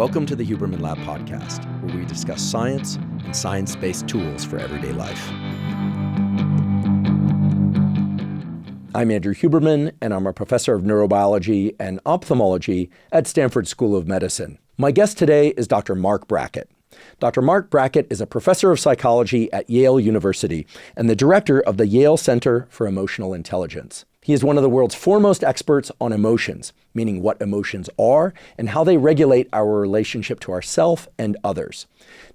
Welcome to the Huberman Lab podcast, where we discuss science and science-based tools for everyday life. I'm Andrew Huberman, and I'm a professor of neurobiology and ophthalmology at Stanford School of Medicine. My guest today is Dr. Marc Brackett. Dr. Marc Brackett is a professor of psychology at Yale University and the director of the Yale Center for Emotional Intelligence. He is one of the world's foremost experts on emotions, meaning what emotions are and how they regulate our relationship to ourselves and others.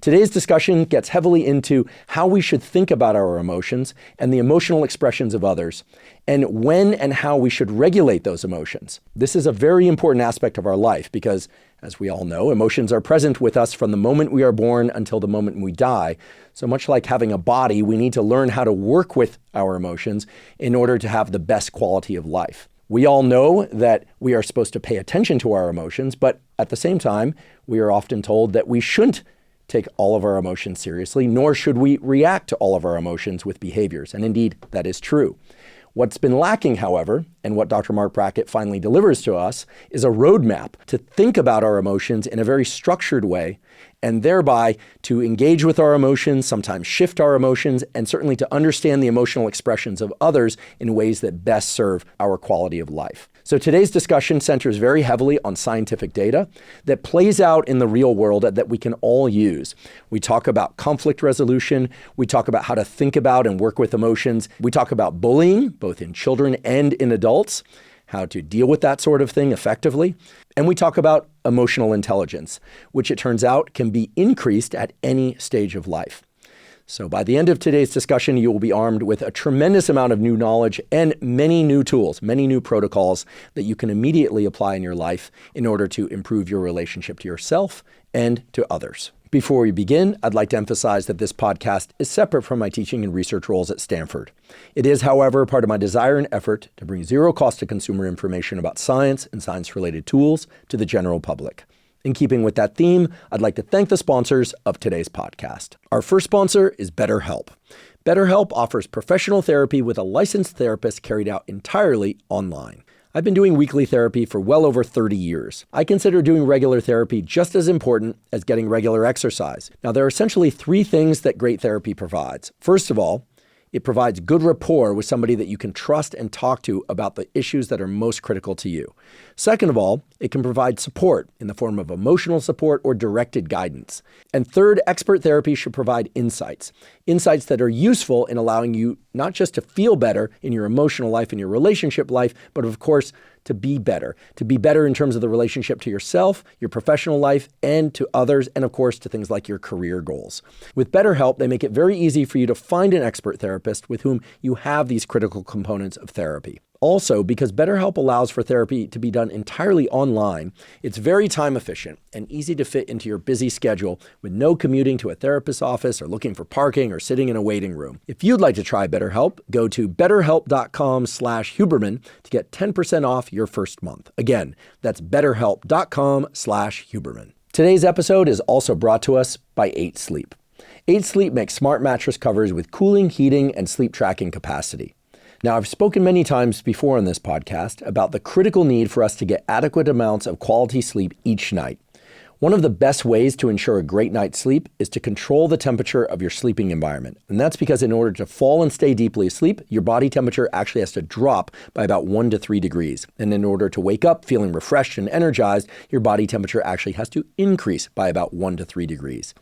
Today's discussion gets heavily into how we should think about our emotions and the emotional expressions of others, and when and how we should regulate those emotions. This is a very important aspect of our life because, as we all know, emotions are present with us from the moment we are born until the moment we die. So much like having a body, we need to learn how to work with our emotions in order to have the best quality of life. We all know that we are supposed to pay attention to our emotions, but at the same time, we are often told that we shouldn't take all of our emotions seriously, nor should we react to all of our emotions with behaviors. And indeed, that is true. What's been lacking, however, and what Dr. Marc Brackett finally delivers to us, is a roadmap to think about our emotions in a very structured way, and thereby to engage with our emotions, sometimes shift our emotions, and certainly to understand the emotional expressions of others in ways that best serve our quality of life. So today's discussion centers very heavily on scientific data that plays out in the real world that we can all use. We talk about conflict resolution. We talk about how to think about and work with emotions. We talk about bullying, both in children and in adults, how to deal with that sort of thing effectively. And we talk about emotional intelligence, which it turns out can be increased at any stage of life. So by the end of today's discussion, you will be armed with a tremendous amount of new knowledge and many new tools, many new protocols that you can immediately apply in your life in order to improve your relationship to yourself and to others. Before we begin, I'd like to emphasize that this podcast is separate from my teaching and research roles at Stanford. It is, however, part of my desire and effort to bring zero cost to consumer information about science and science-related tools to the general public. In keeping with that theme, I'd like to thank the sponsors of today's podcast. Our first sponsor is BetterHelp. BetterHelp offers professional therapy with a licensed therapist carried out entirely online. I've been doing weekly therapy for well over 30 years. I consider doing regular therapy just as important as getting regular exercise. Now, there are essentially three things that great therapy provides. First of all, it provides good rapport with somebody that you can trust and talk to about the issues that are most critical to you. Second of all, it can provide support in the form of emotional support or directed guidance. And third, expert therapy should provide insights that are useful in allowing you not just to feel better in your emotional life and your relationship life, but of course, to be better in terms of the relationship to yourself, your professional life, and to others, and of course, to things like your career goals. With BetterHelp, they make it very easy for you to find an expert therapist with whom you have these critical components of therapy. Also, because BetterHelp allows for therapy to be done entirely online, it's very time efficient and easy to fit into your busy schedule with no commuting to a therapist's office or looking for parking or sitting in a waiting room. If you'd like to try BetterHelp, go to betterhelp.com/Huberman to get 10% off your first month. Again, that's betterhelp.com/Huberman. Today's episode is also brought to us by 8 Sleep. 8 Sleep makes smart mattress covers with cooling, heating, and sleep tracking capacity. Now, I've spoken many times before on this podcast about the critical need for us to get adequate amounts of quality sleep each night. One of the best ways to ensure a great night's sleep is to control the temperature of your sleeping environment. And that's because in order to fall and stay deeply asleep, your body temperature actually has to drop by about 1 to 3 degrees. And in order to wake up feeling refreshed and energized, your body temperature actually has to increase by about 1 to 3 degrees.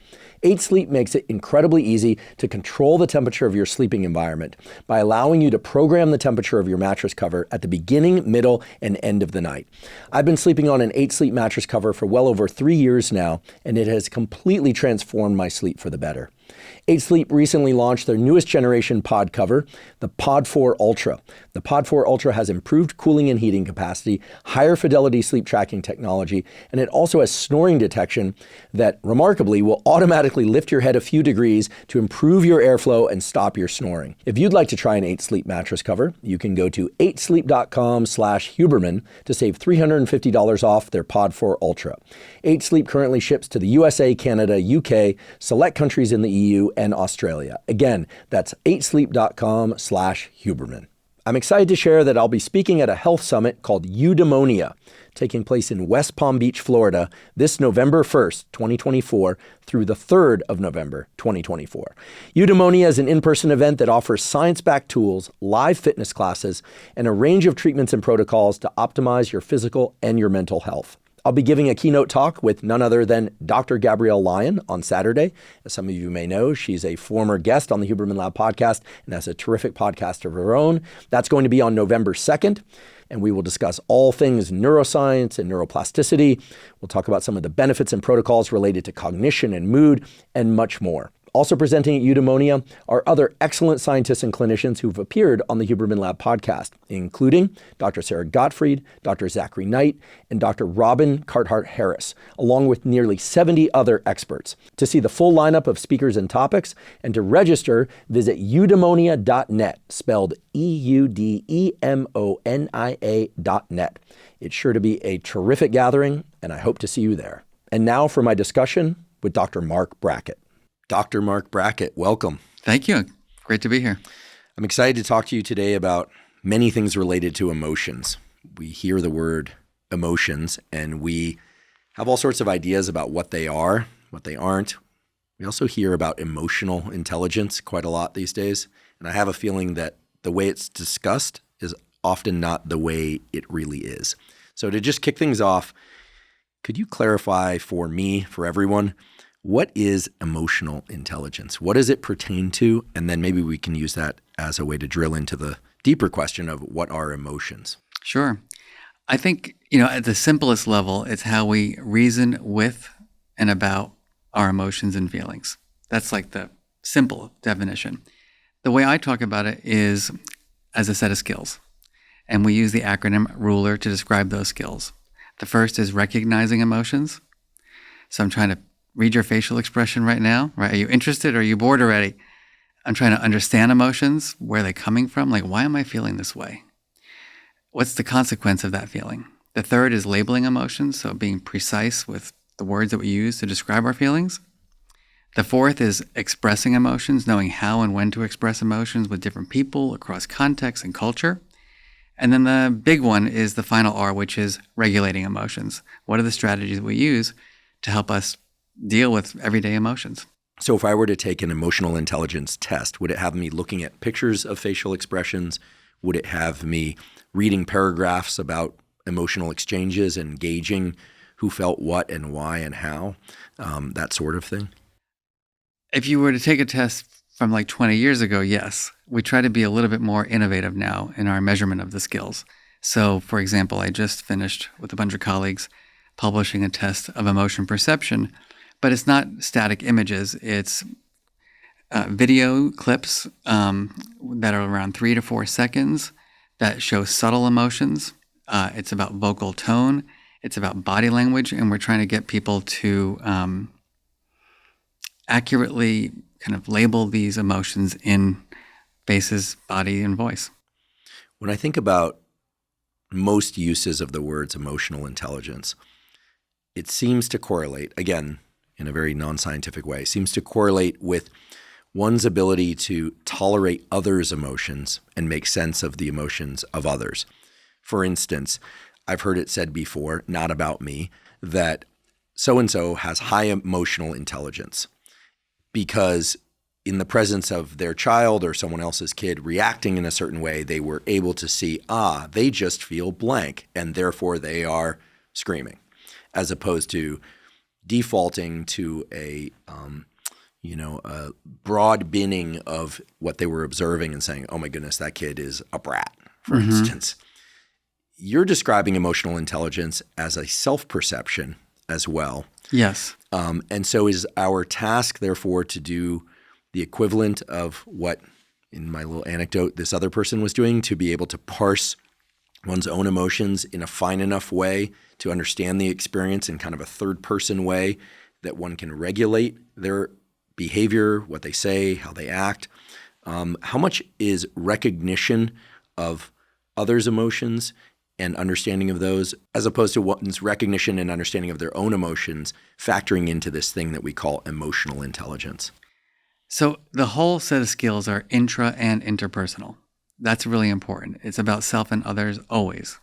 8 Sleep makes it incredibly easy to control the temperature of your sleeping environment by allowing you to program the temperature of your mattress cover at the beginning, middle, and end of the night. I've been sleeping on an 8 Sleep mattress cover for well over 3 years now, and it has completely transformed my sleep for the better. 8 Sleep recently launched their newest generation pod cover, the Pod 4 Ultra. The Pod 4 Ultra has improved cooling and heating capacity, higher fidelity sleep tracking technology, and it also has snoring detection that remarkably will automatically lift your head a few degrees to improve your airflow and stop your snoring. If you'd like to try an 8 Sleep mattress cover, you can go to 8sleep.com/Huberman to save $350 off their Pod 4 Ultra. 8 Sleep currently ships to the USA, Canada, UK, select countries in the EU, and Australia. Again, that's 8sleep.com/Huberman. I'm excited to share that I'll be speaking at a health summit called Eudēmonia taking place in West Palm Beach, Florida, this November 1st, 2024, through the 3rd of November, 2024. Eudēmonia is an in-person event that offers science-backed tools, live fitness classes, and a range of treatments and protocols to optimize your physical and your mental health. I'll be giving a keynote talk with none other than Dr. Gabrielle Lyon on Saturday. As some of you may know, she's a former guest on the Huberman Lab podcast and has a terrific podcast of her own. That's going to be on November 2nd, and we will discuss all things neuroscience and neuroplasticity. We'll talk about some of the benefits and protocols related to cognition and mood, and much more. Also presenting at Eudēmonia are other excellent scientists and clinicians who've appeared on the Huberman Lab podcast, including Dr. Sarah Gottfried, Dr. Zachary Knight, and Dr. Robin Carhart-Harris, along with nearly 70 other experts. To see the full lineup of speakers and topics, and to register, visit eudēmonia.net, spelled EUDEMONIA.net. It's sure to be a terrific gathering, and I hope to see you there. And now for my discussion with Dr. Marc Brackett. Dr. Marc Brackett, welcome. Thank you. Great to be here. I'm excited to talk to you today about many things related to emotions. We hear the word emotions and we have all sorts of ideas about what they are, what they aren't. We also hear about emotional intelligence quite a lot these days. And I have a feeling that the way it's discussed is often not the way it really is. So to just kick things off, could you clarify for me, for everyone, what is emotional intelligence? What does it pertain to? And then maybe we can use that as a way to drill into the deeper question of what are emotions. Sure. I think, at the simplest level, it's how we reason with and about our emotions and feelings. That's like the simple definition. The way I talk about it is as a set of skills. And we use the acronym RULER to describe those skills. The first is recognizing emotions. So I'm trying to read your facial expression right now, right? Are you interested or are you bored already? I'm trying to understand emotions. Where are they coming from? Like, why am I feeling this way? What's the consequence of that feeling? The third is labeling emotions, so being precise with the words that we use to describe our feelings. The fourth is expressing emotions, knowing how and when to express emotions with different people across context and culture. And then the big one is the final R, which is regulating emotions. What are the strategies we use to help us deal with everyday emotions? So if I were to take an emotional intelligence test, would it have me looking at pictures of facial expressions? Would it have me reading paragraphs about emotional exchanges and gauging who felt what and why and how, that sort of thing? If you were to take a test from like 20 years ago, yes. We try to be a little bit more innovative now in our measurement of the skills. So, for example, I just finished with a bunch of colleagues publishing a test of emotion perception. But it's not static images. It's video clips that are around 3 to 4 seconds that show subtle emotions. It's about vocal tone. It's about body language. And we're trying to get people to accurately kind of label these emotions in faces, body, and voice. When I think about most uses of the words emotional intelligence, it seems to correlate, again, in a very non-scientific way, seems to correlate with one's ability to tolerate others' emotions and make sense of the emotions of others. For instance, I've heard it said before, not about me, that so-and-so has high emotional intelligence because in the presence of their child or someone else's kid reacting in a certain way, they were able to see, they just feel blank, and therefore they are screaming, as opposed to defaulting to a broad binning of what they were observing and saying, oh my goodness, that kid is a brat, for instance. You're describing emotional intelligence as a self-perception as well. Yes. And so is our task, therefore, to do the equivalent of what, in my little anecdote, this other person was doing, to be able to parse one's own emotions in a fine enough way to understand the experience in kind of a third-person way that one can regulate their behavior, what they say, how they act. How much is recognition of others' emotions and understanding of those, as opposed to one's recognition and understanding of their own emotions, factoring into this thing that we call emotional intelligence? So the whole set of skills are intra and interpersonal. That's really important. It's about self and others always.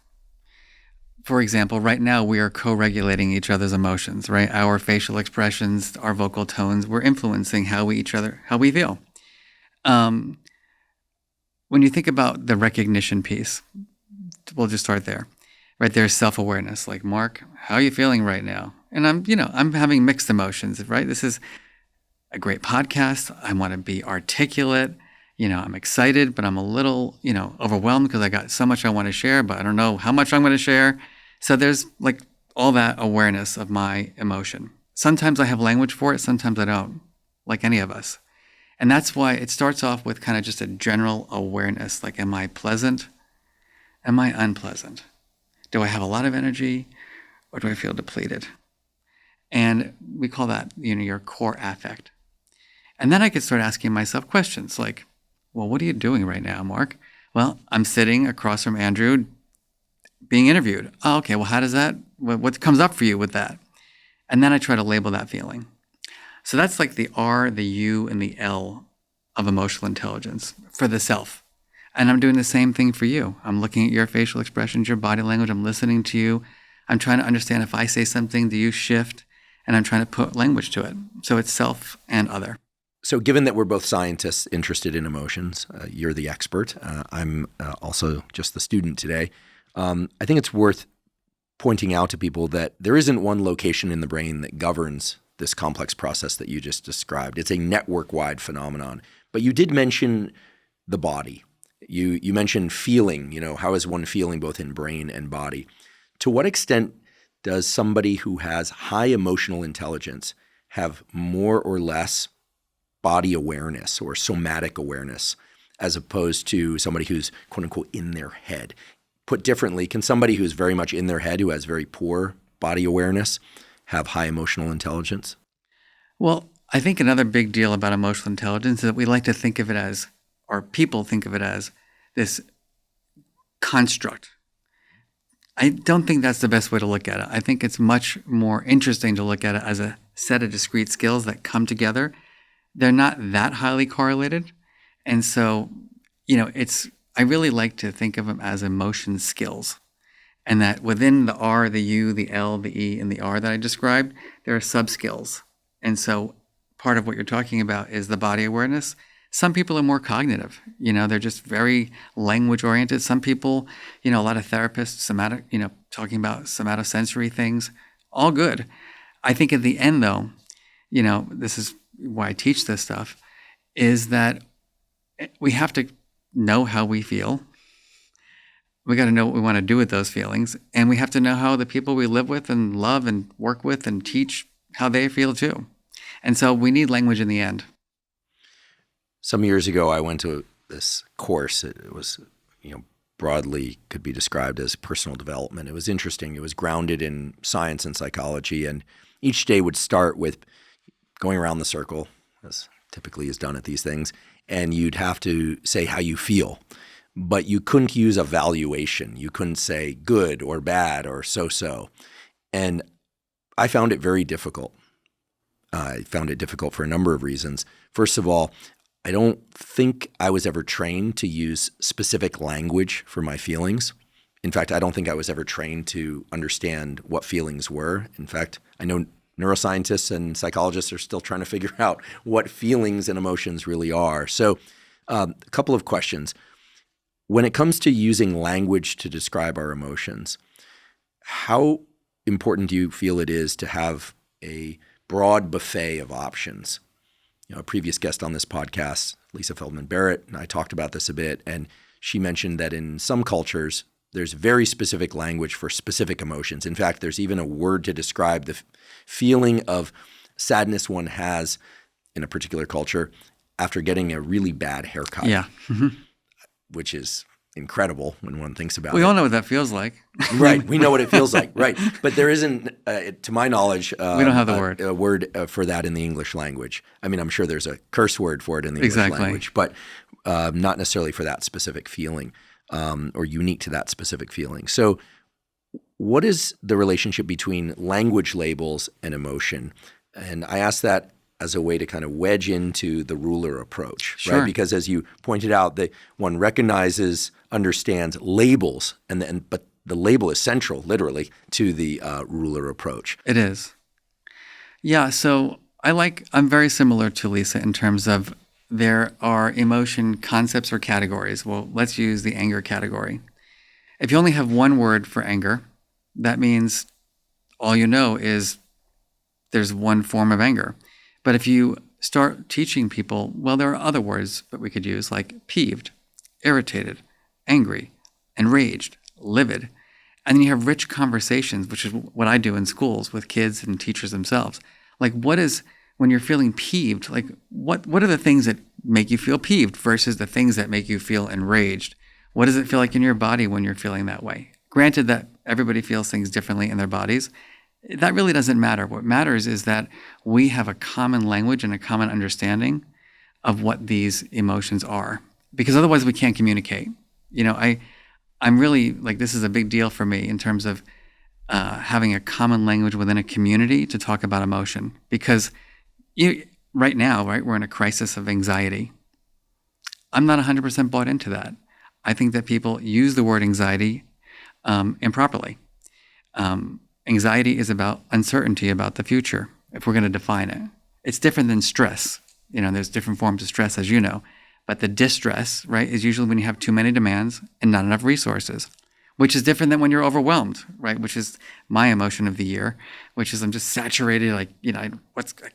for example, right now we are co-regulating each other's emotions, right? Our facial expressions, our vocal tones, we're influencing how we feel. When you think about the recognition piece, we'll just start there. Right, there's self-awareness. Like, Mark, how are you feeling right now? And I'm having mixed emotions, right? This is a great podcast. I want to be articulate. I'm excited, but I'm a little, overwhelmed because I got so much I want to share, but I don't know how much I'm going to share. So there's like all that awareness of my emotion. Sometimes I have language for it. Sometimes I don't, like any of us. And that's why it starts off with kind of just a general awareness. Like, am I pleasant? Am I unpleasant? Do I have a lot of energy, or do I feel depleted? And we call that, your core affect. And then I could start asking myself questions like, well, what are you doing right now, Mark? Well, I'm sitting across from Andrew being interviewed. Oh, okay, well, how does that, what comes up for you with that? And then I try to label that feeling. So that's like the R, the U, and the L of emotional intelligence for the self. And I'm doing the same thing for you. I'm looking at your facial expressions, your body language. I'm listening to you. I'm trying to understand if I say something, do you shift? And I'm trying to put language to it. So it's self and other. So given that we're both scientists interested in emotions, you're the expert. I'm also just the student today. I think it's worth pointing out to people that there isn't one location in the brain that governs this complex process that you just described. It's a network-wide phenomenon. But you did mention the body. You mentioned feeling, how is one feeling both in brain and body? To what extent does somebody who has high emotional intelligence have more or less body awareness or somatic awareness as opposed to somebody who's quote unquote in their head? Put differently, can somebody who's very much in their head, who has very poor body awareness, have high emotional intelligence? Well, I think another big deal about emotional intelligence is that we like to think of it as, or people think of it as, this construct. I don't think that's the best way to look at it. I think it's much more interesting to look at it as a set of discrete skills that come together. They're not that highly correlated. And so, I really like to think of them as emotion skills. And that within the R, the U, the L, the E, and the R that I described, there are sub-skills. And so part of what you're talking about is the body awareness. Some people are more cognitive, they're just very language oriented. Some people, a lot of therapists, talking about somatosensory things, all good. I think at the end though, this is why I teach this stuff, is that we have to know how we feel. We got to know what we want to do with those feelings. And we have to know how the people we live with and love and work with and teach, how they feel too. And so we need language in the end. Some years ago, I went to this course. It was, broadly could be described as personal development. It was interesting. It was grounded in science and psychology. And each day would start with going around the circle, as typically is done at these things. And you'd have to say how you feel. But you couldn't use a valuation. You couldn't say good or bad or so-so. And I found it very difficult. I found it difficult for a number of reasons. First of all, I don't think I was ever trained to use specific language for my feelings. In fact, I don't think I was ever trained to understand what feelings were. In fact, I know neuroscientists and psychologists are still trying to figure out what feelings and emotions really are. So a couple of questions. When it comes to using language to describe our emotions, how important do you feel it is to have a broad buffet of options? A previous guest on this podcast, Lisa Feldman-Barrett, and I talked about this a bit, and she mentioned that in some cultures, there's very specific language for specific emotions. In fact, there's even a word to describe the feeling of sadness one has in a particular culture after getting a really bad haircut. Yeah. Mm-hmm. Which is incredible when one thinks about it. We all know what that feels like. Right. We know what it feels like. Right. But there isn't, to my knowledge, we don't have the word. A word for that in the English language. I mean, I'm sure there's a curse word for it in the English language, but not necessarily for that specific feeling or unique to that specific feeling. So what is the relationship between language labels and emotion? And I ask that as a way to kind of wedge into the ruler approach, sure. Right? Because as you pointed out, that one recognizes, understands labels, but the label is central, literally, to the ruler approach. It is. Yeah, so I'm very similar to Lisa in terms of there are emotion concepts or categories. Well, let's use the anger category. If you only have one word for anger, that means all you know is there's one form of anger. But if you start teaching people, well, there are other words that we could use like peeved, irritated, angry, enraged, livid. And then you have rich conversations, which is what I do in schools with kids and teachers themselves. Like when you're feeling peeved, like what are the things that make you feel peeved versus the things that make you feel enraged? What does it feel like in your body when you're feeling that way? Granted that everybody feels things differently in their bodies, that really doesn't matter. What matters is that we have a common language and a common understanding of what these emotions are, because otherwise we can't communicate. I'm really like, this is a big deal for me in terms of having a common language within a community to talk about emotion, because right now, we're in a crisis of anxiety. I'm not 100% bought into that. I think that people use the word anxiety improperly. Anxiety is about uncertainty about the future, if we're going to define it. It's different than stress. There's different forms of stress, as you know. But the distress, is usually when you have too many demands and not enough resources, which is different than when you're overwhelmed, which is my emotion of the year, which is I'm just saturated, I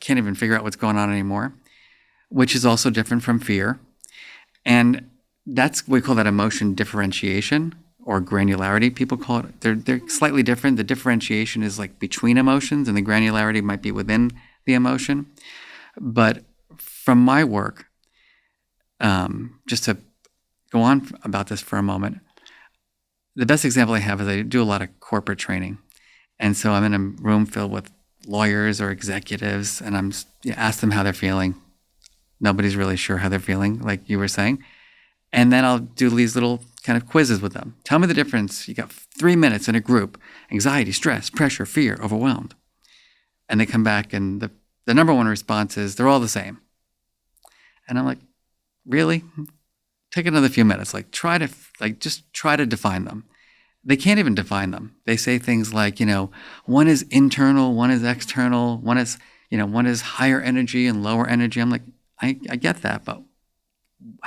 can't even figure out what's going on anymore, which is also different from fear. And we call that emotion differentiation or granularity, people call it. They're slightly different. The differentiation is like between emotions and the granularity might be within the emotion. But from my work, just to go on about this for a moment, the best example I have is I do a lot of corporate training. And so I'm in a room filled with lawyers or executives, and I'm ask them how they're feeling. Nobody's really sure how they're feeling, like you were saying. And then I'll do these little kind of quizzes with them. Tell me the difference. You got 3 minutes in a group: anxiety, stress, pressure, fear, overwhelmed. And they come back, and the number one response is they're all the same. And I'm like, really? Take another few minutes. Just try to define them. They can't even define them. They say things like, one is internal, one is external, one is higher energy and lower energy. I'm like, I get that, but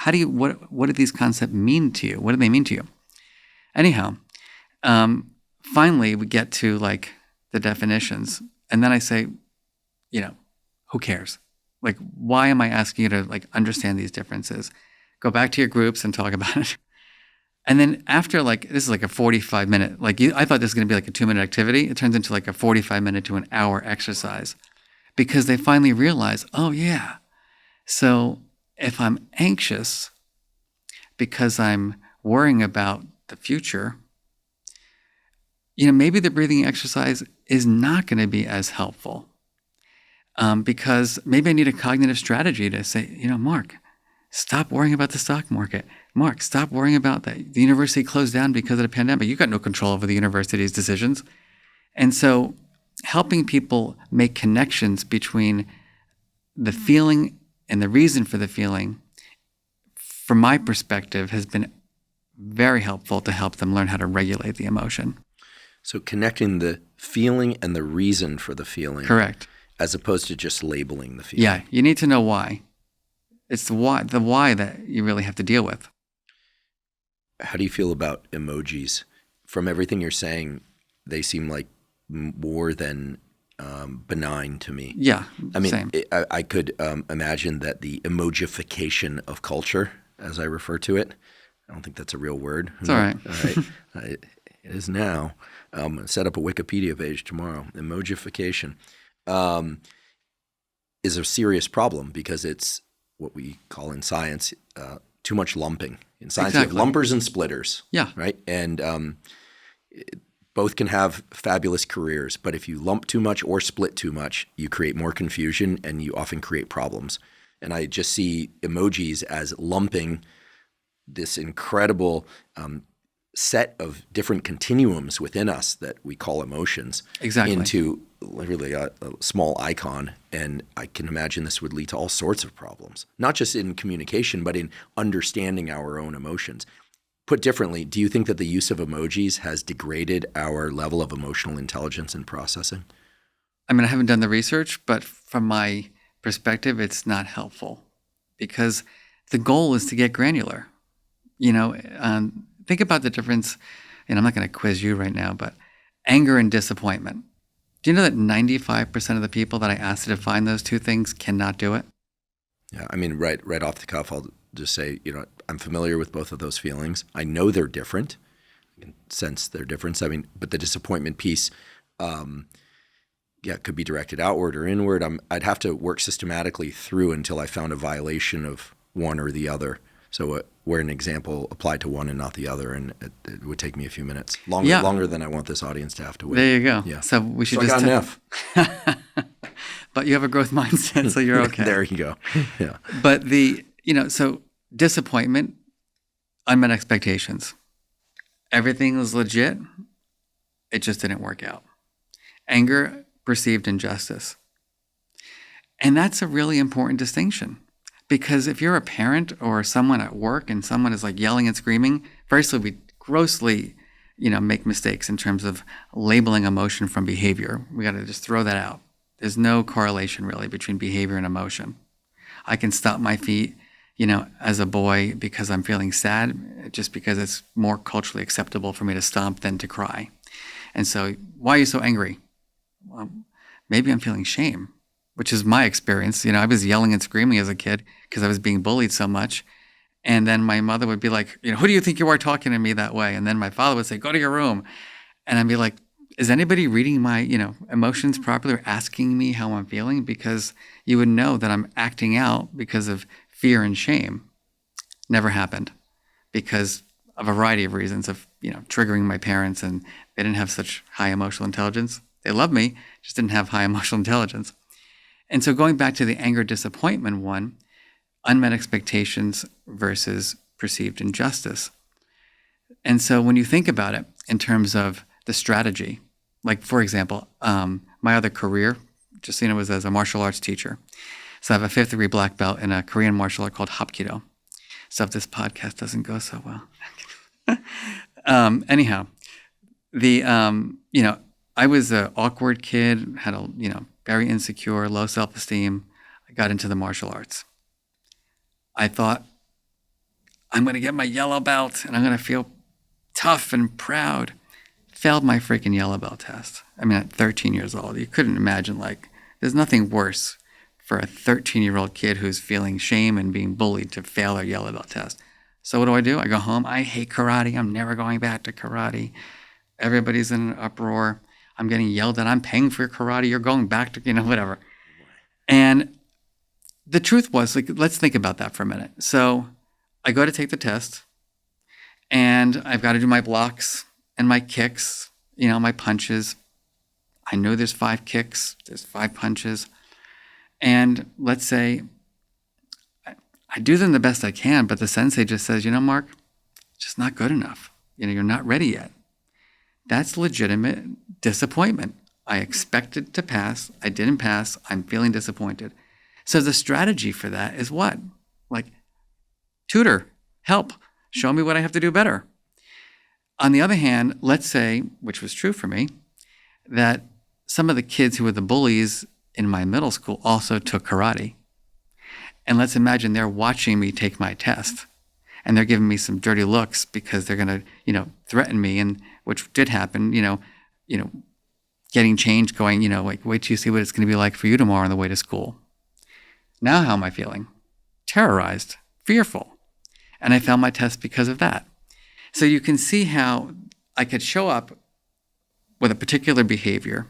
what do these concepts mean to you? What do they mean to you? Anyhow, finally we get to the definitions, and then I say, who cares? Why am I asking you to understand these differences? Go back to your groups and talk about it. And then after this is a 45-minute, I thought this was going to be a 2-minute activity. It turns into a 45-minute to an hour exercise, because they finally realize, oh yeah, so if I'm anxious because I'm worrying about the future, maybe the breathing exercise is not going to be as helpful, because maybe I need a cognitive strategy to say, Mark, stop worrying about the stock market. Mark, stop worrying about that. The university closed down because of the pandemic. You got no control over the university's decisions. And so helping people make connections between the feeling and the reason for the feeling, from my perspective, has been very helpful to help them learn how to regulate the emotion. So connecting the feeling and the reason for the feeling. Correct. As opposed to just labeling the feeling. Yeah, you need to know why. It's the why that you really have to deal with. How do you feel about emojis? From everything you're saying, they seem like more than benign to me. Yeah, I mean, same. I could imagine that the emojification of culture, as I refer to it, I don't think that's a real word. It's all right. It is now. Set up a Wikipedia page tomorrow. Emojification is a serious problem, because it's what we call in science too much lumping. In science, Exactly. You have lumpers and splitters. Yeah. Right? And both can have fabulous careers, but if you lump too much or split too much, you create more confusion and you often create problems. And I just see emojis as lumping this incredible set of different continuums within us that we call emotions into really a small icon. And I can imagine this would lead to all sorts of problems, not just in communication, but in understanding our own emotions. Put differently, do you think that the use of emojis has degraded our level of emotional intelligence and processing? I mean, I haven't done the research, but from my perspective, it's not helpful because the goal is to get granular. Think about the difference, and I'm not going to quiz you right now, but anger and disappointment. Do you know that 95% of the people that I asked to define those two things cannot do it? Yeah, I mean, right off the cuff, I'll just say, I'm familiar with both of those feelings. I know they're different. I can sense their difference. I mean, but the disappointment piece, could be directed outward or inward. I'd have to work systematically through until I found a violation of one or the other. So where an example applied to one and not the other, and it would take me a few minutes, longer than I want this audience to have to wait. There you go. Yeah. So we should I got an F. But you have a growth mindset, so you're okay. There you go. Yeah. But so disappointment, unmet expectations. Everything was legit. It just didn't work out. Anger, perceived injustice. And that's a really important distinction. Because if you're a parent or someone at work and someone is like yelling and screaming, firstly, we grossly, make mistakes in terms of labeling emotion from behavior. We got to just throw that out. There's no correlation really between behavior and emotion. I can stomp my feet, as a boy because I'm feeling sad, just because it's more culturally acceptable for me to stomp than to cry. And so, why are you so angry? Well, maybe I'm feeling shame, which is my experience. I was yelling and screaming as a kid because I was being bullied so much. And then my mother would be like, who do you think you are talking to me that way? And then my father would say, go to your room. And I'd be like, is anybody reading my, emotions properly or asking me how I'm feeling? Because you would know that I'm acting out because of fear and shame. Never happened because of a variety of reasons of, triggering my parents, and they didn't have such high emotional intelligence. They loved me, just didn't have high emotional intelligence. And so going back to the anger disappointment one, unmet expectations versus perceived injustice. And so when you think about it in terms of the strategy, like for example, my other career, just was as a martial arts teacher. So I have a 5th degree black belt in a Korean martial art called Hapkido. So if this podcast doesn't go so well. Anyhow, I was an awkward kid, had a, very insecure, low self-esteem. I got into the martial arts. I thought, I'm going to get my yellow belt and I'm going to feel tough and proud. Failed my freaking yellow belt test. I mean, at 13 years old, you couldn't imagine, there's nothing worse for a 13-year-old kid who's feeling shame and being bullied to fail their yellow belt test. So what do? I go home. I hate karate. I'm never going back to karate. Everybody's in an uproar. I'm getting yelled at. I'm paying for your karate. You're going back to, whatever. And the truth was, let's think about that for a minute. So I go to take the test, and I've got to do my blocks and my kicks, my punches. I know there's 5 kicks, there's 5 punches. And let's say I do them the best I can, but the sensei just says, Mark, just not good enough. You're not ready yet. That's legitimate disappointment. I expected to pass. I didn't pass. I'm feeling disappointed. So the strategy for that is what? Tutor, help, show me what I have to do better. On the other hand, let's say, which was true for me, that some of the kids who were the bullies in my middle school also took karate. And let's imagine they're watching me take my test, and they're giving me some dirty looks because they're going to, threaten me, and which did happen, getting changed, going, wait till you see what it's going to be like for you tomorrow on the way to school. Now how am I feeling? Terrorized, fearful. And I failed my test because of that. So you can see how I could show up with a particular behavior.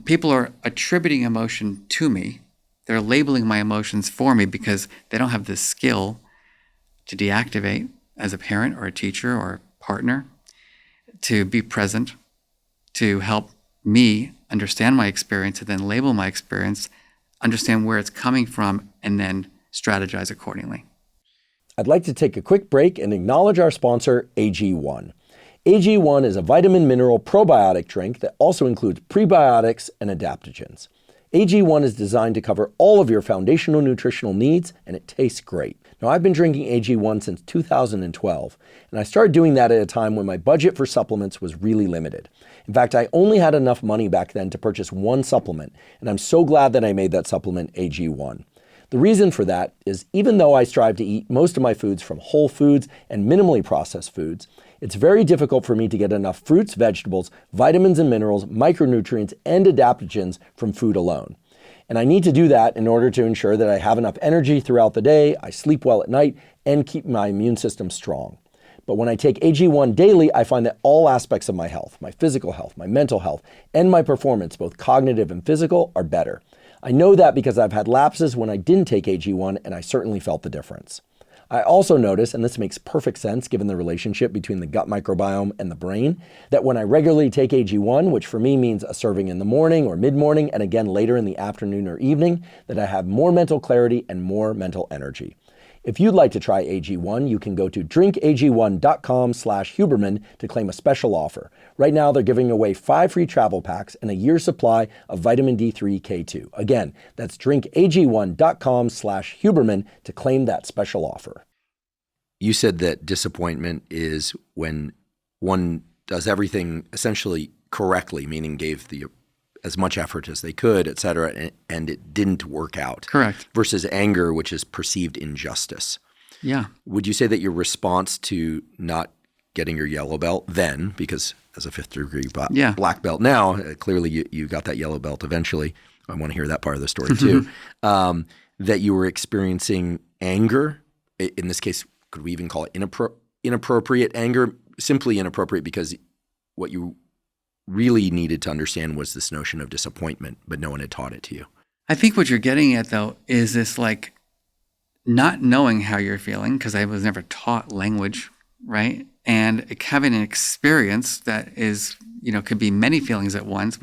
People are attributing emotion to me. They're labeling my emotions for me because they don't have the skill to deactivate as a parent or a teacher or a partner, to be present, to help me understand my experience and then label my experience, understand where it's coming from, and then strategize accordingly. I'd like to take a quick break and acknowledge our sponsor, AG1. AG1 is a vitamin mineral probiotic drink that also includes prebiotics and adaptogens. AG1 is designed to cover all of your foundational nutritional needs, and it tastes great. Now, I've been drinking AG1 since 2012, and I started doing that at a time when my budget for supplements was really limited. In fact, I only had enough money back then to purchase one supplement, and I'm so glad that I made that supplement AG1. The reason for that is even though I strive to eat most of my foods from whole foods and minimally processed foods, it's very difficult for me to get enough fruits, vegetables, vitamins and minerals, micronutrients, and adaptogens from food alone. And I need to do that in order to ensure that I have enough energy throughout the day, I sleep well at night, and keep my immune system strong. But when I take AG1 daily, I find that all aspects of my health, my physical health, my mental health, and my performance, both cognitive and physical, are better. I know that because I've had lapses when I didn't take AG1, and I certainly felt the difference. I also notice, and this makes perfect sense given the relationship between the gut microbiome and the brain, that when I regularly take AG1, which for me means a serving in the morning or mid-morning and again later in the afternoon or evening, that I have more mental clarity and more mental energy. If you'd like to try AG1, you can go to drinkag1.com/Huberman to claim a special offer. Right now, they're giving away 5 free travel packs and a year's supply of vitamin D3 K2. Again, that's drinkag1.com/Huberman to claim that special offer. You said that disappointment is when one does everything essentially correctly, meaning gave as much effort as they could, et cetera, and it didn't work out. Correct. Versus anger, which is perceived injustice. Yeah. Would you say that your response to not getting your yellow belt then, because as a 5th degree black belt now, clearly you got that yellow belt eventually. I want to hear that part of the story too. That you were experiencing anger. In this case, could we even call it inappropriate anger? Simply inappropriate because what you really needed to understand was this notion of disappointment, but no one had taught it to you. I think what you're getting at, though, is this like not knowing how you're feeling, because I was never taught language, right? And having an experience that is, could be many feelings at once,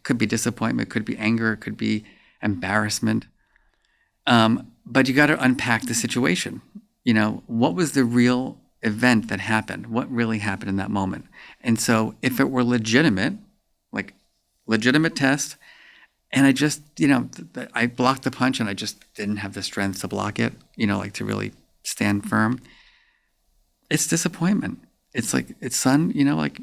could be disappointment, could be anger, could be embarrassment. But you got to unpack the situation. What was the real event that happened? What really happened in that moment? And so if it were legitimate, like legitimate test, and I just, I blocked the punch and I just didn't have the strength to block it, like to really stand firm, it's disappointment. It's like, son, like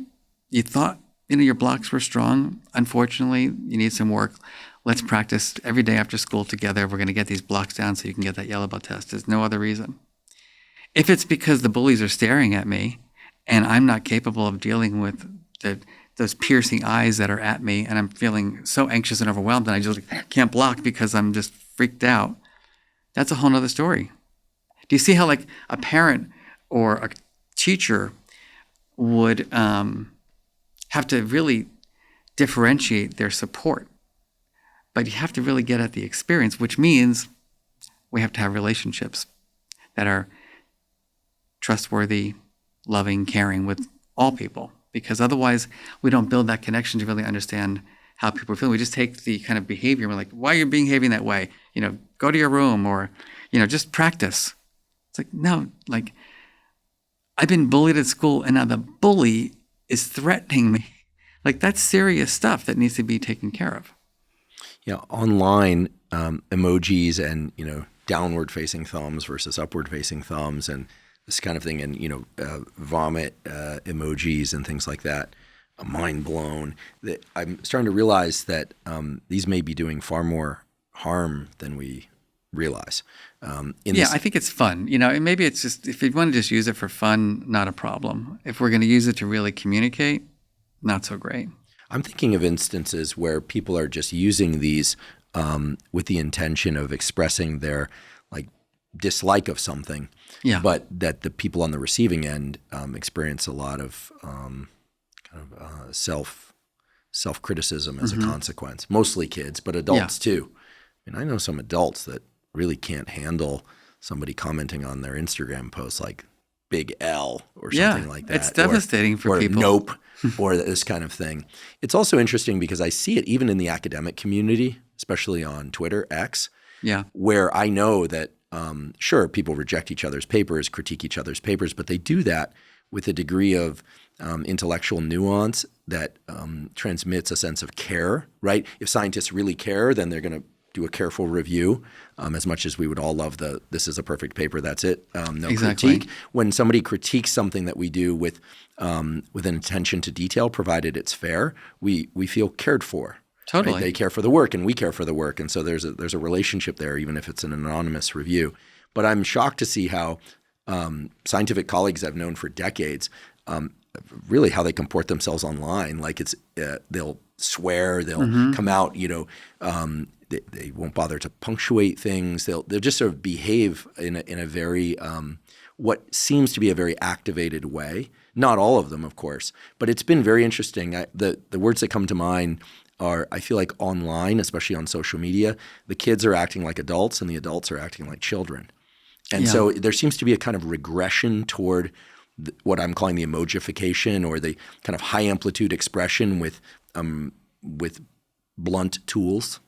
you thought, your blocks were strong. Unfortunately, you need some work. Let's practice every day after school together. We're going to get these blocks down so you can get that yellow belt test. There's no other reason. If it's because the bullies are staring at me and I'm not capable of dealing with those piercing eyes that are at me and I'm feeling so anxious and overwhelmed and I just can't block because I'm just freaked out, that's a whole nother story. Do you see how like a parent or a teacher would have to really differentiate their support? But you have to really get at the experience, which means we have to have relationships that are trustworthy, loving, caring with all people, because otherwise we don't build that connection to really understand how people are feeling. We just take the kind of behavior and we're like, why are you behaving that way? Go to your room or, just practice. It's like, no, like I've been bullied at school and now the bully is threatening me. Like that's serious stuff that needs to be taken care of. Yeah, online emojis and, downward facing thumbs versus upward facing thumbs and this kind of thing, and vomit emojis and things like that. Mind blown. That I'm starting to realize that these may be doing far more harm than we realize. I think it's fun. And maybe it's just if you want to just use it for fun, not a problem. If we're going to use it to really communicate, not so great. I'm thinking of instances where people are just using these with the intention of expressing their dislike of something, but that the people on the receiving end experience a lot of self-criticism as a consequence. Mostly kids, but adults too. I know some adults that really can't handle somebody commenting on their Instagram post like big L or something like that. It's devastating for people. Or nope, or this kind of thing. It's also interesting because I see it even in the academic community, especially on Twitter, X, where I know that sure, people reject each other's papers, critique each other's papers, but they do that with a degree of intellectual nuance that transmits a sense of care, right? If scientists really care, then they're going to do a careful review, as much as we would all love this is a perfect paper, that's it, no Exactly. critique. When somebody critiques something that we do with an attention to detail, provided it's fair, we feel cared for. Totally. Right? They care for the work and we care for the work. And so there's a relationship there, even if it's an anonymous review. But I'm shocked to see how scientific colleagues I've known for decades, really how they comport themselves online. Like they'll swear, they'll come out, they won't bother to punctuate things. They'll just sort of behave in a very what seems to be a very activated way. Not all of them, of course, but it's been very interesting. The words that come to mind are, I feel like online, especially on social media, the kids are acting like adults and the adults are acting like children. And so there seems to be a kind of regression toward what I'm calling the emojification, or the kind of high amplitude expression with blunt tools.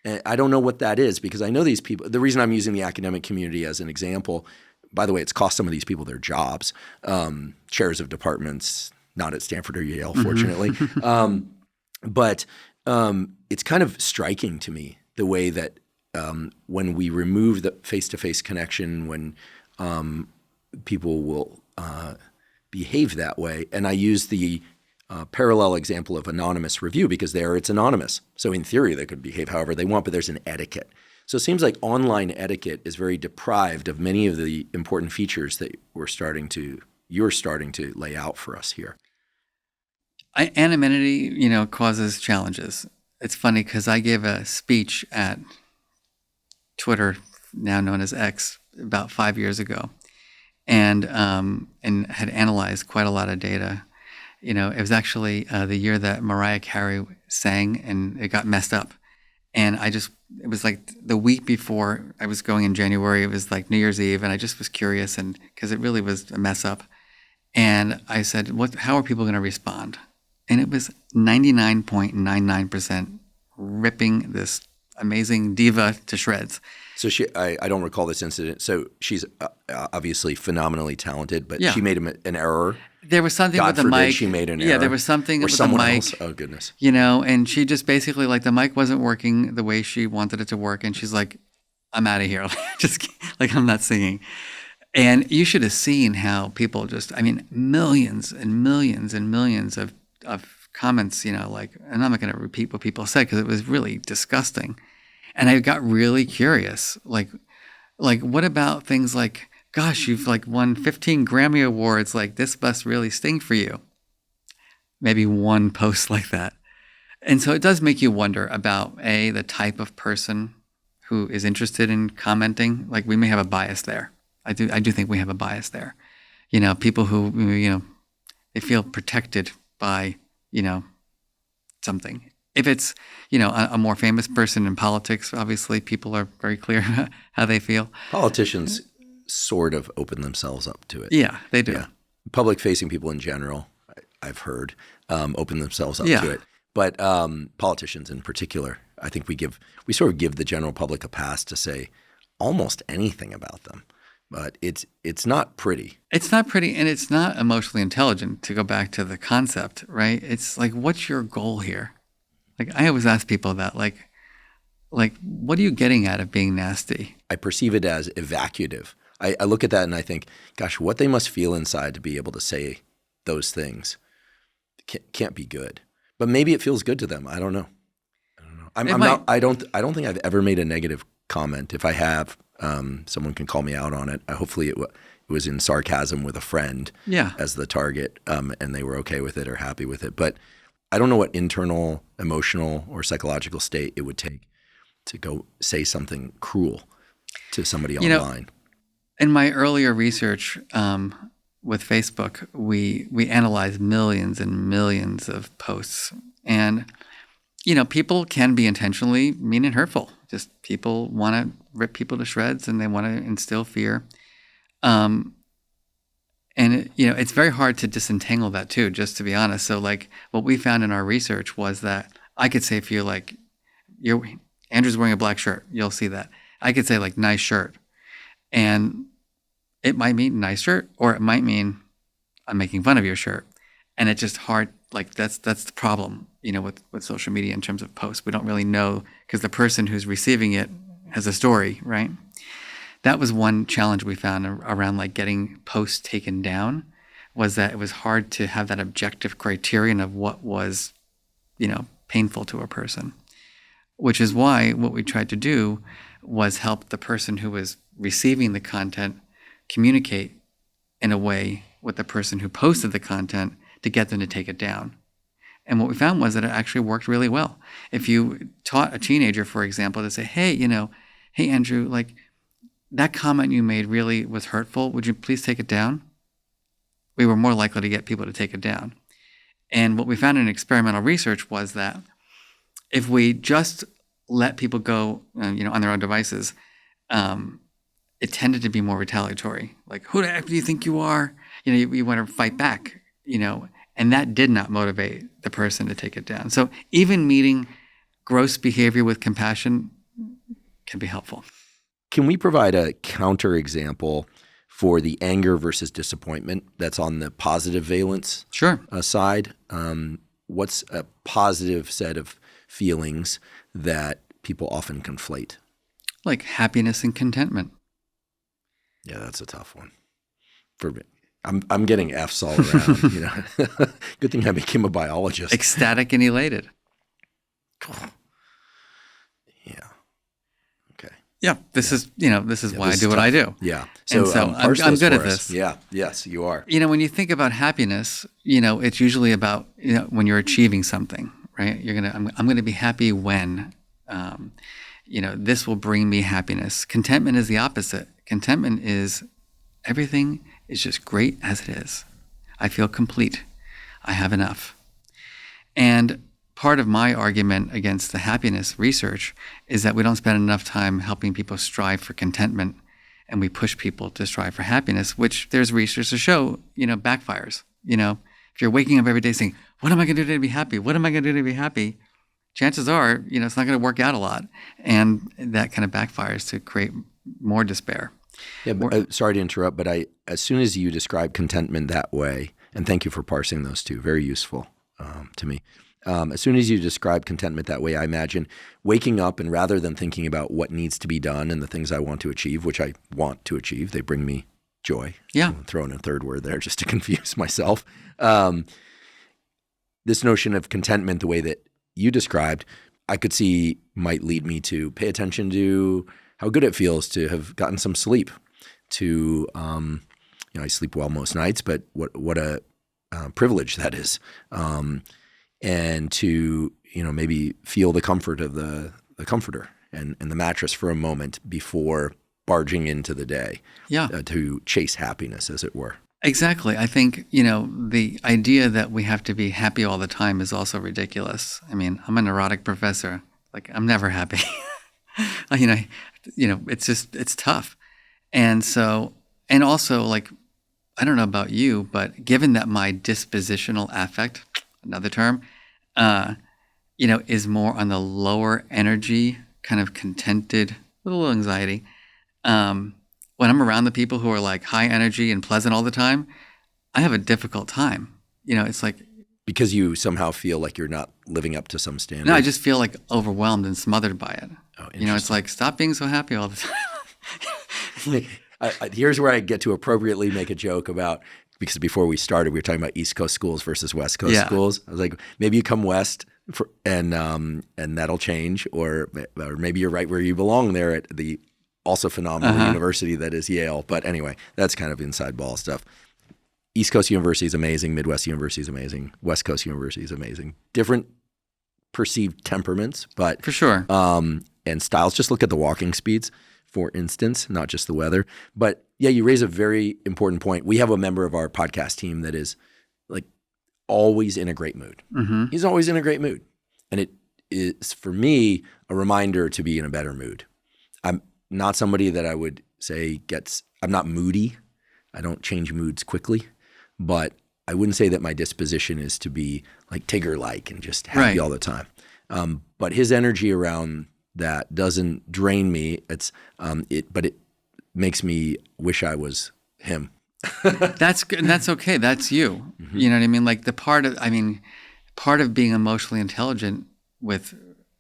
And I don't know what that is, because I know these people. The reason I'm using the academic community as an example, by the way, it's cost some of these people their jobs, chairs of departments, not at Stanford or Yale, fortunately. But it's kind of striking to me the way that when we remove the face-to-face connection, when people will behave that way. And I use the parallel example of anonymous review, because there it's anonymous. So in theory, they could behave however they want, but there's an etiquette. So it seems like online etiquette is very deprived of many of the important features that you're starting to lay out for us here. Anonymity, causes challenges. It's funny because I gave a speech at Twitter, now known as X, about 5 years ago, and had analyzed quite a lot of data. It was actually the year that Mariah Carey sang, and it got messed up. And it was like the week before I was going in January. It was like New Year's Eve, and I just was curious, and because it really was a mess up. And I said, how are people going to respond? And it was 99.99% ripping this amazing diva to shreds. So I don't recall this incident. So she's obviously phenomenally talented, but she made an error. There was something God with the forbid mic. she made an error. Yeah, there was something or with the someone mic. Else. Oh, goodness. And she just basically, like, the mic wasn't working the way she wanted it to work. And she's like, I'm out of here. Just like, I'm not singing. And you should have seen how people millions and millions and millions of comments, like, and I'm not going to repeat what people said because it was really disgusting. And I got really curious, like what about things like, gosh, you've like won 15 Grammy Awards, like this must really sting for you. Maybe one post like that. And so it does make you wonder about the type of person who is interested in commenting. Like, we may have a bias there. I do think we have a bias there. People who, they feel protected by, something. If it's, a more famous person in politics, obviously people are very clear how they feel. Politicians sort of open themselves up to it. Yeah, they do. Yeah. Public-facing people in general, I've heard, open themselves up to it. But politicians in particular, I think we sort of give the general public a pass to say almost anything about them. But it's not pretty. It's not pretty, and it's not emotionally intelligent, to go back to the concept, right? It's like, what's your goal here? Like, I always ask people that, like, what are you getting out of being nasty? I perceive it as evacuative. I look at that and I think, gosh, what they must feel inside to be able to say those things can't be good. But maybe it feels good to them. I don't know. I don't think I've ever made a negative comment. If I have, someone can call me out on it. Hopefully it was in sarcasm with a friend as the target, and they were okay with it or happy with it. But I don't know what internal, emotional, or psychological state it would take to go say something cruel to somebody online. In my earlier research with Facebook, we analyzed millions and millions of posts. And, people can be intentionally mean and hurtful. Just people want to rip people to shreds and they want to instill fear. And, it's very hard to disentangle that too, just to be honest. So, like, what we found in our research was that I could say, if you're like, Andrew's wearing a black shirt, you'll see that. I could say, like, nice shirt. And it might mean nice shirt, or it might mean I'm making fun of your shirt. And it's just hard Like that's the problem, with social media in terms of posts. We don't really know because the person who's receiving it has a story, right? That was one challenge we found around like getting posts taken down, was that it was hard to have that objective criterion of what was, painful to a person. Which is why what we tried to do was help the person who was receiving the content communicate in a way with the person who posted the content to get them to take it down. And what we found was that it actually worked really well. If you taught a teenager, for example, to say, hey, hey, Andrew, like that comment you made really was hurtful. Would you please take it down? We were more likely to get people to take it down. And what we found in experimental research was that if we just let people go, on their own devices, it tended to be more retaliatory. Like, who the heck do you think you are? You want to fight back, and that did not motivate the person to take it down. So even meeting gross behavior with compassion can be helpful. Can we provide a counterexample for the anger versus disappointment that's on the positive valence side? What's a positive set of feelings that people often conflate? Like happiness and contentment. Yeah, that's a tough one for me. I'm getting F's all around. Good thing I became a biologist. Ecstatic and elated. Yeah. Okay. Yeah. This is why I do what tough. I do. Yeah. So I'm good at this. Yeah. Yes, you are. When you think about happiness, it's usually about when you're achieving something, right? I'm going to be happy when, this will bring me happiness. Contentment is the opposite. Contentment is everything is just great as it is. I feel complete. I have enough. And part of my argument against the happiness research is that we don't spend enough time helping people strive for contentment, and we push people to strive for happiness, which there's research to show, backfires. If you're waking up every day saying, what am I going to do to be happy? What am I going to do to be happy? Chances are, it's not going to work out a lot. And that kind of backfires to create more despair. Yeah, but, sorry to interrupt, but as soon as you describe contentment that way, and thank you for parsing those two, very useful to me. As soon as you describe contentment that way, I imagine waking up and rather than thinking about what needs to be done and the things I want to achieve, which I want to achieve, they bring me joy. Yeah. I'm throwing a third word there just to confuse myself. This notion of contentment, the way that you described, I could see might lead me to pay attention to how good it feels to have gotten some sleep, to, I sleep well most nights, but what a privilege that is. And to, maybe feel the comfort of the comforter and the mattress for a moment before barging into the day. Yeah. To chase happiness, as it were. Exactly. I think, the idea that we have to be happy all the time is also ridiculous. I mean, I'm a neurotic professor. Like, I'm never happy. It's tough. And so, and also, like, I don't know about you, but given that my dispositional affect, another term, is more on the lower energy, kind of contented, little anxiety. When I'm around the people who are like high energy and pleasant all the time, I have a difficult time. It's like, because you somehow feel like you're not living up to some standard. No, I just feel like overwhelmed and smothered by it. Oh, it's like, stop being so happy all the time. Here's where I get to appropriately make a joke about, because before we started, we were talking about East Coast schools versus West Coast schools. I was like, maybe you come west and that'll change, or maybe you're right where you belong there at the also phenomenal university that is Yale. But anyway, that's kind of inside ball stuff. East Coast University is amazing. Midwest University is amazing. West Coast University is amazing. Different perceived temperaments, but for sure. And styles. Just look at the walking speeds, for instance, not just the weather. But yeah, you raise a very important point. We have a member of our podcast team that is like always in a great mood. Mm-hmm. He's always in a great mood. And it is, for me, a reminder to be in a better mood. I'm not somebody that I would say I'm not moody. I don't change moods quickly, but I wouldn't say that my disposition is to be like Tigger-like and just happy all the time. But his energy around that doesn't drain me. But it makes me wish I was him. That's good. And that's okay. That's you. Mm-hmm. You know what I mean? Like part of being emotionally intelligent with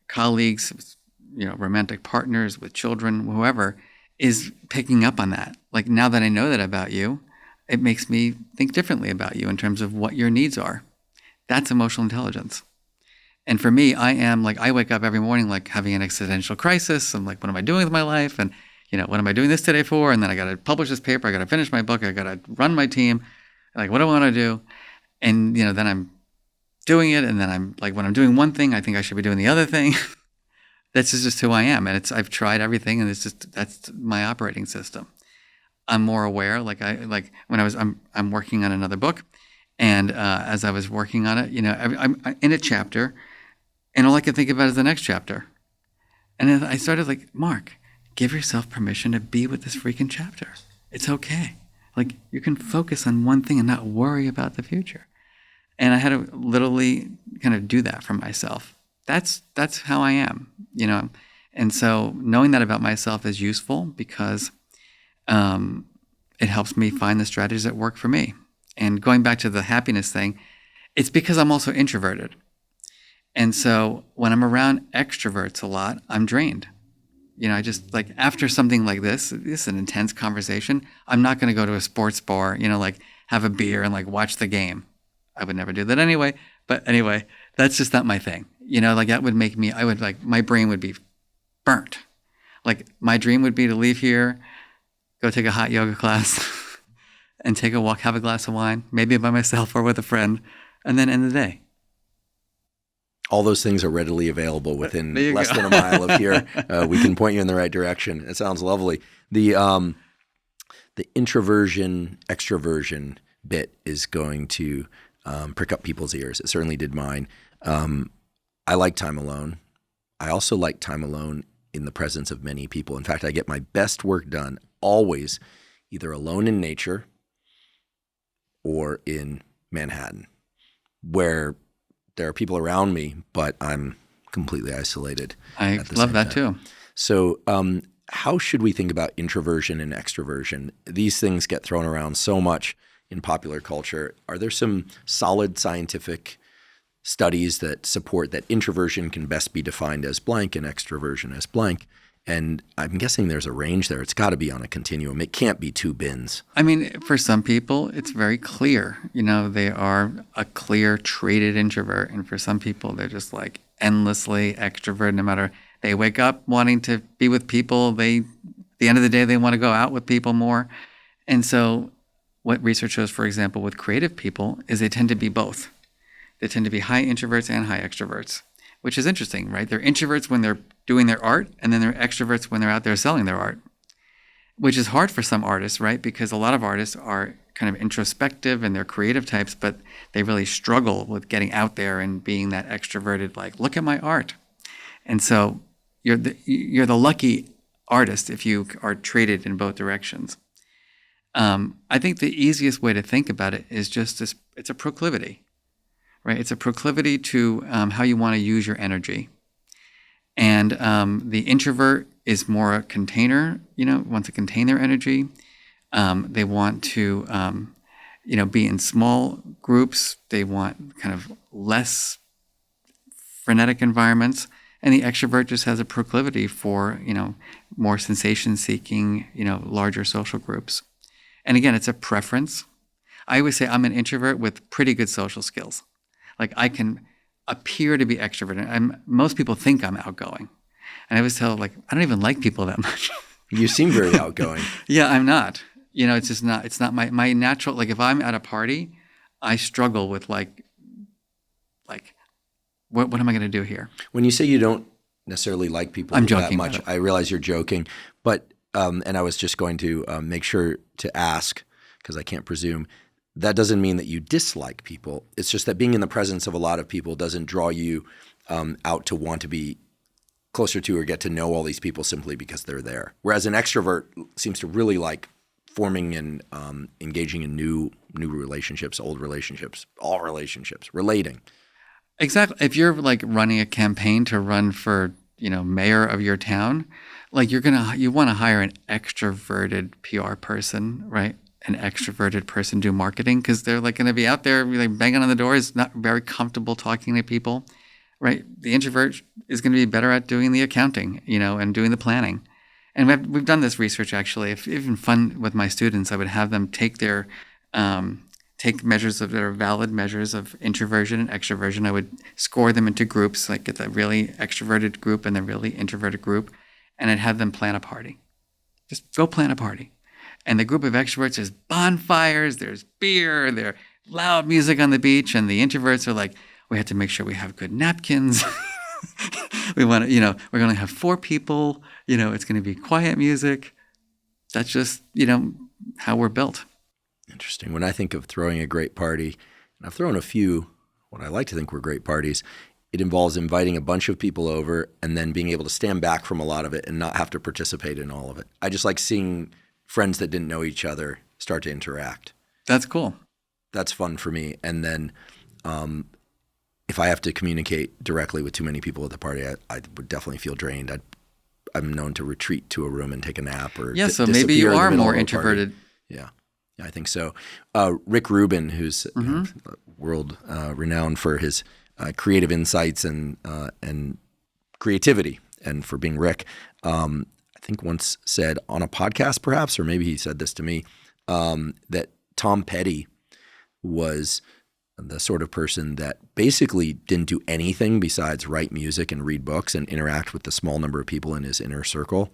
colleagues, romantic partners, with children, whoever, is picking up on that. Like now that I know that about you, it makes me think differently about you in terms of what your needs are. That's emotional intelligence. And for me, I wake up every morning like having an existential crisis. I'm like, what am I doing with my life? And, what am I doing this today for? And then I got to publish this paper. I got to finish my book. I got to run my team. Like, what do I want to do? And, then I'm doing it. And then I'm like, when I'm doing one thing, I think I should be doing the other thing. That's just who I am. And I've tried everything. And that's my operating system. I'm more aware. I'm working on another book. And as I was working on it, I'm in a chapter, and all I could think about is the next chapter. And then I started like, Mark, give yourself permission to be with this freaking chapter. It's okay. Like, you can focus on one thing and not worry about the future. And I had to literally kind of do that for myself. That's how I am, And so knowing that about myself is useful because it helps me find the strategies that work for me. And going back to the happiness thing, it's because I'm also introverted. And so when I'm around extroverts a lot, I'm drained. I just like after something like this is an intense conversation. I'm not going to go to a sports bar, like have a beer and like watch the game. I would never do that anyway. But anyway, that's just not my thing. Like that would make me, my brain would be burnt. Like my dream would be to leave here, go take a hot yoga class, and take a walk, have a glass of wine, maybe by myself or with a friend, and then end the day. All those things are readily available within less than a mile of here. We can point you in the right direction. It sounds lovely. The introversion, extroversion bit is going to prick up people's ears. It certainly did mine. I like time alone. I also like time alone in the presence of many people. In fact, I get my best work done always either alone in nature or in Manhattan, where there are people around me, but I'm completely isolated. I love that too. So how should we think about introversion and extroversion? These things get thrown around so much in popular culture. Are there some solid scientific studies that support that introversion can best be defined as blank and extroversion as blank? And I'm guessing there's a range there. It's got to be on a continuum. It can't be two bins. I mean, for some people, it's very clear. They are a clear traded introvert. And for some people, they're just like endlessly extrovert. No matter, they wake up wanting to be with people. At the end of the day, they want to go out with people more. And so what research shows, for example, with creative people is they tend to be both. They tend to be high introverts and high extroverts, which is interesting, right? They're introverts when they're doing their art, and then they're extroverts when they're out there selling their art, which is hard for some artists, right? Because a lot of artists are kind of introspective and they're creative types, but they really struggle with getting out there and being that extroverted, like, look at my art. And so you're the lucky artist if you are traded in both directions. I think the easiest way to think about it is just this, it's a proclivity, right? It's a proclivity to how you want to use your energy. And the introvert is more a container, wants to contain their energy. They want to, be in small groups. They want kind of less frenetic environments. And the extrovert just has a proclivity for, more sensation-seeking, larger social groups. And again, it's a preference. I always say I'm an introvert with pretty good social skills. Like I can appear to be extroverted. Most people think I'm outgoing. And I always tell, I don't even like people that much. You seem very outgoing. Yeah, I'm not. It's just not, it's not my natural, if I'm at a party, I struggle with what am I going to do here? When you say you don't necessarily like people that much, I realize you're joking, but, and I was just going to make sure to ask, because I can't presume, that doesn't mean that you dislike people. It's just that being in the presence of a lot of people doesn't draw you out to want to be closer to or get to know all these people simply because they're there. Whereas an extrovert seems to really like forming and engaging in new relationships, old relationships, all relationships, relating. Exactly. If you're running a campaign to run for, mayor of your town, you want to hire an extroverted PR person, right? an extroverted person do marketing because they're like going to be out there like banging on the doors, not very comfortable talking to people, right? The introvert is going to be better at doing the accounting, and doing the planning. And we've done this research actually. If even fun with my students, I would have them take their take measures that are valid measures of introversion and extroversion. I would score them into groups, like get the really extroverted group and the really introverted group, and I'd have them plan a party. Just go plan a party. And the group of extroverts, there's bonfires, there's beer, there's loud music on the beach, and the introverts are like, we have to make sure we have good napkins. We want to, we're going to have 4 people, it's going to be quiet music. That's just, how we're built. Interesting. When I think of throwing a great party, and I've thrown a few, what I like to think were great parties, it involves inviting a bunch of people over and then being able to stand back from a lot of it and not have to participate in all of it. I just like seeing friends that didn't know each other start to interact. That's cool. That's fun for me. And then if I have to communicate directly with too many people at the party, I would definitely feel drained. I'm known to retreat to a room and take a nap or so maybe you are more introverted. Party. Yeah, I think so. Rick Rubin, who's world renowned for his creative insights and creativity, and for being Rick, I think once said on a podcast, perhaps, or maybe he said this to me, that Tom Petty was the sort of person that basically didn't do anything besides write music and read books and interact with the small number of people in his inner circle.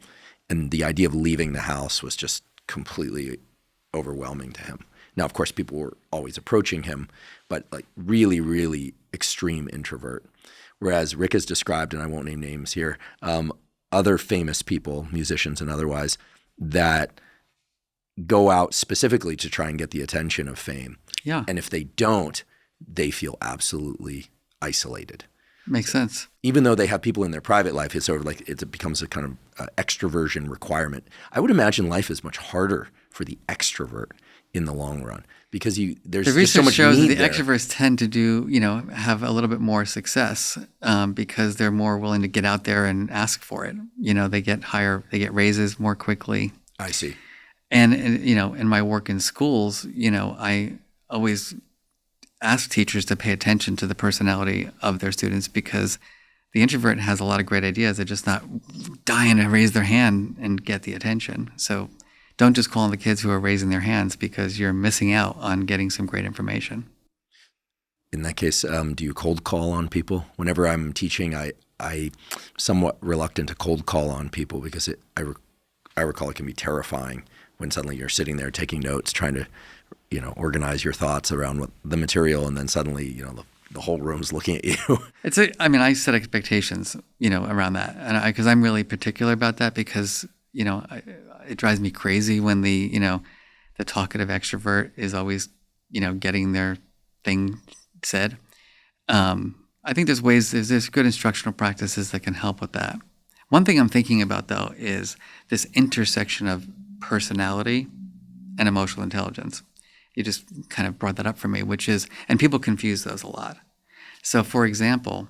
And the idea of leaving the house was just completely overwhelming to him. Now, of course, people were always approaching him, but like really, really extreme introvert. Whereas Rick has described, and I won't name names here, other famous people, musicians and otherwise, that go out specifically to try and get the attention of fame. Yeah. And if they don't, they feel absolutely isolated. Makes sense. Even though they have people in their private life, it's sort of like it becomes a kind of extroversion requirement. I would imagine life is much harder for the extrovert in the long run because there's the just so much shows need that the there. extroverts tend to do, have a little bit more success because they're more willing to get out there and ask for it. They get raises more quickly. I see. And in my work in schools, I always ask teachers to pay attention to the personality of their students because the introvert has a lot of great ideas. They're just not dying to raise their hand and get the attention. So don't just call on the kids who are raising their hands because you're missing out on getting some great information. In that case, do you cold call on people? Whenever I'm teaching, I somewhat reluctant to cold call on people because I recall it can be terrifying when suddenly you're sitting there taking notes, trying to organize your thoughts around the material, and then suddenly, the whole room's looking at you. I set expectations, around that, and because I'm really particular about that because, it drives me crazy when the talkative extrovert is always, getting their thing said. I think there's good instructional practices that can help with that. One thing I'm thinking about though is this intersection of personality and emotional intelligence. You just kind of brought that up for me, which is, and people confuse those a lot. So for example,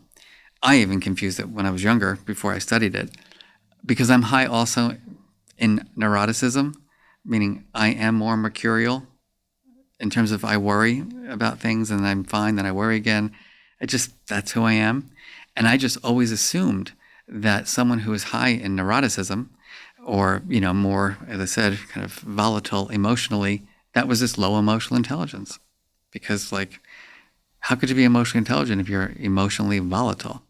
I even confused it when I was younger before I studied it because I'm high also in neuroticism, meaning I am more mercurial in terms of I worry about things and I'm fine, then I worry again. That's who I am. And I just always assumed that someone who is high in neuroticism or, more, as I said, kind of volatile emotionally, that was this low emotional intelligence. Because how could you be emotionally intelligent if you're emotionally volatile?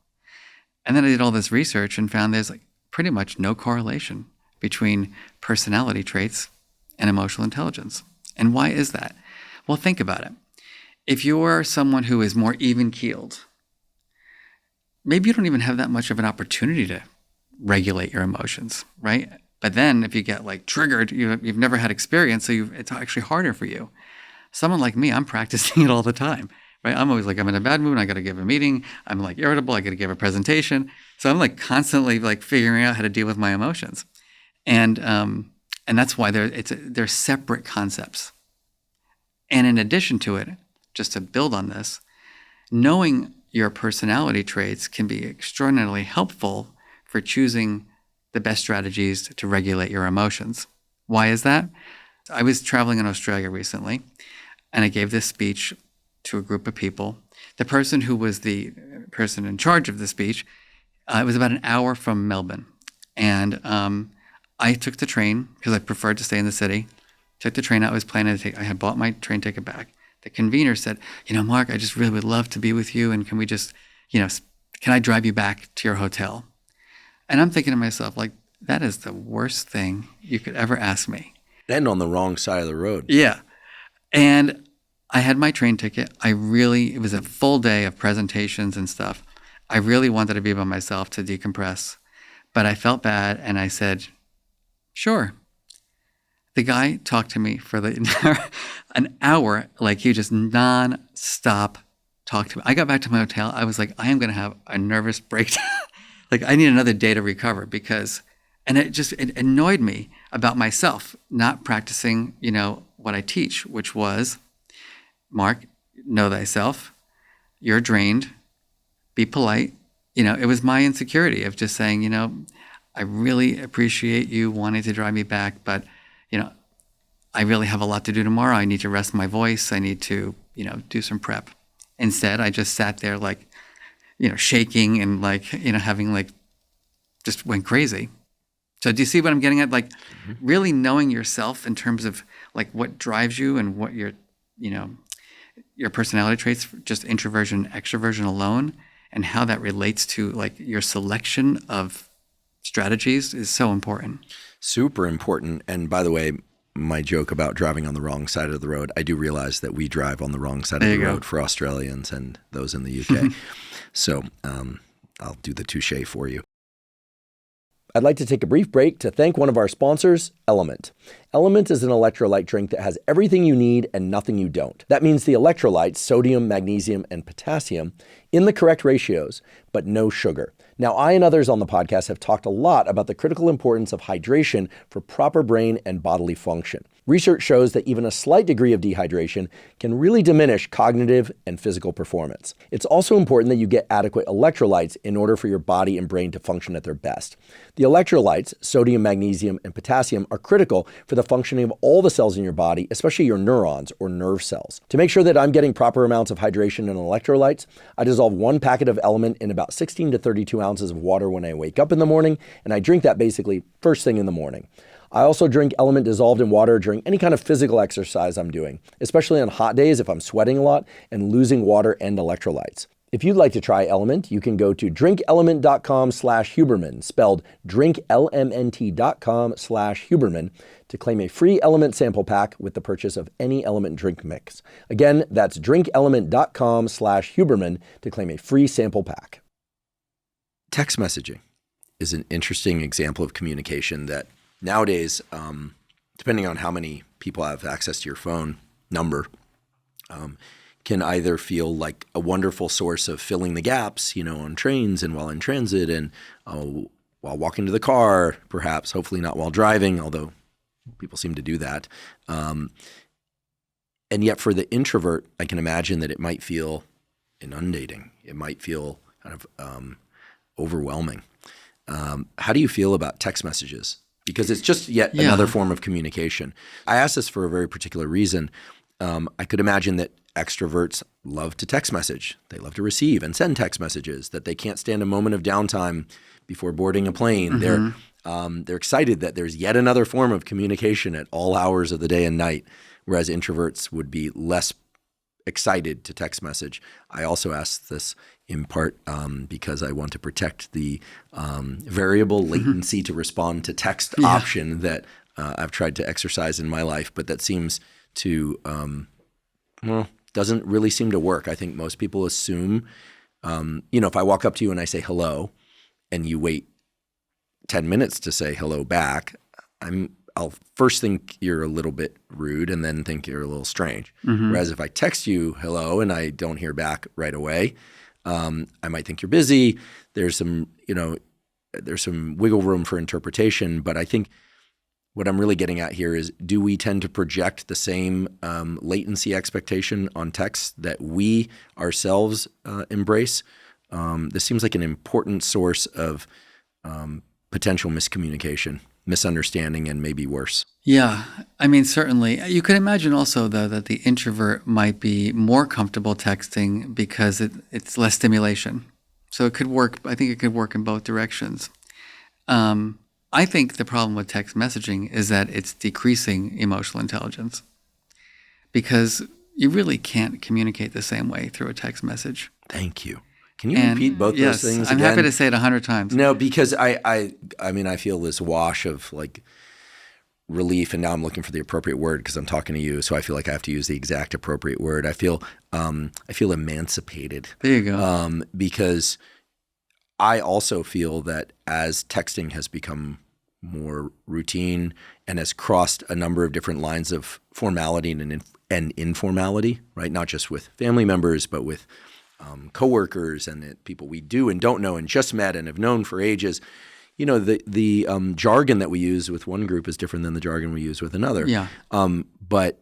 And then I did all this research and found there's pretty much no correlation between personality traits and emotional intelligence. And why is that? Well, think about it. If you're someone who is more even-keeled, maybe you don't even have that much of an opportunity to regulate your emotions, right? But then if you get triggered, you've never had experience, so it's actually harder for you. Someone like me, I'm practicing it all the time, right? I'm always I'm in a bad mood, I got to give a meeting. I'm irritable, I got to give a presentation. So I'm constantly figuring out how to deal with my emotions. And that's why they're separate concepts. And in addition to it, just to build on this, knowing your personality traits can be extraordinarily helpful for choosing the best strategies to regulate your emotions. Why is that? I was traveling in Australia recently, and I gave this speech to a group of people. The person who was the person in charge of the speech, it was about an hour from Melbourne. And I took the train because I preferred to stay in the city. Took the train out. I had bought my train ticket back. The convener said, Mark, I just really would love to be with you. And can we just, can I drive you back to your hotel? And I'm thinking to myself, like, that is the worst thing you could ever ask me. And on the wrong side of the road. Yeah. And I had my train ticket. It was a full day of presentations and stuff. I really wanted to be by myself to decompress, but I felt bad. And I said, sure. The guy talked to me for an hour, like he just nonstop talked to me. I got back to my hotel. I was like, I am going to have a nervous breakdown. Like I need another day to recover and it annoyed me about myself not practicing, what I teach, which was, Mark, know thyself. You're drained. Be polite. It was my insecurity of just saying, I really appreciate you wanting to drive me back, but I really have a lot to do tomorrow. I need to rest my voice. I need to, do some prep. Instead, I just sat there like, shaking and like, having like, just went crazy. So do you see what I'm getting at? Like really knowing yourself in terms of like what drives you and what your personality traits, just introversion, extroversion alone, and how that relates to like your selection of strategies is so important. Super important. And by the way, my joke about driving on the wrong side of the road, I do realize that we drive on the wrong side of the road for Australians and those in the UK. So I'll do the touche for you. I'd like to take a brief break to thank one of our sponsors, LMNT. LMNT is an electrolyte drink that has everything you need and nothing you don't. That means the electrolytes, sodium, magnesium, and potassium, in the correct ratios, but no sugar. Now, I and others on the podcast have talked a lot about the critical importance of hydration for proper brain and bodily function. Research shows that even a slight degree of dehydration can really diminish cognitive and physical performance. It's also important that you get adequate electrolytes in order for your body and brain to function at their best. The electrolytes, sodium, magnesium, and potassium, are critical for the functioning of all the cells in your body, especially your neurons or nerve cells. To make sure that I'm getting proper amounts of hydration and electrolytes, I dissolve 1 packet of LMNT in about 16 to 32 ounces of water when I wake up in the morning, and I drink that basically first thing in the morning. I also drink LMNT dissolved in water during any kind of physical exercise I'm doing, especially on hot days if I'm sweating a lot and losing water and electrolytes. If you'd like to try LMNT, you can go to drinklmnt.com/Huberman, spelled drinklmnt.com/Huberman, to claim a free LMNT sample pack with the purchase of any LMNT drink mix. Again, that's drinklmnt.com/Huberman to claim a free sample pack. Text messaging is an interesting example of communication that nowadays, depending on how many people have access to your phone number, can either feel like a wonderful source of filling the gaps, on trains and while in transit and while walking to the car, perhaps, hopefully not while driving, although people seem to do that. And yet for the introvert, I can imagine that it might feel inundating. It might feel kind of overwhelming. How do you feel about text messages? Because it's just yet another form of communication. I ask this for a very particular reason. I could imagine that extroverts love to text message. They love to receive and send text messages, that they can't stand a moment of downtime before boarding a plane. Mm-hmm. They're excited that there's yet another form of communication at all hours of the day and night, whereas introverts would be less excited to text message. I also ask this in part because I want to protect the variable latency to respond to text option that I've tried to exercise in my life, but that seems to, doesn't really seem to work. I think most people assume, if I walk up to you and I say hello and you wait 10 minutes to say hello back, I'll first think you're a little bit rude and then think you're a little strange. Mm-hmm. Whereas if I text you hello and I don't hear back right away, I might think you're busy. There's some wiggle room for interpretation. But I think what I'm really getting at here is, do we tend to project the same latency expectation on text that we ourselves embrace? This seems like an important source of potential miscommunication, misunderstanding, and maybe worse. Yeah. I mean, certainly. You could imagine also, though, that the introvert might be more comfortable texting because it's less stimulation. So it could work. I think it could work in both directions. I think the problem with text messaging is that it's decreasing emotional intelligence because you really can't communicate the same way through a text message. Thank you. Can you repeat both those things I'm again? happy to say it 100 times. No, because I mean, I feel this wash of like relief, and now I'm looking for the appropriate word because I'm talking to you, so I feel like I have to use the exact appropriate word. I feel emancipated. There you go. Because I also feel that as texting has become more routine and has crossed a number of different lines of formality and informality, right? Not just with family members, but with coworkers and people we do and don't know and just met and have known for ages. You know, the jargon that we use with one group is different than the jargon we use with another. Yeah. But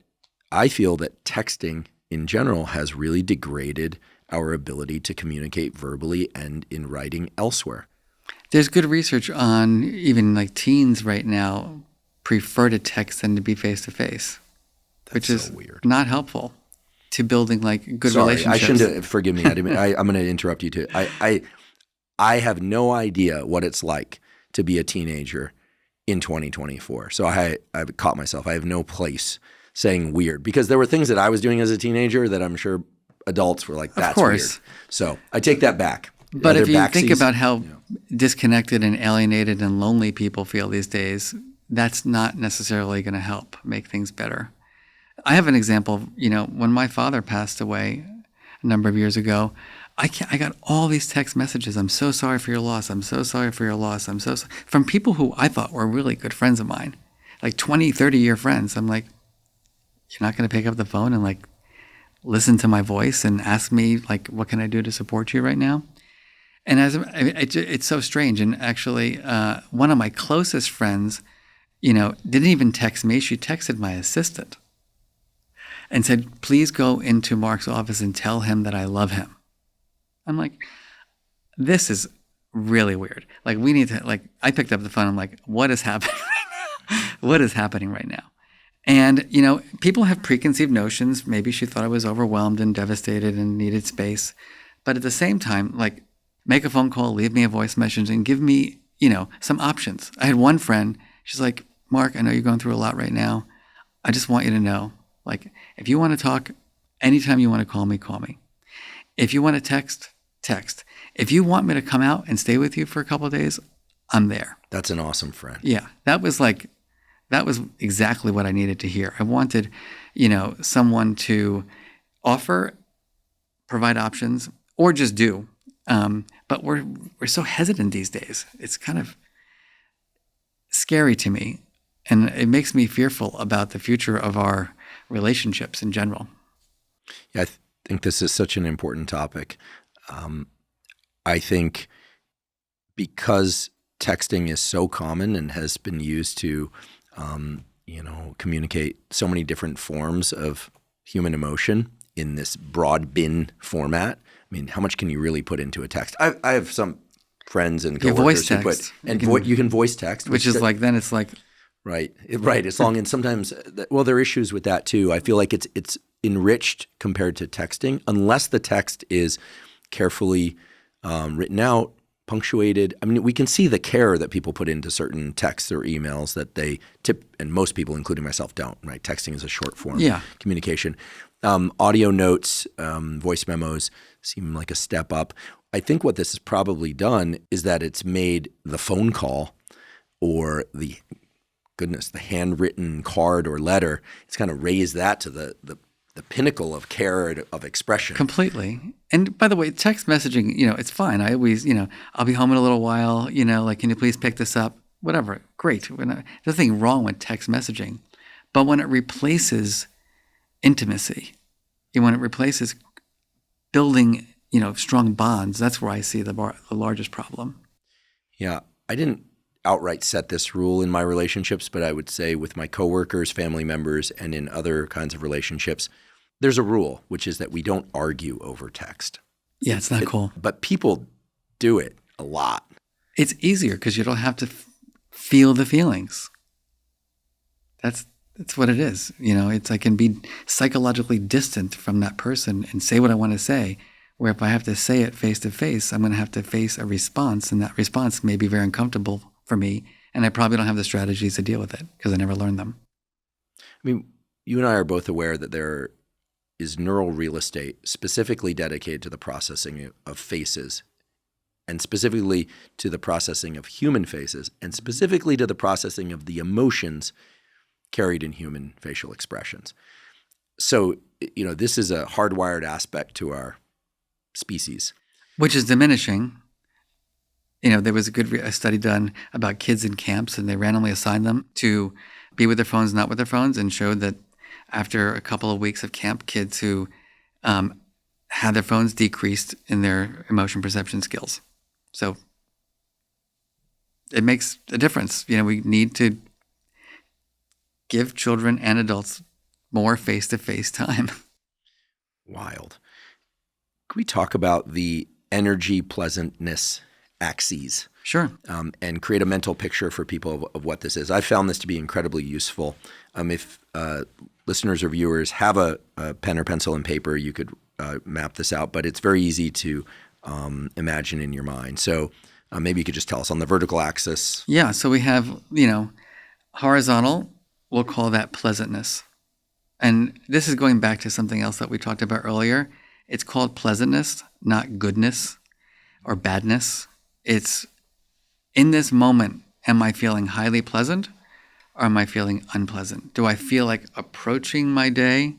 I feel that texting in general has really degraded our ability to communicate verbally and in writing elsewhere. There's good research on even like teens right now prefer to text than to be face-to-face, which is weird. Not helpful to building like good relationships. I shouldn't have, forgive me. I'm going to interrupt you too. I have no idea what it's like to be a teenager in 2024. So I've caught myself. I have no place saying weird because there were things that I was doing as a teenager that I'm sure adults were like, that's weird. So I take that back. But if you think about how disconnected and alienated and lonely people feel these days, that's not necessarily going to help make things better. I have an example. When my father passed away a number of years ago, I got all these text messages. I'm so sorry for your loss. I'm so sorry for your loss. I'm so sorry. From people who I thought were really good friends of mine, like 20, 30-year friends. I'm like, you're not going to pick up the phone and like listen to my voice and ask me like, what can I do to support you right now? And it's so strange. And actually, one of my closest friends, didn't even text me. She texted my assistant and said, please go into Mark's office and tell him that I love him. I'm like, this is really weird. Like, we need to, I picked up the phone. I'm like, what is happening right now? What is happening right now? And, people have preconceived notions. Maybe she thought I was overwhelmed and devastated and needed space. But at the same time, make a phone call, leave me a voice message, and give me, some options. I had one friend, she's like, Mark, I know you're going through a lot right now. I just want you to know, if you want to talk, anytime you want to call me, call me. If you want to text, text. If you want me to come out and stay with you for a couple of days, I'm there. That's an awesome friend. Yeah. That was exactly what I needed to hear. I wanted, someone to offer, provide options, or just do. But we're so hesitant these days. It's kind of scary to me. And it makes me fearful about the future of our relationships in general. Yeah, I think this is such an important topic. I think because texting is so common and has been used to, communicate so many different forms of human emotion in this broad bin format. I mean, how much can you really put into a text? I have some friends and coworkers who put, and you can voice text, which is then it's like. Right. It's long. And sometimes, there are issues with that too. I feel like it's enriched compared to texting, unless the text is carefully written out, punctuated. I mean, we can see the care that people put into certain texts or emails that they tip, and most people, including myself, don't, right? Texting is a short form communication. Audio notes, voice memos seem like a step up. I think what this has probably done is that it's made the phone call or the handwritten card or letter, it's kind of raised that to the pinnacle of care of expression. Completely. And by the way, text messaging, it's fine. I always, I'll be home in a little while, can you please pick this up? Whatever. Great. There's nothing wrong with text messaging. But when it replaces intimacy, when it replaces building, strong bonds, that's where I see the largest problem. Yeah. I didn't outright set this rule in my relationships, but I would say with my coworkers, family members, and in other kinds of relationships, there's a rule, which is that we don't argue over text. Yeah, it's not cool. But people do it a lot. It's easier because you don't have to feel the feelings. That's what it is. It's I can be psychologically distant from that person and say what I want to say, where if I have to say it face to face, I'm going to have to face a response, and that response may be very uncomfortable for me, and I probably don't have the strategies to deal with it because I never learned them. I mean, you and I are both aware that there is neural real estate specifically dedicated to the processing of faces, and specifically to the processing of human faces, and specifically to the processing of the emotions carried in human facial expressions. So, this is a hardwired aspect to our species. Which is diminishing. There was a study done about kids in camps, and they randomly assigned them to be with their phones, not with their phones, and showed that after a couple of weeks of camp, kids who had their phones decreased in their emotion perception skills. So it makes a difference. We need to give children and adults more face-to-face time. Wild. Can we talk about the energy pleasantness axes? Sure. And create a mental picture for people of what this is. I found this to be incredibly useful. If listeners or viewers have a pen or pencil and paper, you could map this out, but it's very easy to imagine in your mind. So maybe you could just tell us on the vertical axis. Yeah. So we have, horizontal, we'll call that pleasantness. And this is going back to something else that we talked about earlier. It's called pleasantness, not goodness or badness. It's in this moment, am I feeling highly pleasant or am I feeling unpleasant? Do I feel like approaching my day,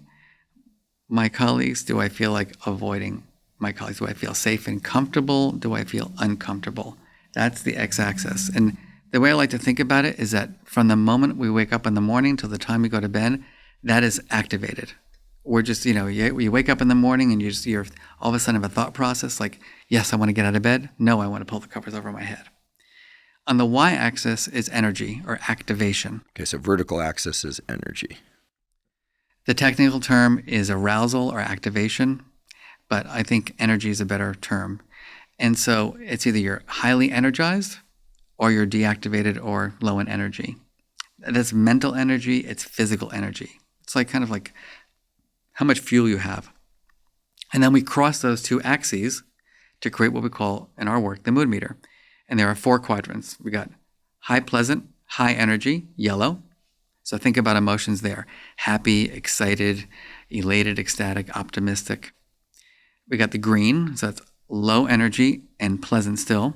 my colleagues? Do I feel like avoiding my colleagues? Do I feel safe and comfortable? Do I feel uncomfortable? That's the x-axis. And the way I like to think about it is that from the moment we wake up in the morning till the time we go to bed, that is activated. We're just, you wake up in the morning and you're all of a sudden have a thought process like, yes, I want to get out of bed. No, I want to pull the covers over my head. On the y-axis is energy or activation. Okay, so vertical axis is energy. The technical term is arousal or activation, but I think energy is a better term. And so it's either you're highly energized or you're deactivated or low in energy. That's mental energy, it's physical energy. It's kind of like how much fuel you have. And then we cross those two axes to create what we call, in our work, the mood meter. And there are 4 quadrants. We got high pleasant, high energy, yellow. So think about emotions there. Happy, excited, elated, ecstatic, optimistic. We got the green, so that's low energy and pleasant still.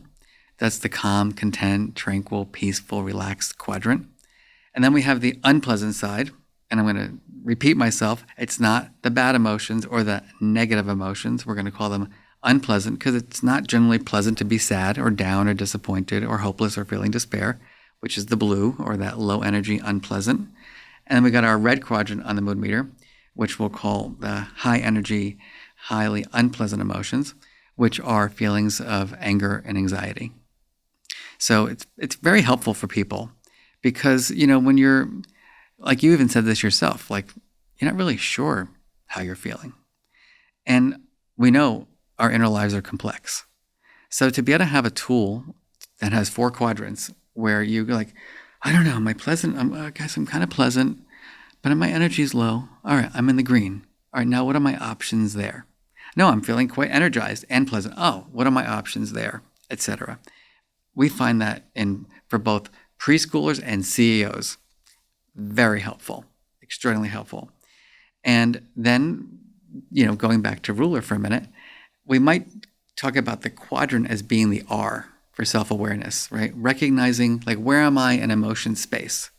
That's the calm, content, tranquil, peaceful, relaxed quadrant. And then we have the unpleasant side, and I'm going to repeat myself. It's not the bad emotions or the negative emotions. We're going to call them unpleasant because it's not generally pleasant to be sad or down or disappointed or hopeless or feeling despair, which is the blue or that low energy unpleasant. And then we got our red quadrant on the mood meter, which we'll call the high energy, highly unpleasant emotions, which are feelings of anger and anxiety. So it's very helpful for people because, when you're, like you even said this yourself, like you're not really sure how you're feeling. And we know our inner lives are complex. So to be able to have a tool that has 4 quadrants where you're like, I don't know, am I pleasant? I guess I'm kind of pleasant, but my energy is low. All right, I'm in the green. All right, now what are my options there? No, I'm feeling quite energized and pleasant. Oh, what are my options there, etc. We find that for both preschoolers and CEOs, very helpful, extraordinarily helpful. And then, going back to ruler for a minute, we might talk about the quadrant as being the R for self-awareness, right? Recognizing, where am I in emotion space?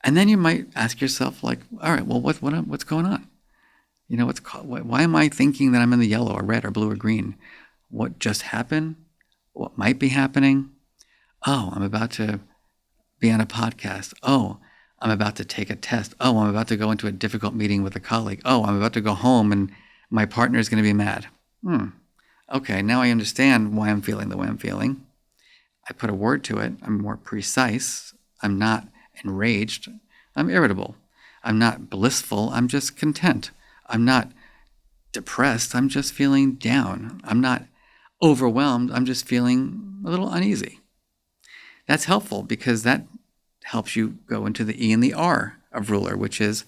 And then you might ask yourself, all right, well, what's going on? Why am I thinking that I'm in the yellow or red or blue or green? What just happened? What might be happening? Oh, I'm about to be on a podcast. Oh, I'm about to take a test. Oh, I'm about to go into a difficult meeting with a colleague. Oh, I'm about to go home and my partner is going to be mad. Okay, now I understand why I'm feeling the way I'm feeling. I put a word to it. I'm more precise. I'm not enraged. I'm irritable. I'm not blissful. I'm just content. I'm not depressed. I'm just feeling down. I'm not overwhelmed, I'm just feeling a little uneasy. That's helpful because that helps you go into the E and the R of ruler, which is,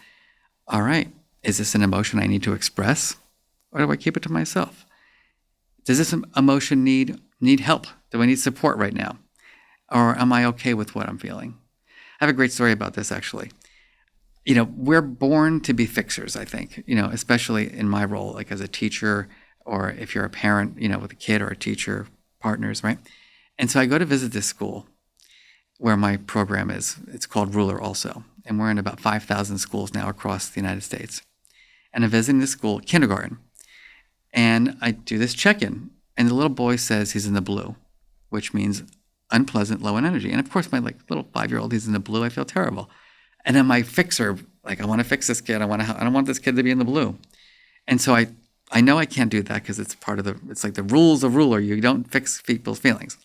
all right, is this an emotion I need to express, or do I keep it to myself? Does this emotion need help? Do I need support right now? Or am I okay with what I'm feeling? I have a great story about this, actually. We're born to be fixers, I think, especially in my role, like as a teacher, or if you're a parent, with a kid or a teacher, partners, right? And so I go to visit this school where my program is. It's called Ruler also. And we're in about 5,000 schools now across the United States. And I'm visiting this school, kindergarten. And I do this check-in. And the little boy says he's in the blue, which means unpleasant, low in energy. And of course, my little 5-year-old, he's in the blue. I feel terrible. And then my fixer, I want to fix this kid. I don't want this kid to be in the blue. And so I know I can't do that because it's part of it's like the rules of Ruler. You don't fix people's feelings.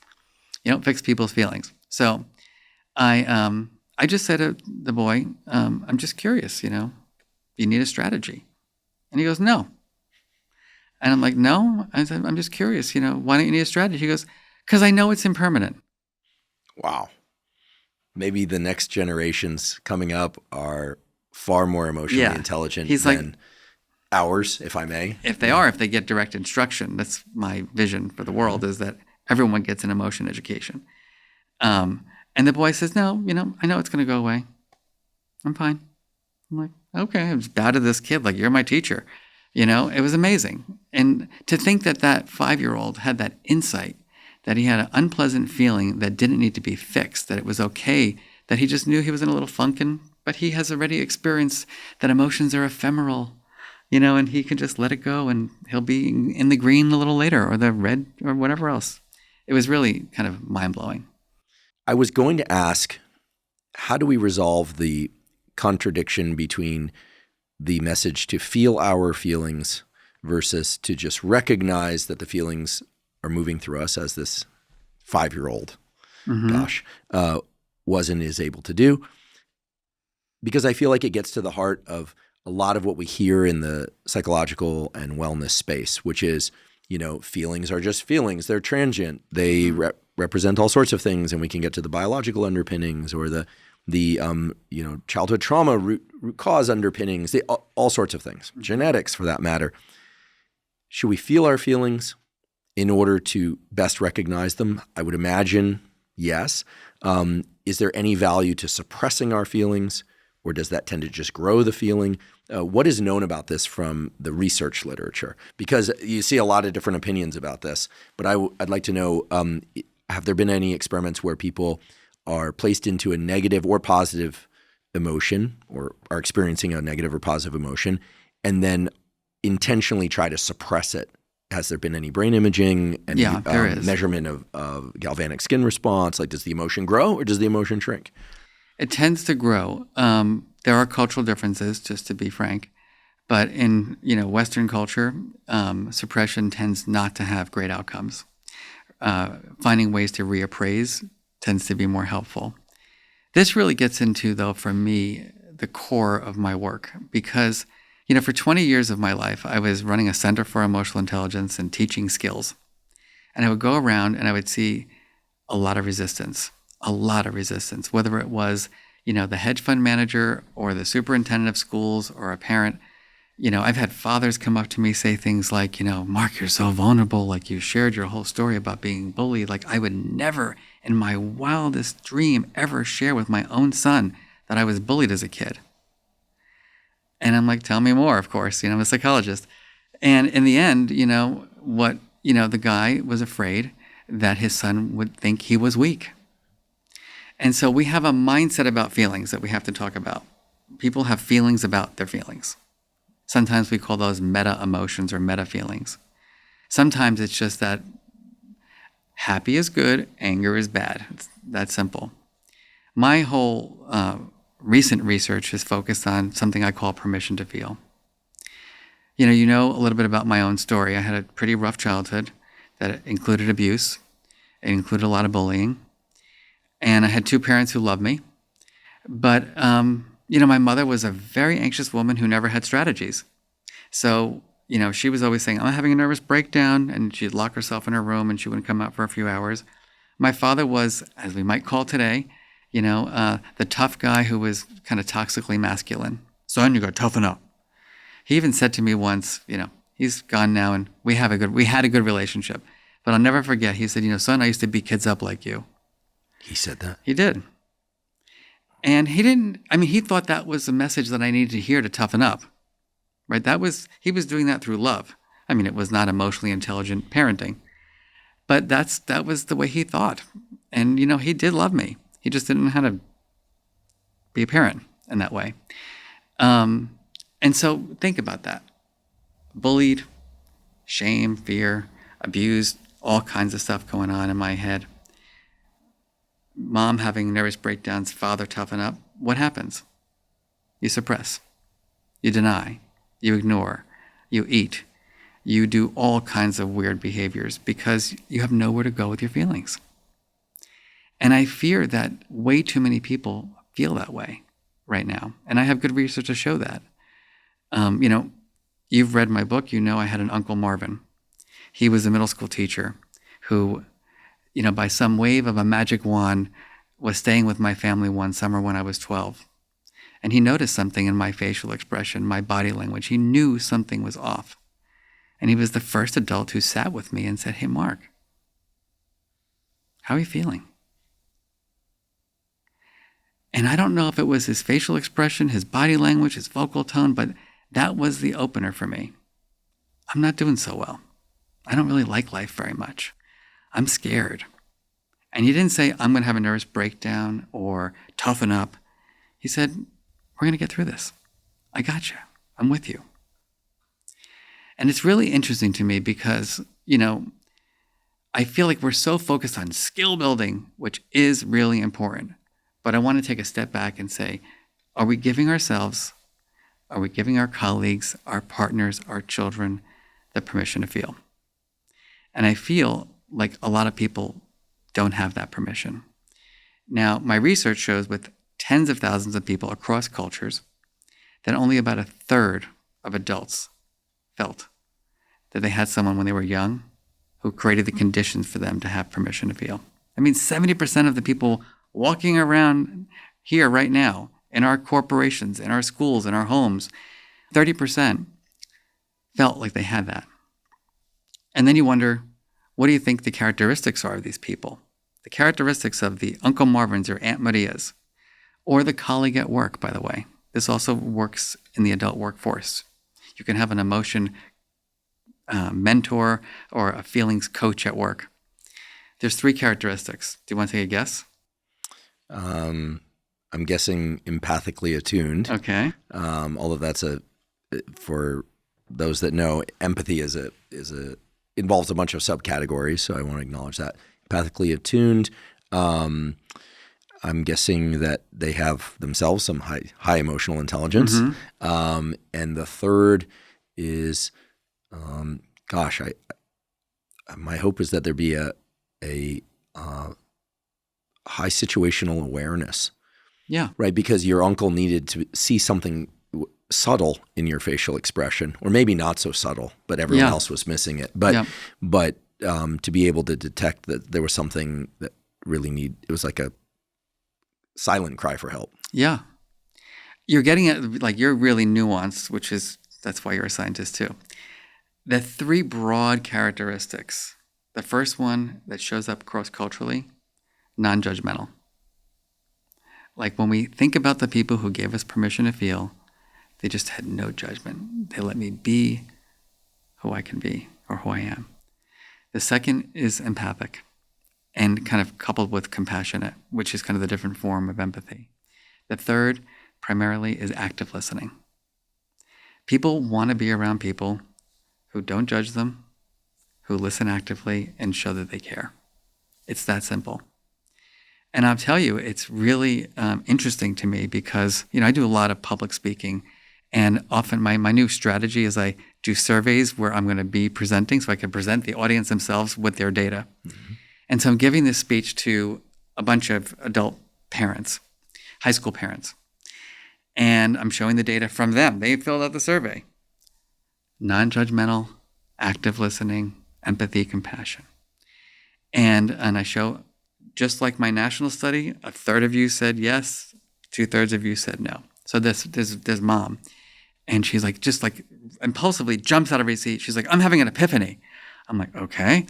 You don't fix people's feelings. So I just said to the boy, I'm just curious, you need a strategy. And he goes, no. And I'm like, no. I said, I'm just curious, why don't you need a strategy? He goes, because I know it's impermanent. Wow. Maybe the next generations coming up are far more emotionally intelligent than ours, if I may. If they get direct instruction, that's my vision for the world, is that everyone gets an emotion education. And the boy says, no, I know it's going to go away. I'm fine. I'm like, okay, I was bad to this kid. Like, you're my teacher. It was amazing. And to think that 5-year-old had that insight, that he had an unpleasant feeling that didn't need to be fixed, that it was okay, that he just knew he was in a little funkin', but he has already experienced that emotions are ephemeral, and he can just let it go and he'll be in the green a little later, or the red, or whatever else. It was really kind of mind-blowing. I was going to ask, how do we resolve the contradiction between the message to feel our feelings versus to just recognize that the feelings are moving through us, as this 5-year-old, was and is able to do? Because I feel like it gets to the heart of a lot of what we hear in the psychological and wellness space, which is, feelings are just feelings. They're transient. They represent all sorts of things, and we can get to the biological underpinnings or the childhood trauma root cause underpinnings, all sorts of things, genetics for that matter. Should we feel our feelings in order to best recognize them? I would imagine yes. Is there any value to suppressing our feelings, or does that tend to just grow the feeling? What is known about this from the research literature? Because you see a lot of different opinions about this, but I'd like to know, have there been any experiments where people are placed into a negative or positive emotion, or are experiencing a negative or positive emotion, and then intentionally try to suppress it? Has there been any brain imaging, any measurement of galvanic skin response? Like, does the emotion grow or does the emotion shrink? It tends to grow. There are cultural differences, just to be frank. But in Western culture, suppression tends not to have great outcomes. Finding ways to reappraise tends to be more helpful. This really gets into, though, for me, the core of my work, because for 20 years of my life, I was running a Center for Emotional Intelligence and teaching skills. And I would go around and I would see a lot of resistance, whether it was, the hedge fund manager or the superintendent of schools or a parent. I've had fathers come up to me, say things like, Mark, you're so vulnerable. Like, you shared your whole story about being bullied. Like, I would never in my wildest dream ever share with my own son that I was bullied as a kid. And I'm like, tell me more, of course. I'm a psychologist. And in the end, the guy was afraid that his son would think he was weak. And so we have a mindset about feelings that we have to talk about. People have feelings about their feelings. Sometimes we call those meta emotions or meta feelings. Sometimes it's just that happy is good, anger is bad. It's that simple. My whole recent research is focused on something I call permission to feel. You know a little bit about my own story. I had a pretty rough childhood that included abuse. It included a lot of bullying. And I had 2 parents who loved me. But, my mother was a very anxious woman who never had strategies. So, she was always saying, I'm having a nervous breakdown, and she'd lock herself in her room and she wouldn't come out for a few hours. My father was, as we might call today, the tough guy who was kind of toxically masculine. Son, you got to toughen up. He even said to me once, he's gone now, and we had a good relationship. But I'll never forget, he said, son, I used to beat kids up like you. He said that? He did. And he thought that was a message that I needed to hear to toughen up, right? He was doing that through love. It was not emotionally intelligent parenting, but that was the way he thought. And, he did love me. He just didn't know how to be a parent in that way. And so think about that. Bullied, shame, fear, abused, all kinds of stuff going on in my head. Mom having nervous breakdowns, father toughen up. What happens? You suppress. You deny. You ignore. You eat. You do all kinds of weird behaviors because you have nowhere to go with your feelings. And I fear that way too many people feel that way right now. And I have good research to show that. You've read my book. I had an uncle, Marvin. He was a middle school teacher who, by some wave of a magic wand, was staying with my family one summer when I was 12. And he noticed something in my facial expression, my body language. He knew something was off. And he was the first adult who sat with me and said, hey, Mark, how are you feeling? And I don't know if it was his facial expression, his body language, his vocal tone, but that was the opener for me. I'm not doing so well. I don't really like life very much. I'm scared. And he didn't say, I'm going to have a nervous breakdown or toughen up. He said, we're going to get through this. I got you. I'm with you. And it's really interesting to me because, I feel like we're so focused on skill building, which is really important. But I want to take a step back and say, are we giving ourselves, are we giving our colleagues, our partners, our children the permission to feel? And I feel like a lot of people don't have that permission. Now, my research shows with tens of thousands of people across cultures that only about a third of adults felt that they had someone when they were young who created the conditions for them to have permission to feel. 70% of the people walking around here right now in our corporations, in our schools, in our homes, 30% felt like they had that. And then you wonder, what do you think the characteristics are of these people? The characteristics of the Uncle Marvins or Aunt Marias, or the colleague at work, by the way. This also works in the adult workforce. You can have an emotion mentor or a feelings coach at work. There's 3 characteristics. Do you want to take a guess? I'm guessing empathically attuned. Okay. Although that's for those that know, empathy involves a bunch of subcategories, so I want to acknowledge that. Empathically attuned. I'm guessing that they have themselves some high emotional intelligence. Mm-hmm. And the third is, my hope is that there be a high situational awareness. Yeah. Right, because your uncle needed to see something subtle in your facial expression, or maybe not so subtle, but everyone else was missing it. But to be able to detect that there was something that really it was like a silent cry for help. Yeah. You're getting it, like you're really nuanced, that's why you're a scientist too. The 3 broad characteristics. The first one that shows up cross-culturally, non-judgmental. Like when we think about the people who gave us permission to feel, they just had no judgment. They let me be who I can be or who I am. The second is empathic and kind of coupled with compassionate, which is kind of the different form of empathy. The third primarily is active listening. People want to be around people who don't judge them, who listen actively and show that they care. It's that simple. And I'll tell you, it's really interesting to me because, I do a lot of public speaking, and often my new strategy is I do surveys where I'm going to be presenting so I can present the audience themselves with their data. Mm-hmm. And so I'm giving this speech to a bunch of adult parents, high school parents, and I'm showing the data from them. They filled out the survey. non-judgmental, active listening, empathy, compassion. And I show, just like my national study, a third of you said yes, 2/3 of you said no. So this mom, and she's like, just like impulsively jumps out of her seat. She's like, I'm having an epiphany. I'm like, okay.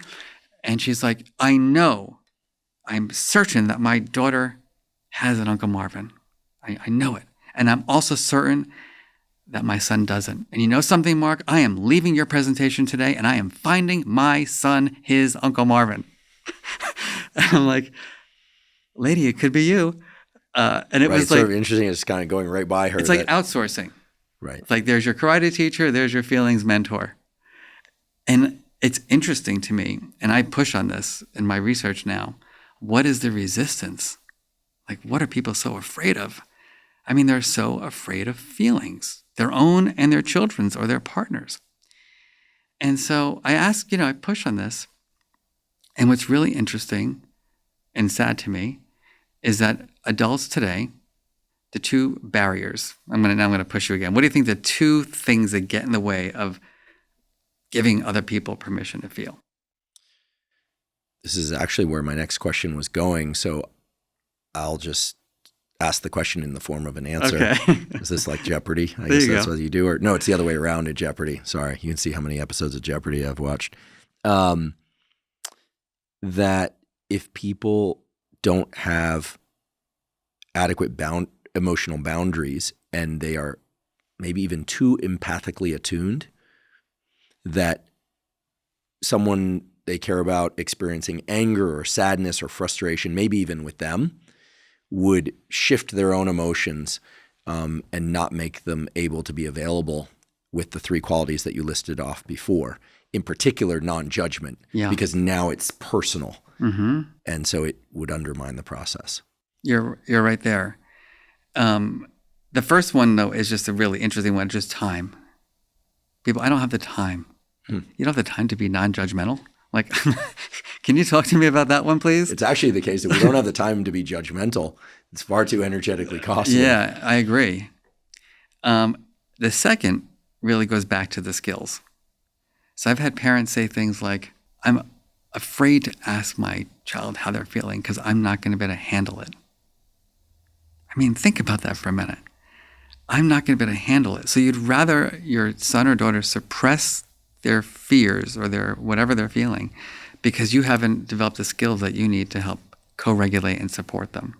And she's like, I'm certain that my daughter has an Uncle Marvin. I know it. And I'm also certain that my son doesn't. And you know something, Mark? I am leaving your presentation today and I am finding my son his Uncle Marvin. And I'm like, lady, it could be you. And it was it's like, sort of interesting. It's kind of going right by her. It's like outsourcing. Right. It's like there's your karate teacher, there's your feelings mentor. And it's interesting to me, and I push on this in my research now. What is the resistance? Like, what are people so afraid of? I mean, they're so afraid of feelings, their own and their children's or their partners. And so I ask, I push on this. And what's really interesting and sad to me is that adults today, the two barriers, I'm going to push you again. What do you think the two things that get in the way of giving other people permission to feel? This is actually where my next question was going. So I'll just ask the question in the form of an answer. Okay. Is this like Jeopardy? I guess that's what you do. Or no, it's the other way around at Jeopardy. Sorry. You can see how many episodes of Jeopardy I've watched. That if people don't have adequate emotional boundaries and they are maybe even too empathically attuned, that someone they care about experiencing anger or sadness or frustration, maybe even with them, would shift their own emotions and not make them able to be available with the three qualities that you listed off before. In particular, non-judgment, because now it's personal. Mm-hmm. And so it would undermine the process. You're right there. The first one, though, is just a really interesting one, just time. People, I don't have the time. You don't have the time to be non-judgmental? Like, can you talk to me about that one, please? It's actually the case that we don't have the time to be judgmental. It's far too energetically costly. Yeah, I agree. The second really goes back to the skills. So I've had parents say things like, I'm afraid to ask my child how they're feeling because I'm not going to be able to handle it. I mean, think about that for a minute. I'm not going to be able to handle it. So you'd rather your son or daughter suppress their fears or their whatever they're feeling because you haven't developed the skills that you need to help co-regulate and support them.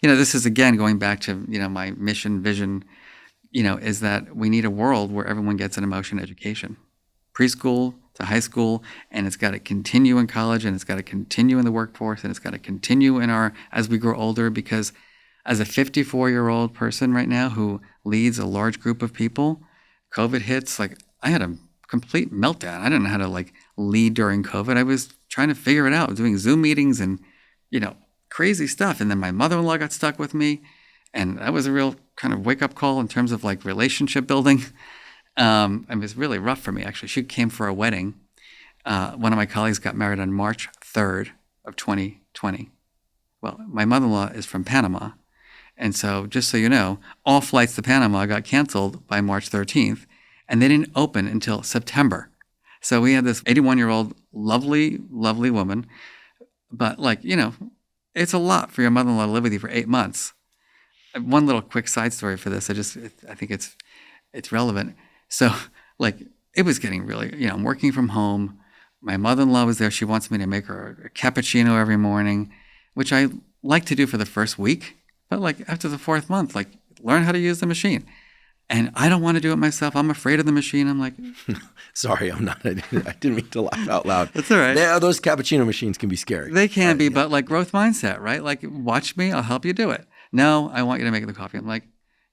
This is, again, going back to, my mission, vision, is that we need a world where everyone gets an emotion education. Preschool to high school, and it's got to continue in college, and it's got to continue in the workforce, and it's got to continue as we grow older, because as a 54-year-old person right now who leads a large group of people, COVID hits, like I had a complete meltdown. I didn't know how to lead during COVID. I was trying to figure it out, doing Zoom meetings and, crazy stuff. And then my mother-in-law got stuck with me, and that was a real kind of wake-up call in terms of relationship building. It was really rough for me, actually. She came for a wedding. One of my colleagues got married on March 3rd of 2020. Well, my mother-in-law is from Panama. And so just so you know, all flights to Panama got canceled by March 13th, and they didn't open until September. So we had this 81-year-old, lovely, lovely woman. But it's a lot for your mother-in-law to live with you for 8 months. One little quick side story for this. I think it's relevant. So, it was getting really, I'm working from home. My mother-in-law was there. She wants me to make her a cappuccino every morning, which I like to do for the first week. But, after the 4th month, learn how to use the machine. And I don't want to do it myself. I'm afraid of the machine. I'm like... Sorry, I'm not. I didn't mean to laugh out loud. That's all right. Those cappuccino machines can be scary. They can be, but growth mindset, right? Watch me. I'll help you do it. No, I want you to make the coffee. I'm like,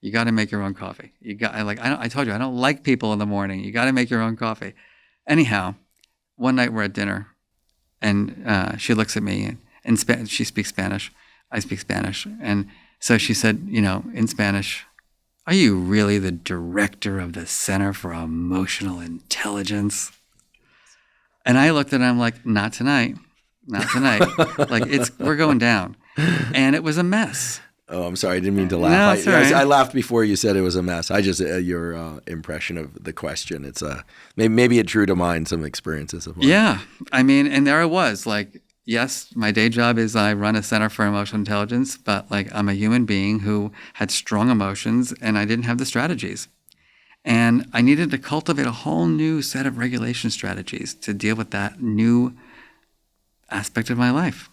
you got to make your own coffee. I told you, I don't like people in the morning. You got to make your own coffee. Anyhow, one night we're at dinner, and she looks at me, and she speaks Spanish. I speak Spanish. And so she said, in Spanish, are you really the director of the Center for Emotional Intelligence? And I looked at her, I'm like, not tonight. Not tonight. We're going down. And it was a mess. Oh, I'm sorry. I didn't mean to laugh. No, it's all right. I laughed before you said it was a mess. I just your impression of the question. It's maybe it drew to mind some experiences of mine. Yeah. I mean, and there I was like, yes, my day job is I run a center for emotional intelligence, but like I'm a human being who had strong emotions and I didn't have the strategies. And I needed to cultivate a whole new set of regulation strategies to deal with that new aspect of my life.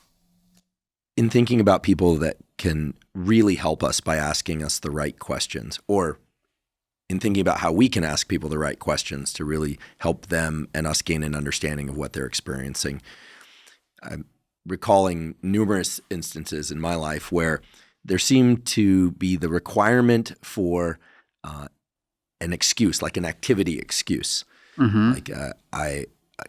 In thinking about people that can really help us by asking us the right questions, or in thinking about how we can ask people the right questions to really help them and us gain an understanding of what they're experiencing, I'm recalling numerous instances in my life where there seemed to be the requirement for an excuse, like an activity excuse. Mm-hmm. Like I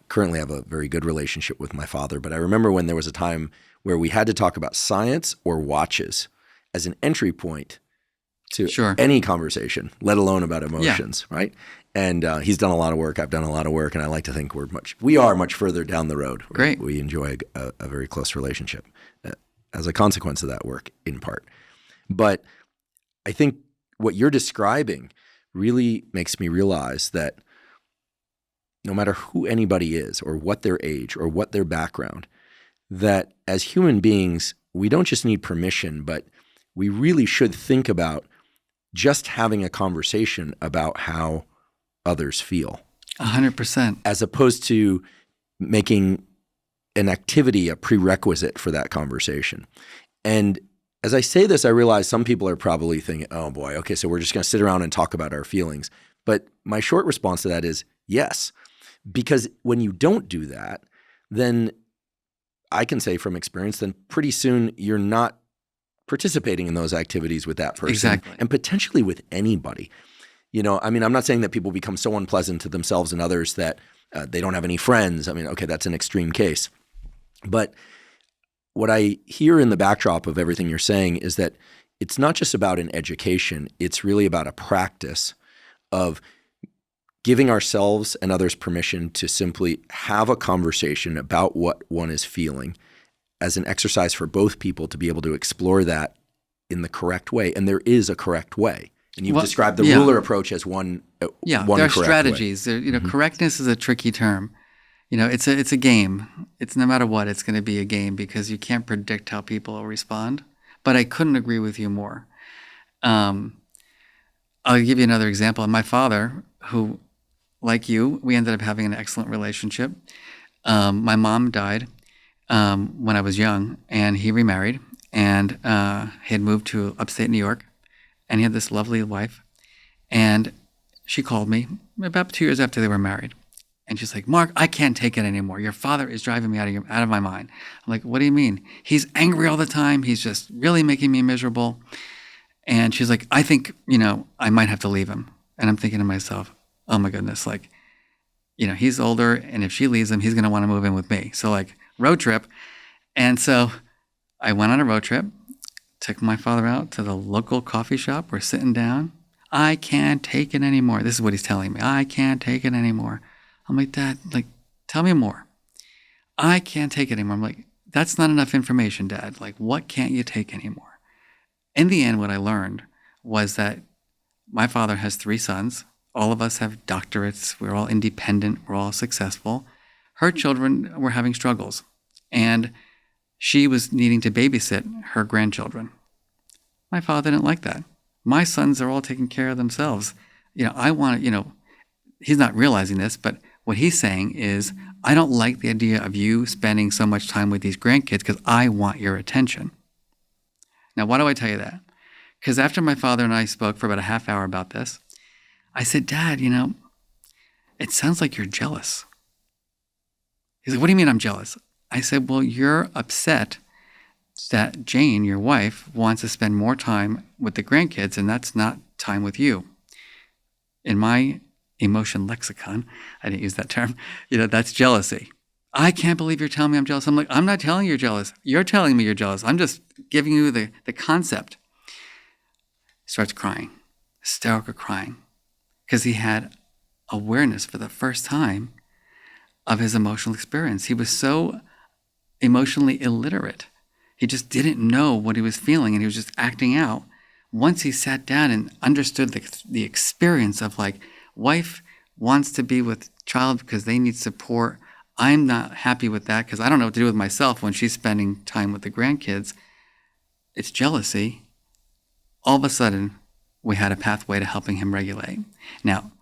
currently have a very good relationship with my father, but I remember when there was a time where we had to talk about science or watches as an entry point to Sure. any conversation, let alone about emotions, right? And he's done a lot of work. I've done a lot of work, and I like to think we are much further down the road. Great. We enjoy a very close relationship as a consequence of that work, in part. But I think what you're describing really makes me realize that no matter who anybody is, or what their age, or what their background, that as human beings, we don't just need permission, but we really should think about just having a conversation about how others feel. 100%. As opposed to making an activity a prerequisite for that conversation. And as I say this, I realize some people are probably thinking, oh boy, okay, so we're just going to sit around and talk about our feelings. But my short response to that is yes. Because when you don't do that, then I can say from experience, then pretty soon you're not participating in those activities with that person. Exactly. And potentially with anybody. You know, I mean, I'm not saying that people become so unpleasant to themselves and others that they don't have any friends. I mean, okay, that's an extreme case. But what I hear in the backdrop of everything you're saying is that it's not just about an education. It's really about a practice of giving ourselves and others permission to simply have a conversation about what one is feeling as an exercise for both people to be able to explore that in the correct way. And there is a correct way. And you've described the ruler approach as one there one are correct strategies. way. There, correctness is a tricky term. It's a game. It's no matter what, it's going to be a game because you can't predict how people will respond. But I couldn't agree with you more. I'll give you another example. My father, who, like you, we ended up having an excellent relationship. My mom died when I was young, and he remarried, and he had moved to upstate New York, and he had this lovely wife. And she called me about 2 years after they were married. And she's like, Mark, I can't take it anymore. Your father is driving me out of my mind. I'm like, what do you mean? He's angry all the time. He's just really making me miserable. And she's like, I think, I might have to leave him. And I'm thinking to myself, oh my goodness, like, he's older. And if she leaves him, he's going to want to move in with me. So like road trip. And so I went on a road trip, took my father out to the local coffee shop. We're sitting down. I can't take it anymore. This is what he's telling me. I can't take it anymore. I'm like, Dad, like, tell me more. I can't take it anymore. I'm like, that's not enough information, Dad. Like, what can't you take anymore? In the end, what I learned was that my father has 3 sons. All of us have doctorates. We're all independent. We're all successful. Her children were having struggles. And she was needing to babysit her grandchildren. My father didn't like that. My sons are all taking care of themselves. I want to, he's not realizing this, but what he's saying is, I don't like the idea of you spending so much time with these grandkids because I want your attention. Now, why do I tell you that? Because after my father and I spoke for about a half hour about this, I said, Dad, it sounds like you're jealous. He's like, what do you mean I'm jealous? I said, well, you're upset that Jane, your wife, wants to spend more time with the grandkids, and that's not time with you. In my emotion lexicon, I didn't use that term, that's jealousy. I can't believe you're telling me I'm jealous. I'm like, I'm not telling you you're jealous. You're telling me you're jealous. I'm just giving you the concept. Starts crying, hysterical crying, because he had awareness for the first time of his emotional experience. He was so emotionally illiterate. He just didn't know what he was feeling, and he was just acting out. Once he sat down and understood the experience of like, wife wants to be with child because they need support. I'm not happy with that because I don't know what to do with myself when she's spending time with the grandkids. It's jealousy. All of a sudden, we had a pathway to helping him regulate. Now,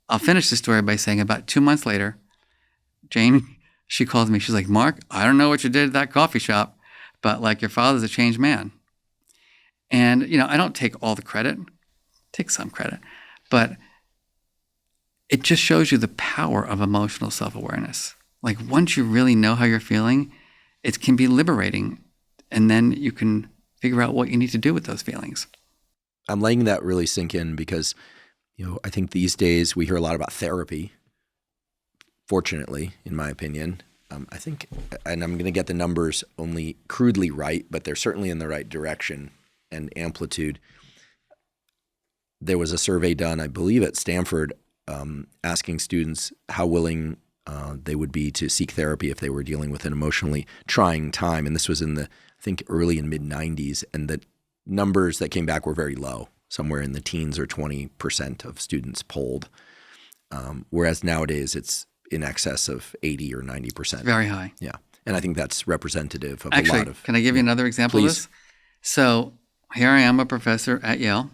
I'll finish the story by saying about 2 months later, Jamie, she calls me. She's like, Mark, I don't know what you did at that coffee shop, but like your father's a changed man. And, I don't take all the credit, take some credit, but it just shows you the power of emotional self-awareness. Like once you really know how you're feeling, it can be liberating. And then you can figure out what you need to do with those feelings. I'm letting that really sink in because, I think these days we hear a lot about therapy. Fortunately, in my opinion, I think, and I'm going to get the numbers only crudely right, but they're certainly in the right direction and amplitude. There was a survey done, I believe, at Stanford, asking students how willing they would be to seek therapy if they were dealing with an emotionally trying time. And this was in the, I think, early and mid 90s. And the numbers that came back were very low, somewhere in the teens or 20% of students polled. Whereas nowadays it's in excess of 80 or 90%. Very high. Yeah. And I think that's representative of Actually, a lot of... can I give you another example Please. of this? So here I am, a professor at Yale,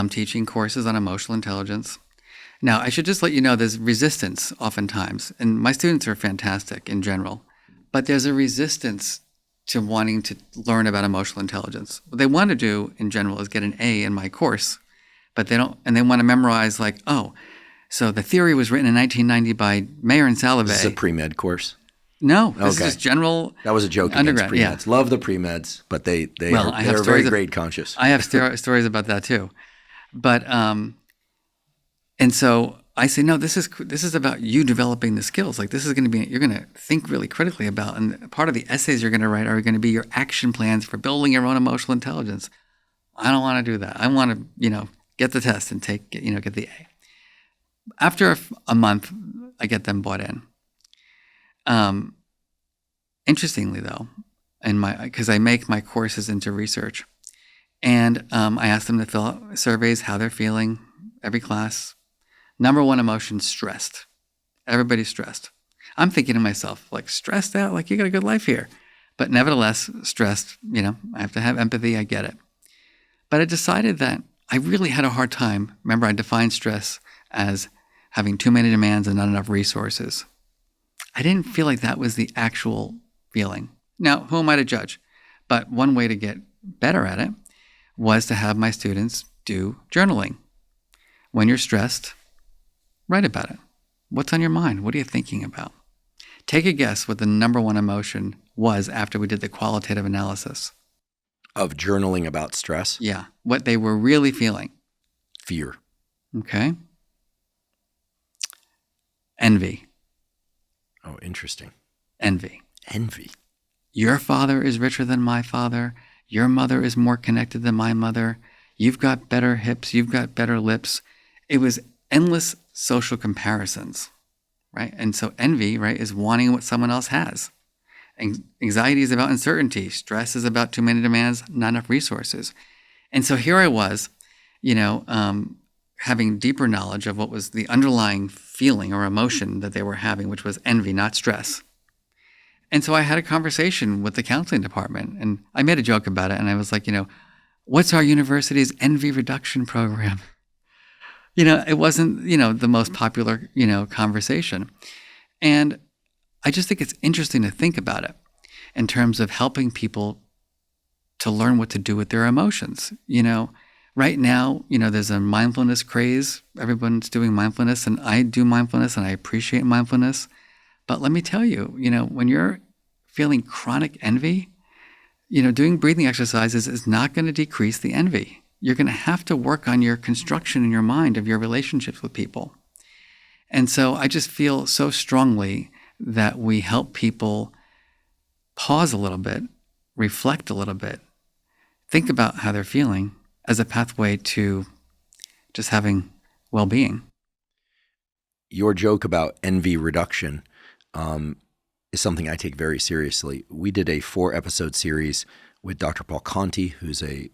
teaching courses on emotional intelligence. Now, I should just let you know there's resistance oftentimes, and my students are fantastic in general, but there's a resistance to wanting to learn about emotional intelligence. What they want to do in general is get an A in my course, but they don't, and they want to memorize like, so the theory was written in 1990 by Mayer and Salovey. This is a pre-med course? No, this is just general. That was a joke against pre-meds. Love the pre-meds, but they're very grade conscious. I have stories about that too. But, and so I say, no, this is about you developing the skills. Like this is going to be, you're going to think really critically about, and part of the essays you're going to write are going to be your action plans for building your own emotional intelligence. I don't want to do that. I want to, get the test and get the A. After a month, I get them bought in. Interestingly though, because I make my courses into research, and I ask them to fill out surveys, how they're feeling, every class. Number one emotion, stressed. Everybody's stressed. I'm thinking to myself, like stressed out, like you got a good life here. But nevertheless, stressed, I have to have empathy, I get it. But I decided that I really had a hard time. Remember, I defined stress as having too many demands and not enough resources. I didn't feel like that was the actual feeling. Now, who am I to judge? But one way to get better at it was to have my students do journaling. When you're stressed, write about it. What's on your mind? What are you thinking about? Take a guess what the number one emotion was after we did the qualitative analysis. Of journaling about stress? Yeah, what they were really feeling. Fear. Okay. Envy. Oh, interesting. Envy. Envy. Your father is richer than my father. Your mother is more connected than my mother. You've got better hips. You've got better lips. It was endless social comparisons, right? And so envy, right, is wanting what someone else has. Anxiety is about uncertainty. Stress is about too many demands, not enough resources. And so here I was, having deeper knowledge of what was the underlying feeling or emotion that they were having, which was envy, not stress. And so I had a conversation with the counseling department, and I made a joke about it. And I was like, what's our university's envy reduction program? It wasn't, the most popular, conversation. And I just think it's interesting to think about it in terms of helping people to learn what to do with their emotions. Right now, there's a mindfulness craze. Everyone's doing mindfulness, and I do mindfulness, and I appreciate mindfulness. But let me tell you, when you're feeling chronic envy, doing breathing exercises is not going to decrease the envy. You're going to have to work on your construction in your mind of your relationships with people. And so I just feel so strongly that we help people pause a little bit, reflect a little bit, think about how they're feeling as a pathway to just having well-being. Your joke about envy reduction is something I take very seriously. We did a 4-episode series with Dr. Paul Conti, who's a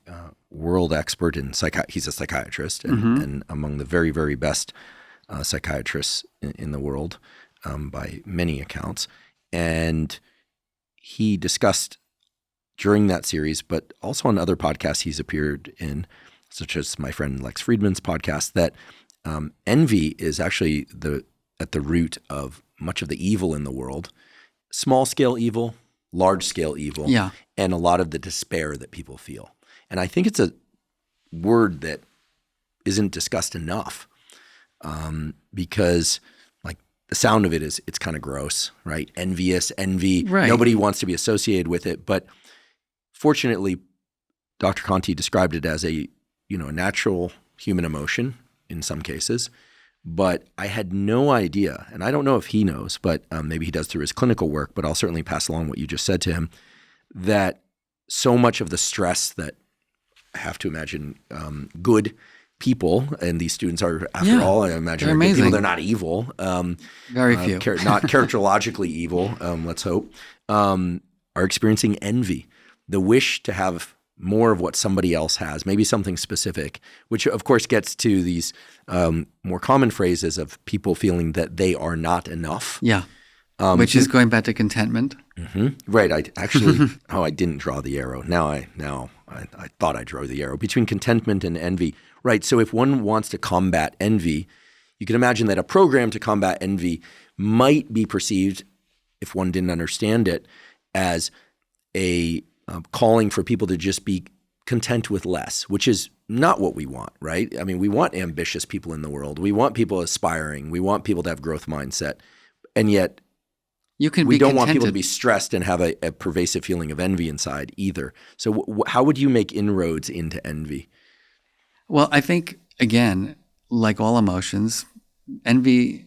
world expert in he's a psychiatrist and among the very, very best psychiatrists in the world by many accounts. And he discussed during that series, but also on other podcasts he's appeared in, such as my friend Lex Friedman's podcast, that envy is actually at the root of much of the evil in the world. Small-scale evil, large-scale evil, and a lot of the despair that people feel. And I think it's a word that isn't discussed enough because like the sound of it is it's kind of gross, right? Envy. Right. Nobody wants to be associated with it. But fortunately, Dr. Conti described it as a natural human emotion in some cases. But I had no idea, and I don't know if he knows, but maybe he does through his clinical work, but I'll certainly pass along what you just said to him, that so much of the stress that I have to imagine good people, and these students are, after all, I imagine, are good people. They're not evil. Very few. Not characterologically evil, let's hope, are experiencing envy, the wish to have more of what somebody else has, maybe something specific, which of course gets to these more common phrases of people feeling that they are not enough. Yeah, which is going back to contentment. Mm-hmm. Right. I actually, I didn't draw the arrow. Now I thought I drew the arrow between contentment and envy. Right. So if one wants to combat envy, you can imagine that a program to combat envy might be perceived, if one didn't understand it, as a calling for people to just be content with less, which is not what we want, right? I mean, we want ambitious people in the world. We want people aspiring. We want people to have growth mindset. And yet we don't want people to be stressed and have a pervasive feeling of envy inside either. So how would you make inroads into envy? Well, I think, again, like all emotions, envy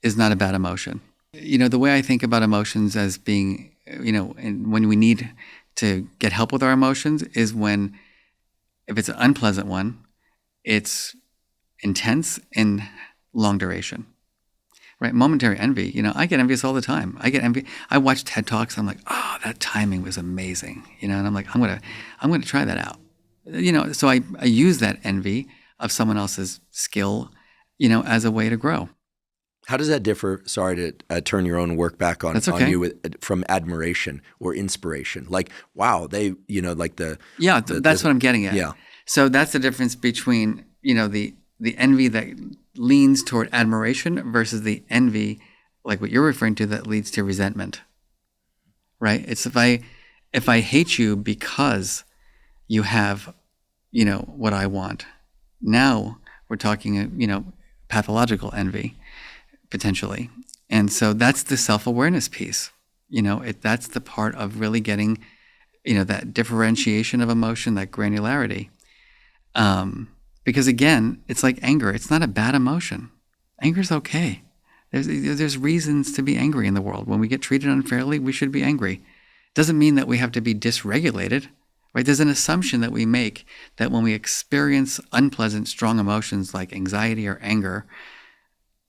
is not a bad emotion. The way I think about emotions as being, when we need to get help with our emotions is when, if it's an unpleasant one, it's intense and long duration, right? Momentary envy. I get envious all the time. I get envy. I watch TED Talks. I'm like, oh, that timing was amazing. And I'm like, I'm gonna try that out. So I use that envy of someone else's skill, as a way to grow. How does that differ? Sorry to turn your own work back on you from admiration or inspiration. Like, wow, they, like the that's what I'm getting at. Yeah. So that's the difference between the envy that leans toward admiration versus the envy, like what you're referring to, that leads to resentment. Right? It's if I hate you because you have, what I want. Now we're talking, pathological envy. Potentially. And so that's the self-awareness piece. That's the part of really getting, that differentiation of emotion, that granularity. Because again, it's like anger. It's not a bad emotion. Anger's okay. There's reasons to be angry in the world. When we get treated unfairly, we should be angry. Doesn't mean that we have to be dysregulated, right? There's an assumption that we make that when we experience unpleasant, strong emotions like anxiety or anger,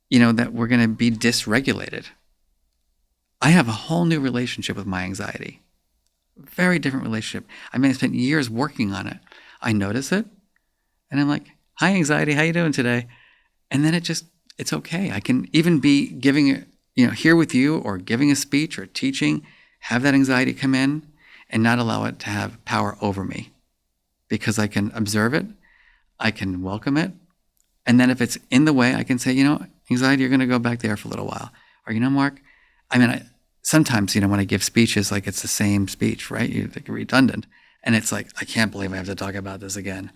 that we're going to be dysregulated. I have a whole new relationship with my anxiety. Very different relationship. I spent years working on it. I notice it, and I'm like, hi, anxiety, how you doing today? And then it's okay. I can even be giving it, here with you or giving a speech or teaching, have that anxiety come in and not allow it to have power over me because I can observe it, I can welcome it, and then if it's in the way, I can say, anxiety, you're going to go back there for a little while. Or, Mark, sometimes, when I give speeches, like it's the same speech, right? You're like redundant. And it's like, I can't believe I have to talk about this again.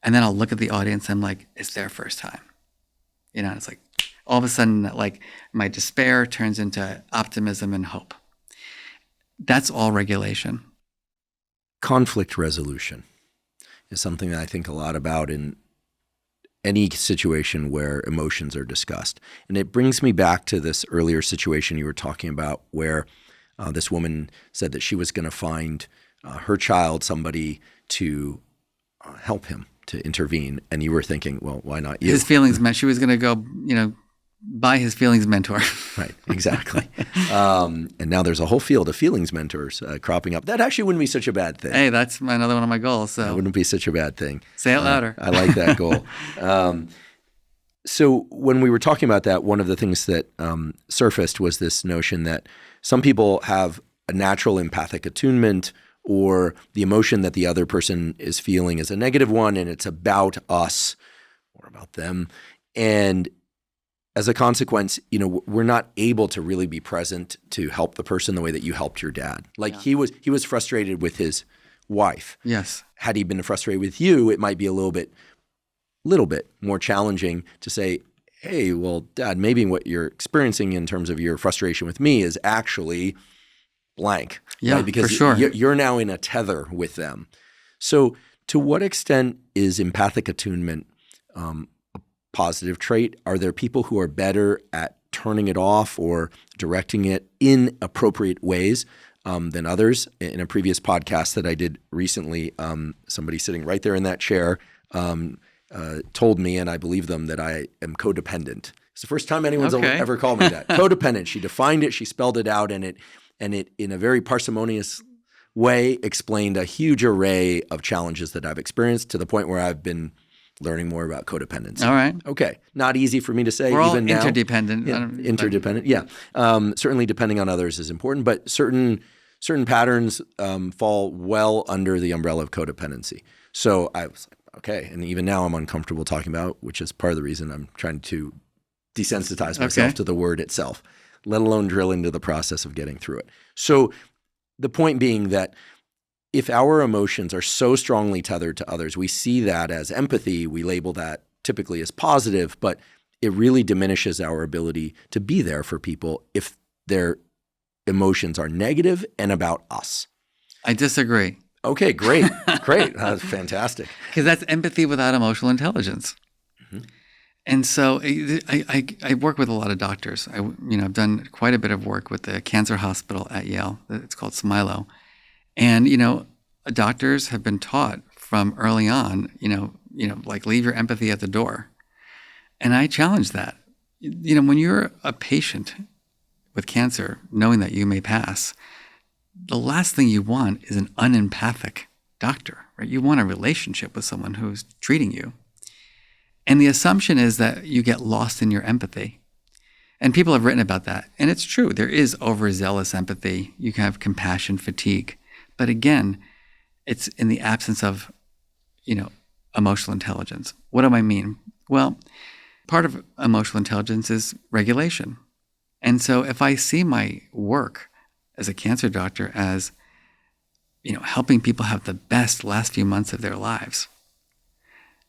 And then I'll look at the audience and I'm like, it's their first time. And it's like, all of a sudden, like my despair turns into optimism and hope. That's all regulation. Conflict resolution is something that I think a lot about in any situation where emotions are discussed. And it brings me back to this earlier situation you were talking about where this woman said that she was going to find her child somebody to help him, to intervene. And you were thinking, well, why not you? His feelings meant she was going to go, by his feelings mentor. Right, exactly. And now there's a whole field of feelings mentors cropping up. That actually wouldn't be such a bad thing. Hey, that's another one of my goals. So That wouldn't be such a bad thing. Say it louder. I like that goal. So when we were talking about that, one of the things that surfaced was this notion that some people have a natural empathic attunement, or the emotion that the other person is feeling is a negative one and it's about us or about them. And as a consequence, we're not able to really be present to help the person the way that you helped your dad. Like he was frustrated with his wife. Yes. Had he been frustrated with you, it might be a little bit more challenging to say, hey, well, Dad, maybe what you're experiencing in terms of your frustration with me is actually blank. Yeah, right? Because for sure. You're now in a tether with them. So to what extent is empathic attunement a positive trait? Are there people who are better at turning it off or directing it in appropriate ways than others? In a previous podcast that I did recently, somebody sitting right there in that chair told me, and I believe them, that I am codependent. It's the first time anyone's ever called me that. Codependent. She defined it. She spelled it out, and it in a very parsimonious way explained a huge array of challenges that I've experienced, to the point where I've been learning more about codependency. All right. Okay. Not easy for me to say. We're all even now. interdependent. Yeah, interdependent. Yeah. Certainly depending on others is important, but certain patterns fall well under the umbrella of codependency. So I was like, okay. And even now I'm uncomfortable talking about, which is part of the reason I'm trying to desensitize myself to the word itself, let alone drill into the process of getting through it. So the point being that if our emotions are so strongly tethered to others, we see that as empathy, we label that typically as positive, but it really diminishes our ability to be there for people if their emotions are negative and about us. I disagree. Okay, great. Great. That's fantastic. Because that's empathy without emotional intelligence. Mm-hmm. And so I work with a lot of doctors. I've done quite a bit of work with the cancer hospital at Yale. It's called Smilo. And, doctors have been taught from early on, like leave your empathy at the door. And I challenge that. When you're a patient with cancer, knowing that you may pass, the last thing you want is an unempathic doctor, right? You want a relationship with someone who's treating you. And the assumption is that you get lost in your empathy. And people have written about that. And it's true. There is overzealous empathy. You can have compassion fatigue. But again, it's in the absence of, emotional intelligence. What do I mean? Well, part of emotional intelligence is regulation. And so if I see my work as a cancer doctor as, helping people have the best last few months of their lives,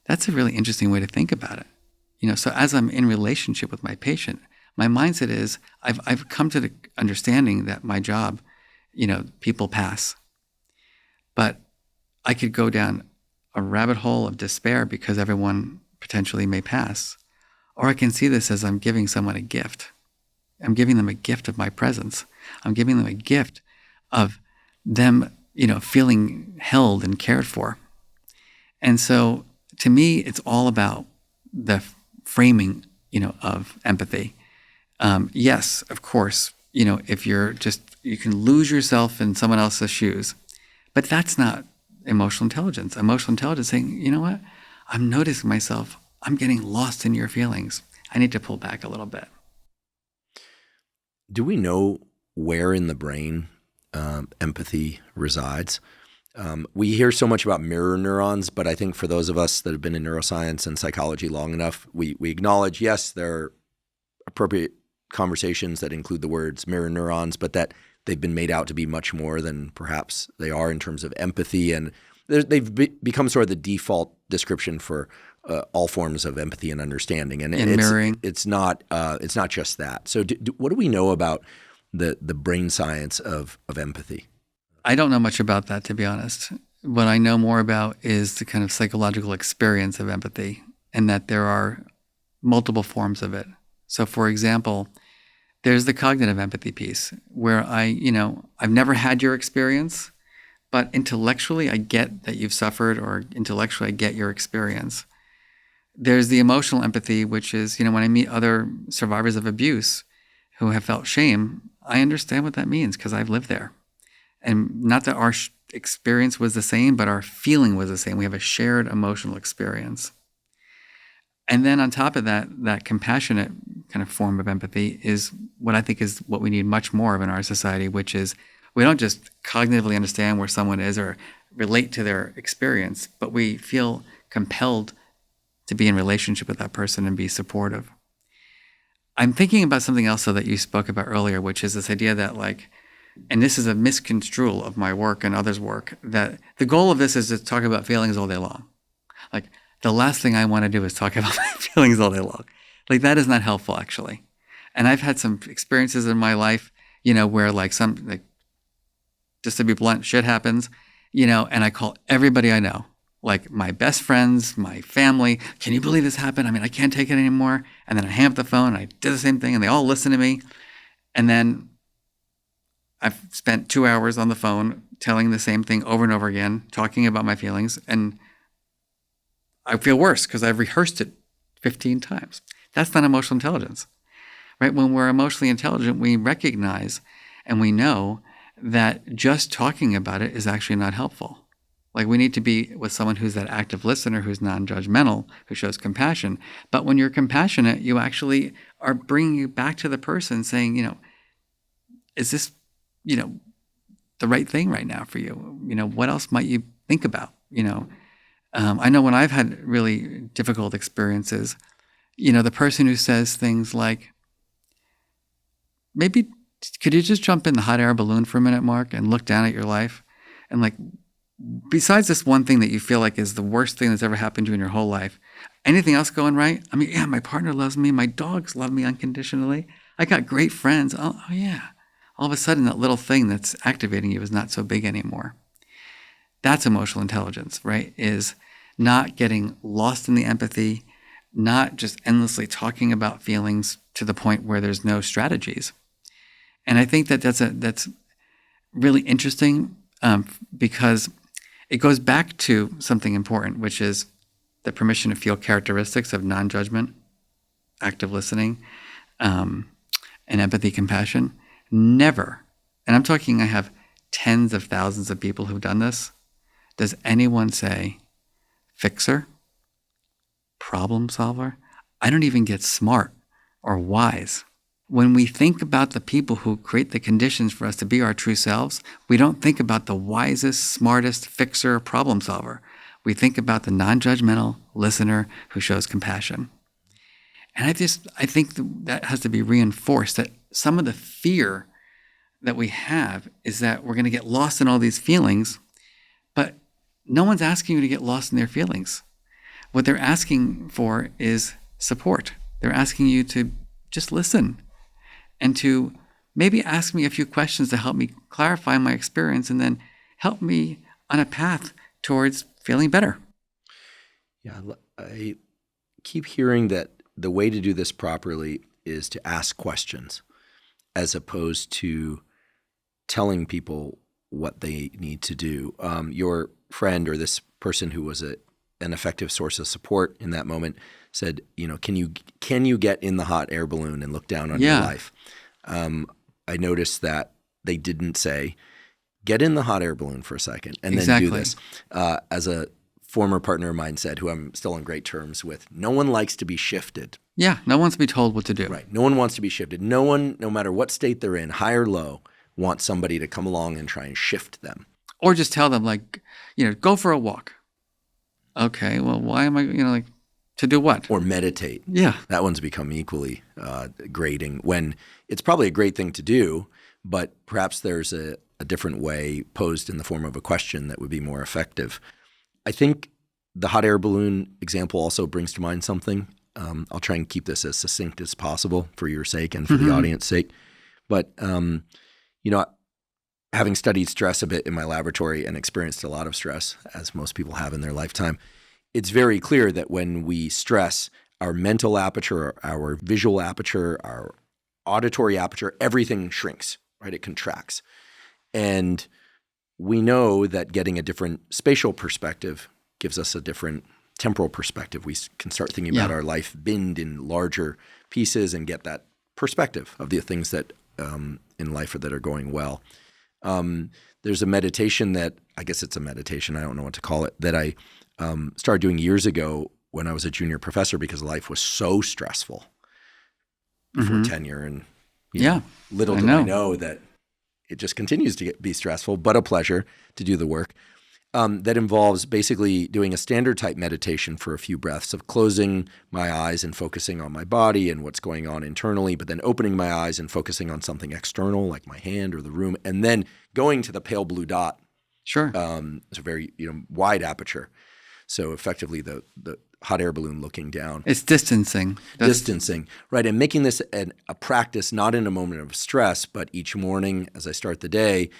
that's a really interesting way to think about it. So as I'm in relationship with my patient, my mindset is I've come to the understanding that my job, people pass. But I could go down a rabbit hole of despair because everyone potentially may pass. Or I can see this as I'm giving someone a gift. I'm giving them a gift of my presence. I'm giving them a gift of them, feeling held and cared for. And so to me, it's all about the framing, of empathy. Yes, of course, if you can lose yourself in someone else's shoes, but that's not emotional intelligence. Emotional intelligence is saying, you know what? I'm noticing myself. I'm getting lost in your feelings. I need to pull back a little bit. Do we know where in the brain empathy resides? We hear so much about mirror neurons, but I think for those of us that have been in neuroscience and psychology long enough, we acknowledge, yes, there are appropriate conversations that include the words mirror neurons, but that they've been made out to be much more than perhaps they are in terms of empathy. And they've become sort of the default description for all forms of empathy and understanding. And mirroring. It's not just that. So what do we know about the brain science of empathy? I don't know much about that, to be honest. What I know more about is the kind of psychologigal experience of empathy, and that there are multiple forms of it. So, for example, there's the cognitive empathy piece where I've never had your experience, but intellectually I get that you've suffered, or intellectually I get your experience. there's the emotional empathy, which is, when I meet other survivors of abuse who have felt shame, I understand what that means because I've lived there. And not that our experience was the same, but our feeling was the same. We have a shared emotional experience. And then on top of that, that compassionate kind of form of empathy is what I think is what we need much more of in our society, which is we don't just cognitively understand where someone is or relate to their experience, but we feel compelled to be in relationship with that person and be supportive. I'm thinking about something else though that you spoke about earlier, which is this idea that and this is a misconstrual of my work and others' work, that the goal of this is to talk about feelings all day long. The last thing I want to do is talk about my feelings all day long. That is not helpful, actually. And I've had some experiences in my life, where just to be blunt, shit happens, and I call everybody I know, my best friends, my family. Can you believe this happened? I can't take it anymore. And then I hang up the phone and I did the same thing and they all listen to me. And then I've spent 2 hours on the phone telling the same thing over and over again, talking about my feelings. And I feel worse because I've rehearsed it 15 times. That's not emotional intelligence, right? When we're emotionally intelligent, we recognize and we know that just talking about it is actually not helpful. We need to be with someone who's that active listener, who's non-judgmental, who shows compassion. But when you're compassionate, you actually are bringing you back to the person saying, is this, the right thing right now for you? What else might you think about? I know when I've had really difficult experiences, the person who says things like, maybe could you just jump in the hot air balloon for a minute, Mark, and look down at your life? And besides this one thing that you feel like is the worst thing that's ever happened to you in your whole life, anything else going right? Yeah, my partner loves me. My dogs love me unconditionally. I got great friends. Oh yeah. All of a sudden, that little thing that's activating you is not so big anymore. That's emotional intelligence, right? Is not getting lost in the empathy, not just endlessly talking about feelings to the point where there's no strategies. And I think that that's really interesting because it goes back to something important, which is the permission to feel characteristics of non-judgment, active listening, and empathy, compassion. Never, and I'm talking, I have tens of thousands of people who've done this. Does anyone say fixer, problem solver? I don't even get smart or wise. When we think about the people who create the conditions for us to be our true selves, we don't think about the wisest, smartest fixer, problem solver. We think about the non-judgmental listener who shows compassion. And I think that has to be reinforced, that some of the fear that we have is that we're going to get lost in all these feelings, but no one's asking you to get lost in their feelings. What they're asking for is support. They're asking you to just listen and to maybe ask me a few questions to help me clarify my experience and then help me on a path towards feeling better. Yeah, I keep hearing that the way to do this properly is to ask questions as opposed to telling people what they need to do. Your friend or this person who was an effective source of support in that moment said, can you get in the hot air balloon and look down on your life? I noticed that they didn't say, get in the hot air balloon for a second and then do this. As a former partner of mine said, who I'm still on great terms with, no one likes to be shifted. Yeah, no one wants to be told what to do. Right. No one wants to be shifted. No one, no matter what state they're in, high or low, wants somebody to come along and try and shift them. Or just tell them go for a walk. Okay, well, why am I, to do what? Or meditate. Yeah. That one's become equally grating when it's probably a great thing to do, but perhaps there's a different way posed in the form of a question that would be more effective. I think the hot air balloon example also brings to mind something. I'll try and keep this as succinct as possible for your sake and for the audience's sake. But, having studied stress a bit in my laboratory and experienced a lot of stress, as most people have in their lifetime, it's very clear that when we stress, our mental aperture, our visual aperture, our auditory aperture, everything shrinks, right? It contracts. And we know that getting a different spatial perspective gives us a different temporal perspective. We can start thinking about our life binned in larger pieces and get that perspective of the things that in life that are going well. There's a meditation that, I guess it's a meditation, I don't know what to call it, that I started doing years ago when I was a junior professor because life was so stressful before tenure. And little did I know that it just continues to be stressful, but a pleasure to do the work. That involves basically doing a standard type meditation for a few breaths of closing my eyes and focusing on my body and what's going on internally, but then opening my eyes and focusing on something external like my hand or the room, and then going to the pale blue dot. Sure. It's a very wide aperture. So effectively the hot air balloon looking down. It's distancing. Distancing, right. And making this a practice not in a moment of stress, but each morning as I start the day,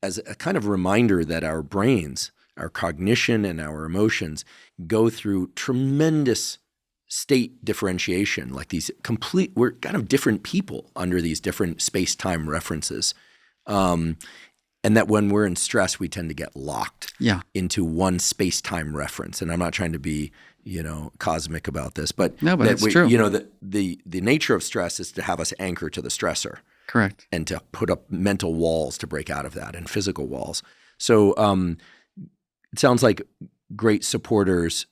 as a kind of reminder that our brains, our cognition and our emotions go through tremendous state differentiation, like we're kind of different people under these different space-time references. And that when we're in stress, we tend to get locked into one space-time reference. And I'm not trying to be, cosmic about this, but it's true. The nature of stress is to have us anchor to the stressor. Correct. And to put up mental walls to break out of that and physical walls. So it sounds like great supporters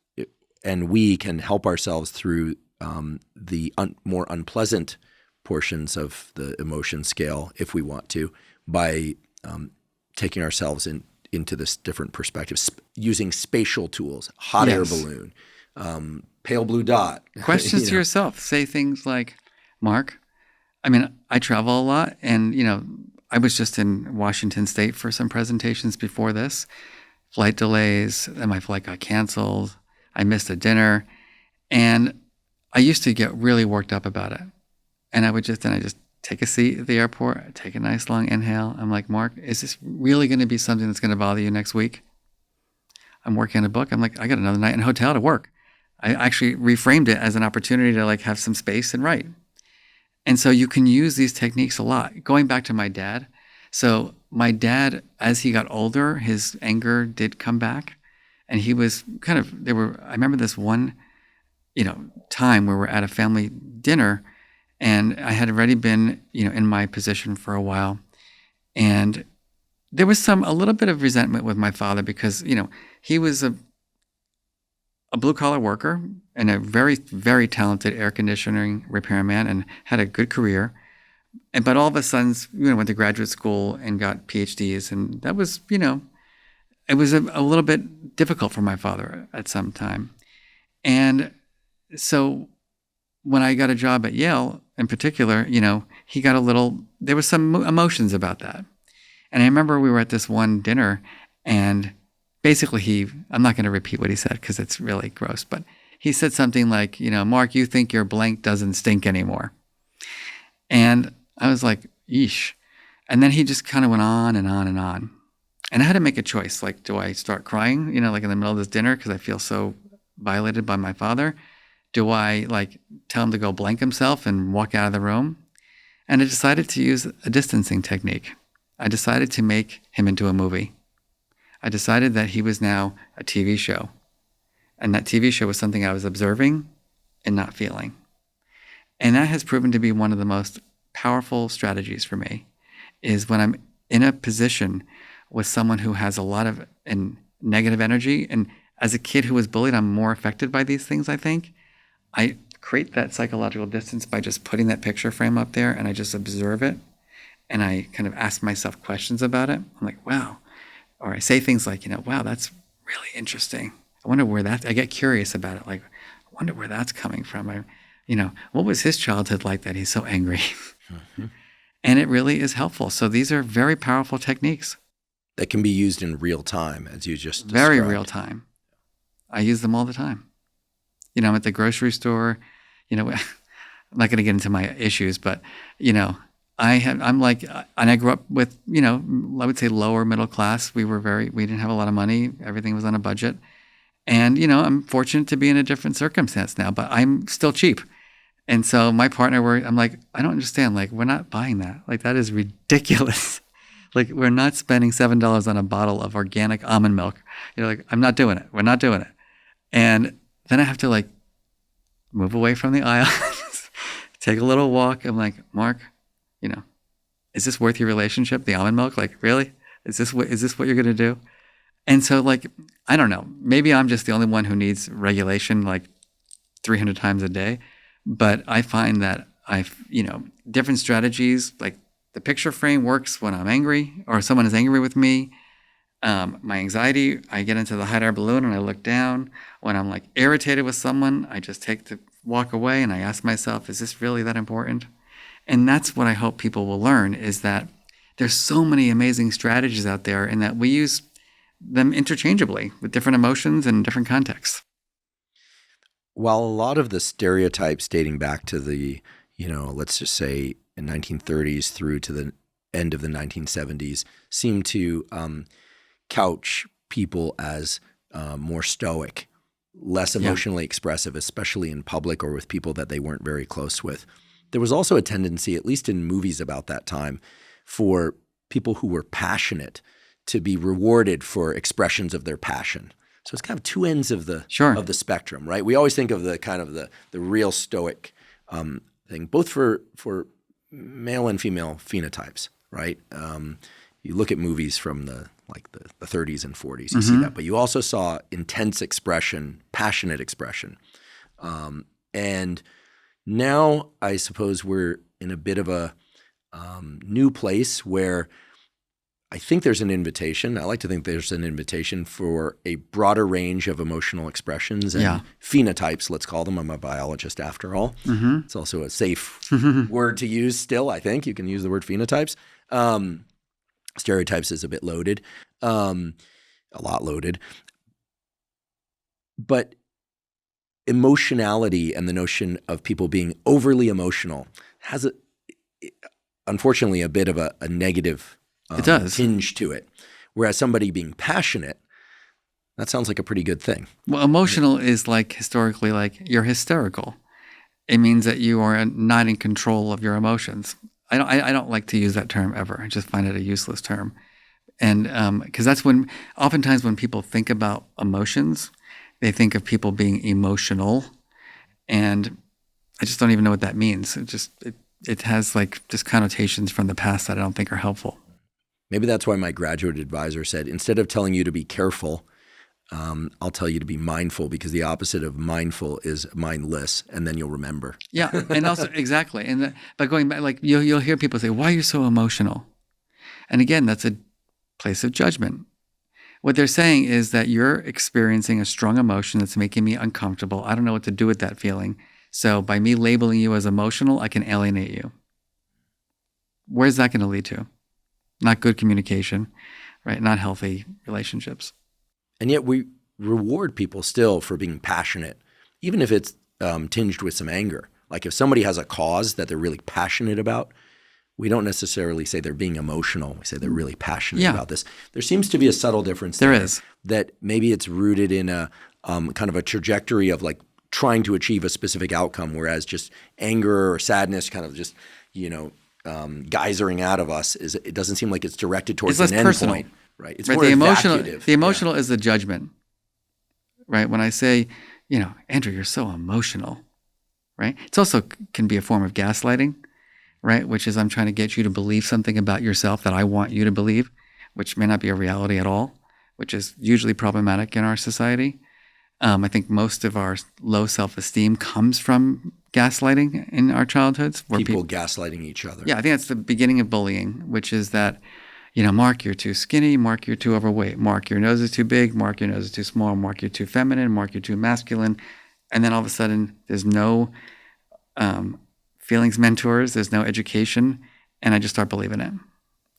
and we can help ourselves through the more unpleasant portions of the emotion scale if we want to by taking ourselves into this different perspective, using spatial tools, hot air balloon, pale blue dot. Questions to yourself. Say things like, Mark, I travel a lot and, I was just in Washington State for some presentations before this. Flight delays, and my flight got canceled. I missed a dinner. And I used to get really worked up about it. And I just take a seat at the airport, take a nice long inhale. I'm like, Mark, is this really going to be something that's going to bother you next week? I'm working on a book. I'm like, I got another night in a hotel to work. I actually reframed it as an opportunity to have some space and write. And so you can use these techniques a lot. Going back to my dad. So my dad, as he got older, his anger did come back. And he was I remember this one, time where we're at a family dinner and I had already been, in my position for a while. And there was a little bit of resentment with my father because, he was a blue collar worker and a very, very talented air conditioning repairman and had a good career. But all of a sudden, went to graduate school and got Ph.D s. And that was, it was a little bit difficult for my father at some time. And so when I got a job at Yale in particular, he got there was some emotions about that. And I remember we were at this one dinner and basically I'm not going to repeat what he said because it's really gross, but he said something like, Mark, you think your blank doesn't stink anymore. And I was like, yeesh. And then he just kind of went on and on and on. And I had to make a choice. Like, do I start crying, in the middle of this dinner because I feel so violated by my father? Do I tell him to go blank himself and walk out of the room? And I decided to use a distancing technique. I decided to make him into a movie. I decided that he was now a TV show. And that TV show was something I was observing and not feeling. And that has proven to be one of the most powerful strategies for me, is when I'm in a position with someone who has a lot of negative energy. And as a kid who was bullied, I'm more affected by these things, I think. I create that psychological distance by just putting that picture frame up there and I just observe it. And I kind of ask myself questions about it. I'm like, wow. Or I say things like, wow, that's really interesting. I wonder where I get curious about it. Like, I wonder where that's coming from. What was his childhood like that he's so angry? Mm-hmm. And it really is helpful. So these are very powerful techniques. That can be used in real time, as you just described. Very real time. I use them all the time. I'm at the grocery store, I'm not going to get into my issues, but, and I grew up with, I would say lower middle class. We didn't have a lot of money. Everything was on a budget. And, I'm fortunate to be in a different circumstance now, but I'm still cheap. And so my partner, I'm like, I don't understand. We're not buying that. That is ridiculous. We're not spending $7 on a bottle of organic almond milk. I'm not doing it. We're not doing it. And then I have to like move away from the aisle, take a little walk. I'm like, Mark, is this worth your relationship? The almond milk? Like, really? Is this what you're going to do? And so like, I don't know, maybe I'm just the only one who needs regulation like 300 times a day. But I find that different strategies, like the picture frame works when I'm angry or someone is angry with me. My anxiety, I get into the hot air balloon and I look down. When I'm like irritated with someone, I just take the walk away and I ask myself, is this really that important? And that's what I hope people will learn, is that there's so many amazing strategies out there and that we use them interchangeably with different emotions and different contexts. While a lot of the stereotypes dating back to the, let's just say in 1930s through to the end of the 1970s seem to couch people as more stoic, less emotionally expressive, especially in public or with people that they weren't very close with. There was also a tendency, at least in movies about that time, for people who were passionate to be rewarded for expressions of their passion. So it's kind of two ends of the spectrum, right? We always think of the kind of the real stoic thing, both for male and female phenotypes, right? You look at movies from the 30s and 40s, you see that, but you also saw intense expression, passionate expression, and now I suppose we're in a bit of a new place where I think there's an invitation. I like to think there's an invitation for a broader range of emotional expressions and phenotypes, let's call them. I'm a biologist after all. It's also a safe word to use still, I think. You can use the word phenotypes. Stereotypes is a bit loaded, a lot loaded. But emotionality and the notion of people being overly emotional has, unfortunately, a bit of a negative it does. tinge to it. Whereas somebody being passionate, that sounds like a pretty good thing. Well, emotional is like historically like you're hysterical. It means that you are not in control of your emotions. I don't like to use that term ever. I just find it a useless term. And because that's oftentimes when people think about emotions, they think of people being emotional. And I just don't even know what that means. It has like just connotations from the past that I don't think are helpful. Maybe that's why my graduate advisor said, instead of telling you to be careful, I'll tell you to be mindful, because the opposite of mindful is mindless, and then you'll remember. Yeah, and also exactly. And by going back, like you'll hear people say, "Why are you so emotional?" And again, that's a place of judgment. What they're saying is that you're experiencing a strong emotion that's making me uncomfortable. I don't know what to do with that feeling. So by me labeling you as emotional, I can alienate you. Where's that going to lead to? Not good communication, right? Not healthy relationships. And yet we reward people still for being passionate, even if it's tinged with some anger. Like if somebody has a cause that they're really passionate about, we don't necessarily say they're being emotional. We say they're really passionate about this. There seems to be a subtle difference there. There is. That maybe it's rooted in a kind of a trajectory of like trying to achieve a specific outcome, whereas just anger or sadness kind of just, geysering out of us, it doesn't seem like it's directed towards an end point. Right. It's more evacuative. The emotional is the judgment, right? When I say, Andrew, you're so emotional, right? It's also can be a form of gaslighting, right? Which is I'm trying to get you to believe something about yourself that I want you to believe, which may not be a reality at all, which is usually problematic in our society. I think most of our low self-esteem comes from gaslighting in our childhoods. People gaslighting each other. Yeah, I think that's the beginning of bullying, which is that, Mark, you're too skinny. Mark, you're too overweight. Mark, your nose is too big. Mark, your nose is too small. Mark, you're too feminine. Mark, you're too masculine. And then all of a sudden, there's no feelings mentors. There's no education. And I just start believing it.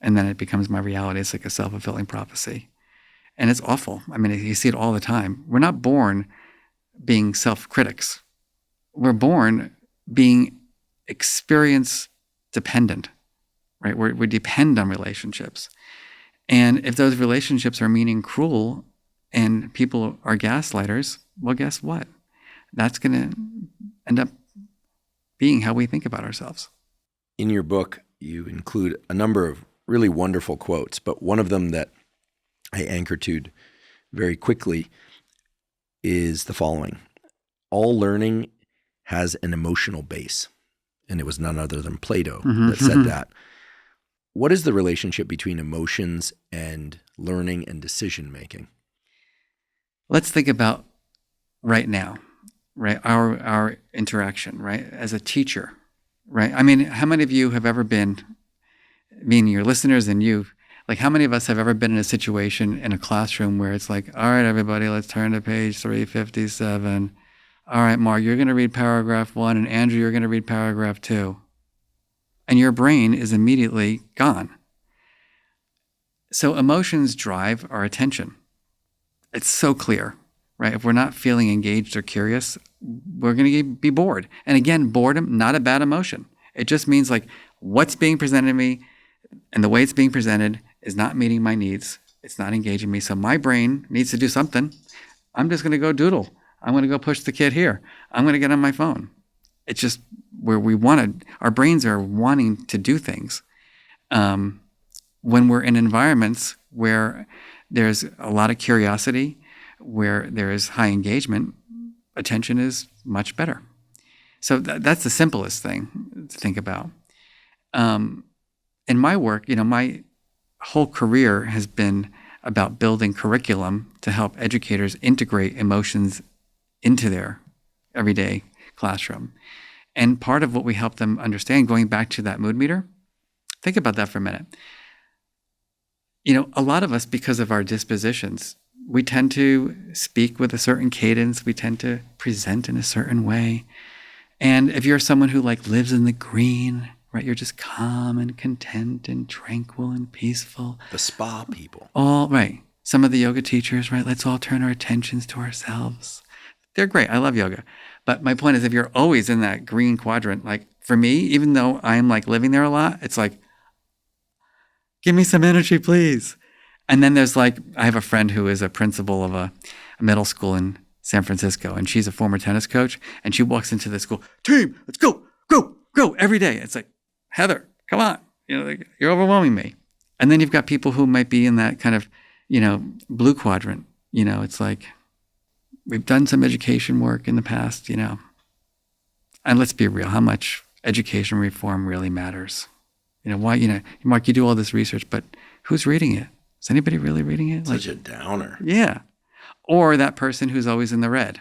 And then it becomes my reality. It's like a self-fulfilling prophecy. And it's awful. I mean, you see it all the time. We're not born being self-critics. We're born being experience dependent, right? We depend on relationships. And if those relationships are mean and cruel and people are gaslighters, well, guess what? That's going to end up being how we think about ourselves. In your book, you include a number of really wonderful quotes, but one of them that I anchored to very quickly is the following. all learning has an emotional base. And it was none other than Plato that said that. What is the relationship between emotions and learning and decision making? Let's think about right now, right? Our interaction, right? As a teacher, right? I mean, how many of you have ever been, meaning your listeners and you, like how many of us have ever been in a situation in a classroom where it's like, all right, everybody, let's turn to page 357. All right, Mark, you're going to read paragraph 1, and Andrew, you're going to read paragraph 2. And your brain is immediately gone. So emotions drive our attention. It's so clear, right? If we're not feeling engaged or curious, we're going to be bored. And again, boredom, not a bad emotion. It just means like what's being presented to me and the way it's being presented is not meeting my needs. It's not engaging me. So my brain needs to do something. I'm just going to go doodle. I'm going to go push the kid here. I'm going to get on my phone. It's just where our brains are wanting to do things. When we're in environments where there's a lot of curiosity, where there is high engagement, attention is much better. So that's the simplest thing to think about. In my work, my whole career has been about building curriculum to help educators integrate emotions into their everyday classroom. And part of what we help them understand, going back to that mood meter, think about that for a minute. A lot of us, because of our dispositions, we tend to speak with a certain cadence. We tend to present in a certain way. And if you're someone who lives in the green, right, you're just calm and content and tranquil and peaceful. The spa people. All right. Some of the yoga teachers, right, let's all turn our attentions to ourselves. They're great. I love yoga. But my point is, if you're always in that green quadrant, for me, even though I'm living there a lot, it's give me some energy, please. And then there's I have a friend who is a principal of a middle school in San Francisco, and she's a former tennis coach, and she walks into the school, team, let's go, go, go, every day. It's Heather, come on, you're overwhelming me. And then you've got people who might be in that kind of, blue quadrant. It's we've done some education work in the past, and let's be real, how much education reform really matters. Why, Mark, you do all this research, but who's reading it? Is anybody really reading it? Such a downer. Yeah. Or that person who's always in the red,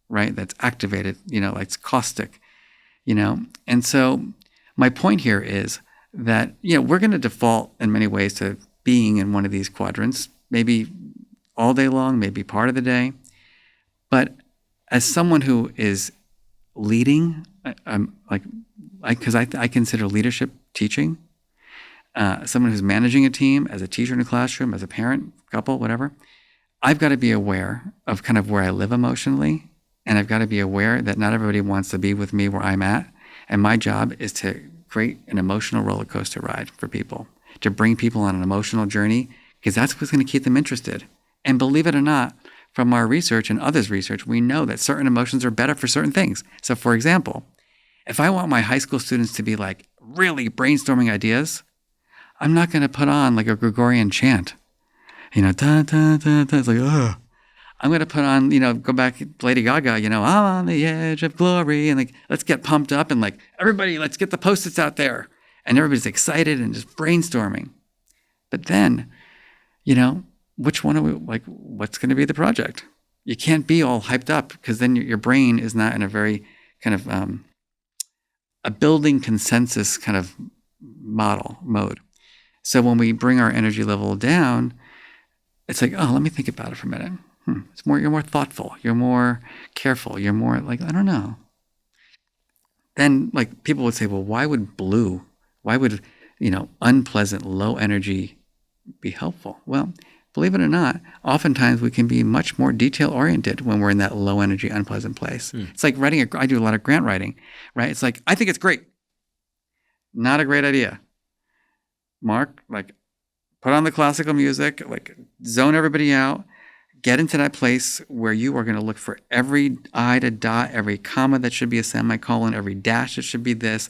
right? That's activated, it's caustic, And so my point here is that, we're going to default in many ways to being in one of these quadrants, maybe all day long, maybe part of the day. But as someone who is leading, because I consider leadership teaching, someone who's managing a team, as a teacher in a classroom, as a parent, couple, whatever, I've got to be aware of kind of where I live emotionally, and I've got to be aware that not everybody wants to be with me where I'm at. And my job is to create an emotional roller coaster ride for people, to bring people on an emotional journey, because that's what's going to keep them interested. And believe it or not, from our research and others' research, we know that certain emotions are better for certain things. So for example, if I want my high school students to be really brainstorming ideas, I'm not going to put on a Gregorian chant. Da, da, da, da. It's ugh. I'm going to put on, go back Lady Gaga, I'm on the edge of glory. And let's get pumped up and everybody, let's get the Post-its out there. And everybody's excited and just brainstorming. But then, which one are we, what's going to be the project? You can't be all hyped up because then your brain is not in a very kind of a building consensus kind of mode. So when we bring our energy level down, it's let me think about it for a minute. You're more thoughtful. You're more careful. You're more I don't know. Then people would say, well, why would unpleasant, low energy be helpful? Well, believe it or not, oftentimes we can be much more detail oriented when we're in that low energy, unpleasant place. It's like writing I do a lot of grant writing, right? It's I think it's great. Not a great idea. Mark, put on the classical music, zone everybody out, get into that place where you are going to look for every I to dot, every comma that should be a semicolon, every dash that should be this,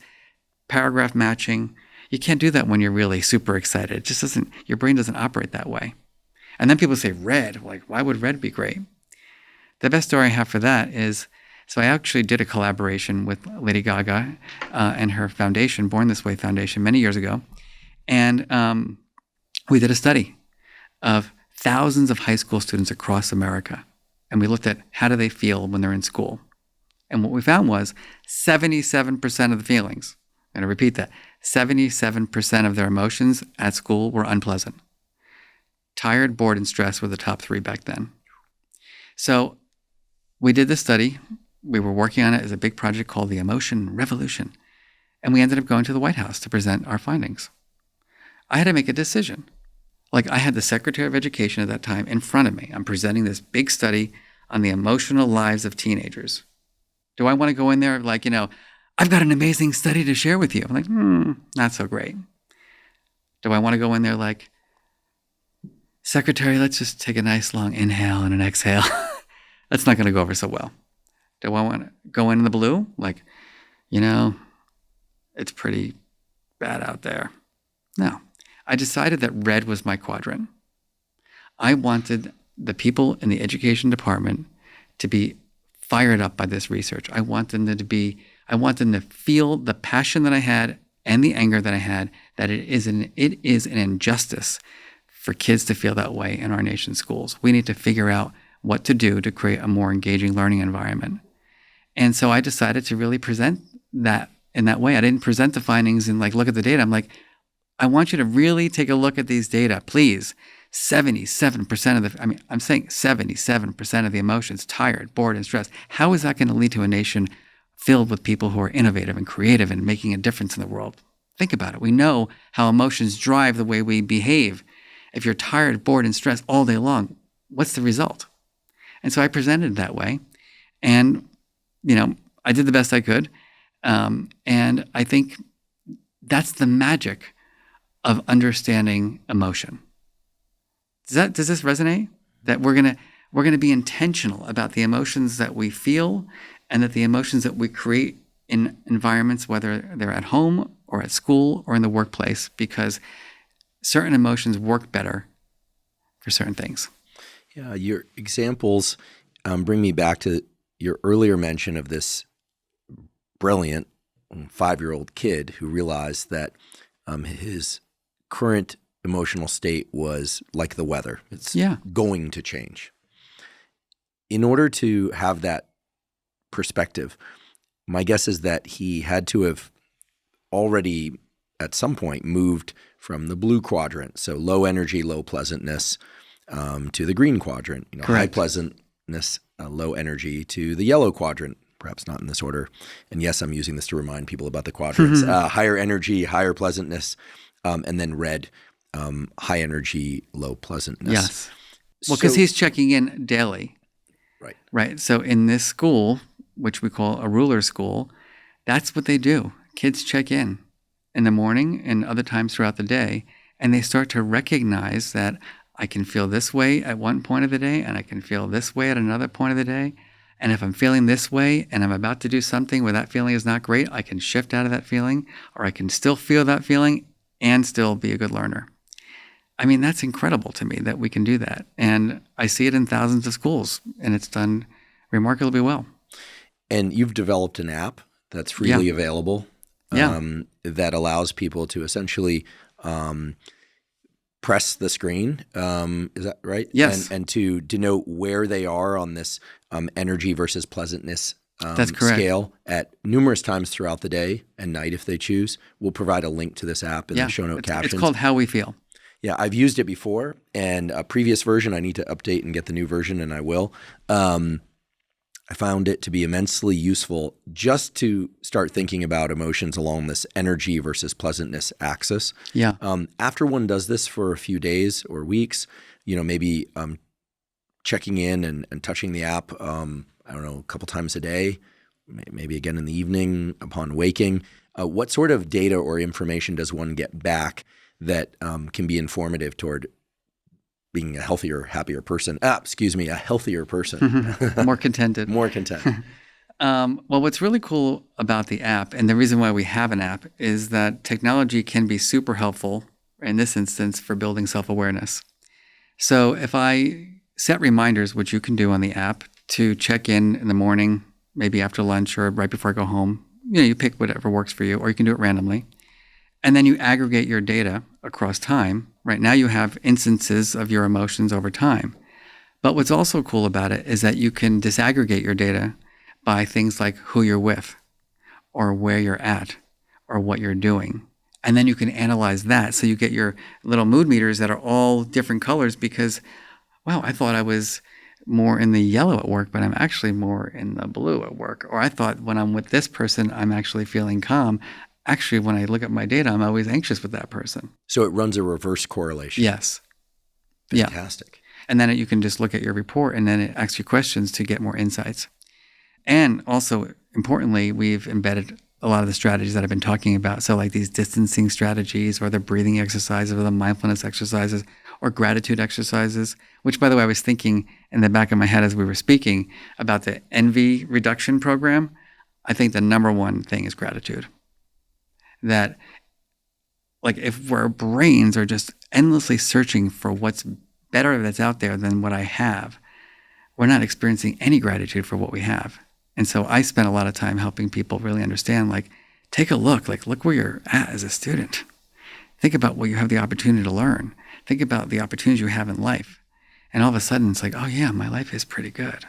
paragraph matching. You can't do that when you're really super excited. It just doesn't, your brain doesn't operate that way. And then people say red, why would red be great? The best story I have for that is So I actually did a collaboration with Lady Gaga and her foundation, Born This Way Foundation, many years ago. And we did a study of thousands of high school students across America. And we looked at how do they feel when they're in school. And what we found was 77% of the feelings, I'm going to repeat that, 77% of their emotions at school were unpleasant. Tired, bored, and stressed were the top 3 back then. So we did this study. We were working on it as a big project called the Emotion Revolution. And we ended up going to the White House to present our findings. I had to make a decision. Like, I had the Secretary of Education at that time in front of me. I'm presenting this big study on the emotional lives of teenagers. Do I want to go in there like, I've got an amazing study to share with you? I'm like, not so great. Do I want to go in there like, Secretary, let's just take a nice long inhale and an exhale. That's not going to go over so well. Do I want to go in the blue? Like, it's pretty bad out there. No. I decided that red was my quadrant. I wanted the people in the education department to be fired up by this research. I want them to feel the passion that I had and the anger that I had, that it is an injustice for kids to feel that way in our nation's schools. We need to figure out what to do to create a more engaging learning environment. And so I decided to really present that in that way. I didn't present the findings and look at the data. I'm like, I want you to really take a look at these data, please. 77% I'm saying 77% of the emotions, tired, bored, and stressed. How is that going to lead to a nation filled with people who are innovative and creative and making a difference in the world? Think about it. We know how emotions drive the way we behave. If you're tired, bored, and stressed all day long, what's the result? And so I presented it that way. And, I did the best I could. And I think that's the magic of understanding emotion. Does this resonate? That we're gonna be intentional about the emotions that we feel, and that the emotions that we create in environments, whether they're at home or at school or in the workplace, because certain emotions work better for certain things. Yeah, your examples bring me back to your earlier mention of this brilliant 5-year-old kid who realized that his current emotional state was like the weather. It's going to change. In order to have that perspective, my guess is that he had to have already at some point moved from the blue quadrant, so low energy, low pleasantness, to the green quadrant, high pleasantness, low energy, to the yellow quadrant, perhaps not in this order. And yes, I'm using this to remind people about the quadrants. Higher energy, higher pleasantness, and then red, high energy, low pleasantness. Yes. Well, because he's checking in daily. Right. Right. So in this school, which we call a ruler school, that's what they do. Kids check in the morning and other times throughout the day, and they start to recognize that I can feel this way at one point of the day, and I can feel this way at another point of the day. And if I'm feeling this way and I'm about to do something where that feeling is not great, I can shift out of that feeling, or I can still feel that feeling and still be a good learner. That's incredible to me that we can do that. And I see it in thousands of schools, and it's done remarkably well. And you've developed an app that's freely available that allows people to essentially press the screen. Is that right? Yes. And to denote where they are on this energy versus pleasantness that's correct. Scale at numerous times throughout the day and night if they choose. We'll provide a link to this app in the show note captions. It's called How We Feel. Yeah, I've used it before, and a previous version, I need to update and get the new version, and I will. I found it to be immensely useful just to start thinking about emotions along this energy versus pleasantness axis. Yeah. After one does this for a few days or weeks, maybe checking in and touching the app, a couple times a day, maybe again in the evening upon waking. What sort of data or information does one get back that can be informative toward being a healthier, happier person? A healthier person. More contented. More content. Well, what's really cool about the app, and the reason why we have an app, is that technology can be super helpful in this instance for building self-awareness. So if I set reminders, which you can do on the app, to check in the morning maybe after lunch or right before I go home. You pick whatever works for you, or you can do it randomly. And then you aggregate your data across time. Right now you have instances of your emotions over time. But what's also cool about it is that you can disaggregate your data by things like who you're with, or where you're at, or what you're doing. And then you can analyze that. So you get your little mood meters that are all different colors because, wow, I thought I was more in the yellow at work, but I'm actually more in the blue at work. Or I thought when I'm with this person, I'm actually feeling calm. Actually, when I look at my data, I'm always anxious with that person. So it runs a reverse correlation. Yes. Fantastic. Yeah. And then you can just look at your report and then it asks you questions to get more insights. And also, importantly, we've embedded a lot of the strategies that I've been talking about. So like these distancing strategies or the breathing exercises or the mindfulness exercises or gratitude exercises, which, by the way, I was thinking in the back of my head as we were speaking about the envy reduction program. I think the number one thing is gratitude. That like if our brains are just endlessly searching for what's better that's out there than what I have, we're not experiencing any gratitude for what we have. And so I spent a lot of time helping people really understand, like, take a look, like, look where you're at as a student. Think about what you have the opportunity to learn. Think about the opportunities you have in life. And all of a sudden it's like, oh yeah, my life is pretty good,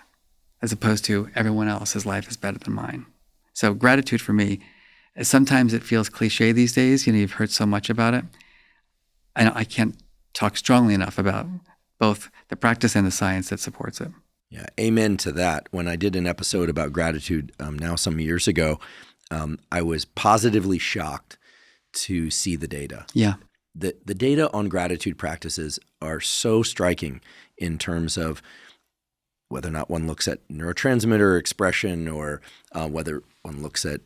as opposed to everyone else's life is better than mine. So gratitude for me, sometimes it feels cliche these days. You've heard so much about it. I can't talk strongly enough about both the practice and the science that supports it. Yeah, amen to that. When I did an episode about gratitude now some years ago, I was positively shocked to see the data. Yeah. The data on gratitude practices are so striking in terms of whether or not one looks at neurotransmitter expression or whether one looks at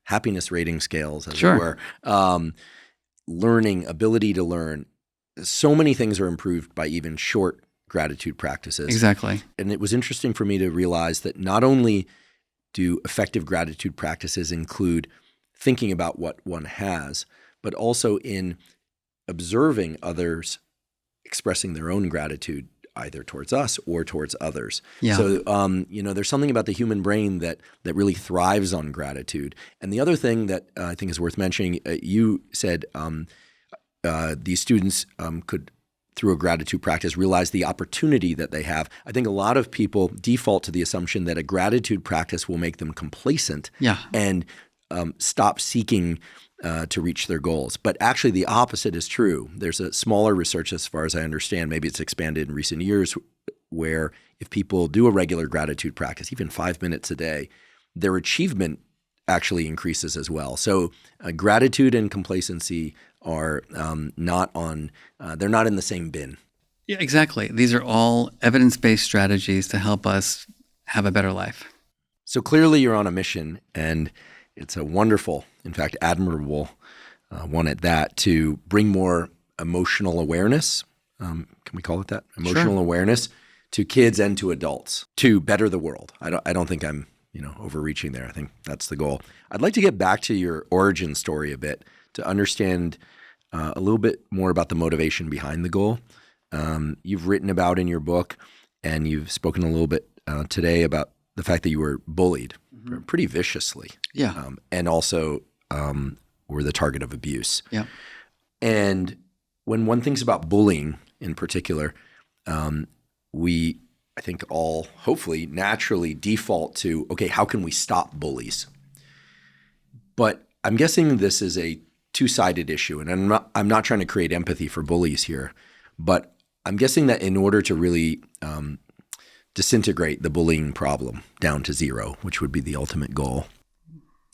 happiness rating scales, as it were, learning, ability to learn. So many things are improved by even short gratitude practices. Exactly. And it was interesting for me to realize that not only do effective gratitude practices include thinking about what one has, but also in observing others expressing their own gratitude either towards us or towards others. Yeah. So, there's something about the human brain that really thrives on gratitude. And the other thing that I think is worth mentioning, you said these students could, through a gratitude practice, realize the opportunity that they have. I think a lot of people default to the assumption that a gratitude practice will make them complacent and stop seeking to reach their goals. But actually the opposite is true. There's a smaller research, as far as I understand, maybe it's expanded in recent years, where if people do a regular gratitude practice, even 5 minutes a day, their achievement actually increases as well. So gratitude and complacency are they're not in the same bin. Yeah, exactly. These are all evidence-based strategies to help us have a better life. So clearly you're on a mission, and it's a wonderful, in fact, admirable one at that, to bring more emotional awareness. Can we call it that? Emotional awareness to kids and to adults to better the world. I don't think I'm overreaching there. I think that's the goal. I'd like to get back to your origin story a bit to understand a little bit more about the motivation behind the goal. You've written about in your book, and you've spoken a little bit today about the fact that you were bullied pretty viciously. Yeah. And also were the target of abuse. Yeah. And when one thinks about bullying in particular, we, I think, all hopefully naturally default to, okay, how can we stop bullies? But I'm guessing this is a two-sided issue, and I'm not trying to create empathy for bullies here, but I'm guessing that in order to really disintegrate the bullying problem down to zero, which would be the ultimate goal.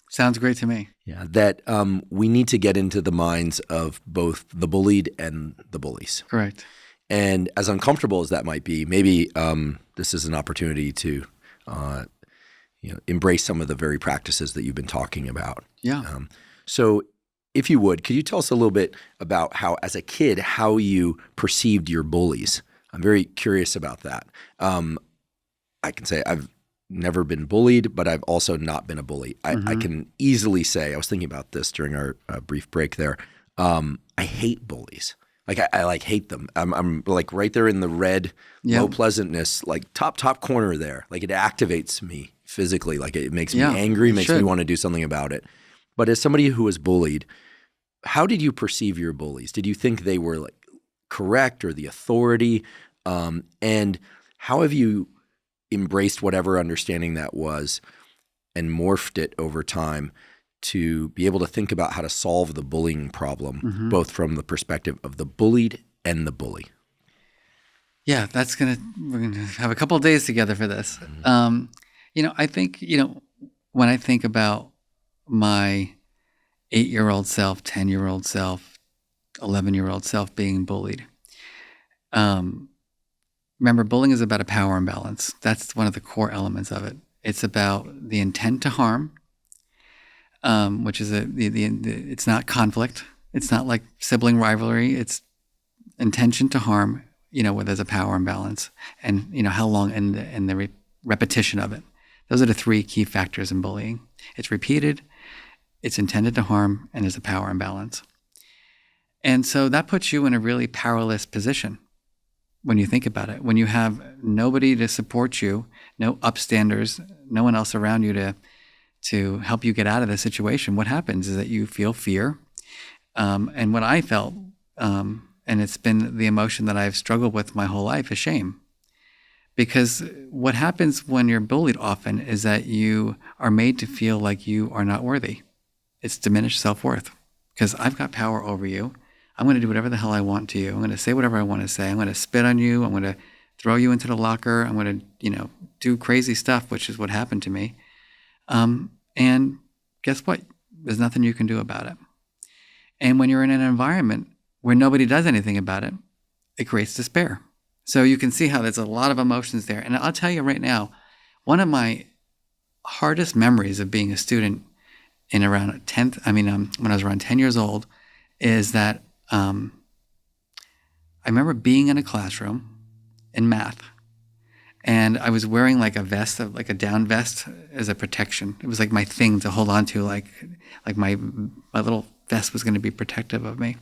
Sounds great to me. Yeah, that we need to get into the minds of both the bullied and the bullies. Correct. And as uncomfortable as that might be, maybe this is an opportunity to embrace some of the very practices that you've been talking about. Yeah. So if you would, could you tell us a little bit about how, as a kid, how you perceived your bullies? I'm very curious about that. I can say I've never been bullied, but I've also not been a bully. I can easily say, I was thinking about this during our brief break there, I hate bullies. Like I hate them. I'm like right there in the red, low pleasantness, like top corner there. Like it activates me physically. Like it makes me Yeah, angry, it makes me should. want to do something about it. But as somebody who was bullied, how did you perceive your bullies? Did you think they were like correct or the authority? And how have you embraced whatever understanding that was and morphed it over time to be able to think about how to solve the bullying problem, both from the perspective of the bullied and the bully? Yeah, we're gonna have a couple of days together for this. I think, when I think about my 8-year-old self, 10-year-old self, 11-year-old self being bullied. Remember, bullying is about a power imbalance. That's one of the core elements of it. It's about the intent to harm, which is it's not conflict. It's not like sibling rivalry. It's intention to harm, where there's a power imbalance, and how long and the repetition of it. Those are the three key factors in bullying. It's repeated, it's intended to harm, and there's a power imbalance. And so that puts you in a really powerless position when you think about it. When you have nobody to support you, no upstanders, no one else around you to help you get out of the situation, what happens is that you feel fear. And what I felt, and it's been the emotion that I've struggled with my whole life, is shame. Because what happens when you're bullied often is that you are made to feel like you are not worthy. It's diminished self-worth. Because I've got power over you. I'm going to do whatever the hell I want to you. I'm going to say whatever I want to say. I'm going to spit on you. I'm going to throw you into the locker. I'm going to, do crazy stuff, which is what happened to me. And guess what? There's nothing you can do about it. And when you're in an environment where nobody does anything about it, it creates despair. So you can see how there's a lot of emotions there. And I'll tell you right now, one of my hardest memories of being a student in around when I was around 10 years old, is that I remember being in a classroom in math, and I was wearing like a vest, like a down vest as a protection. It was like my thing to hold on to, like my little vest was going to be protective of me.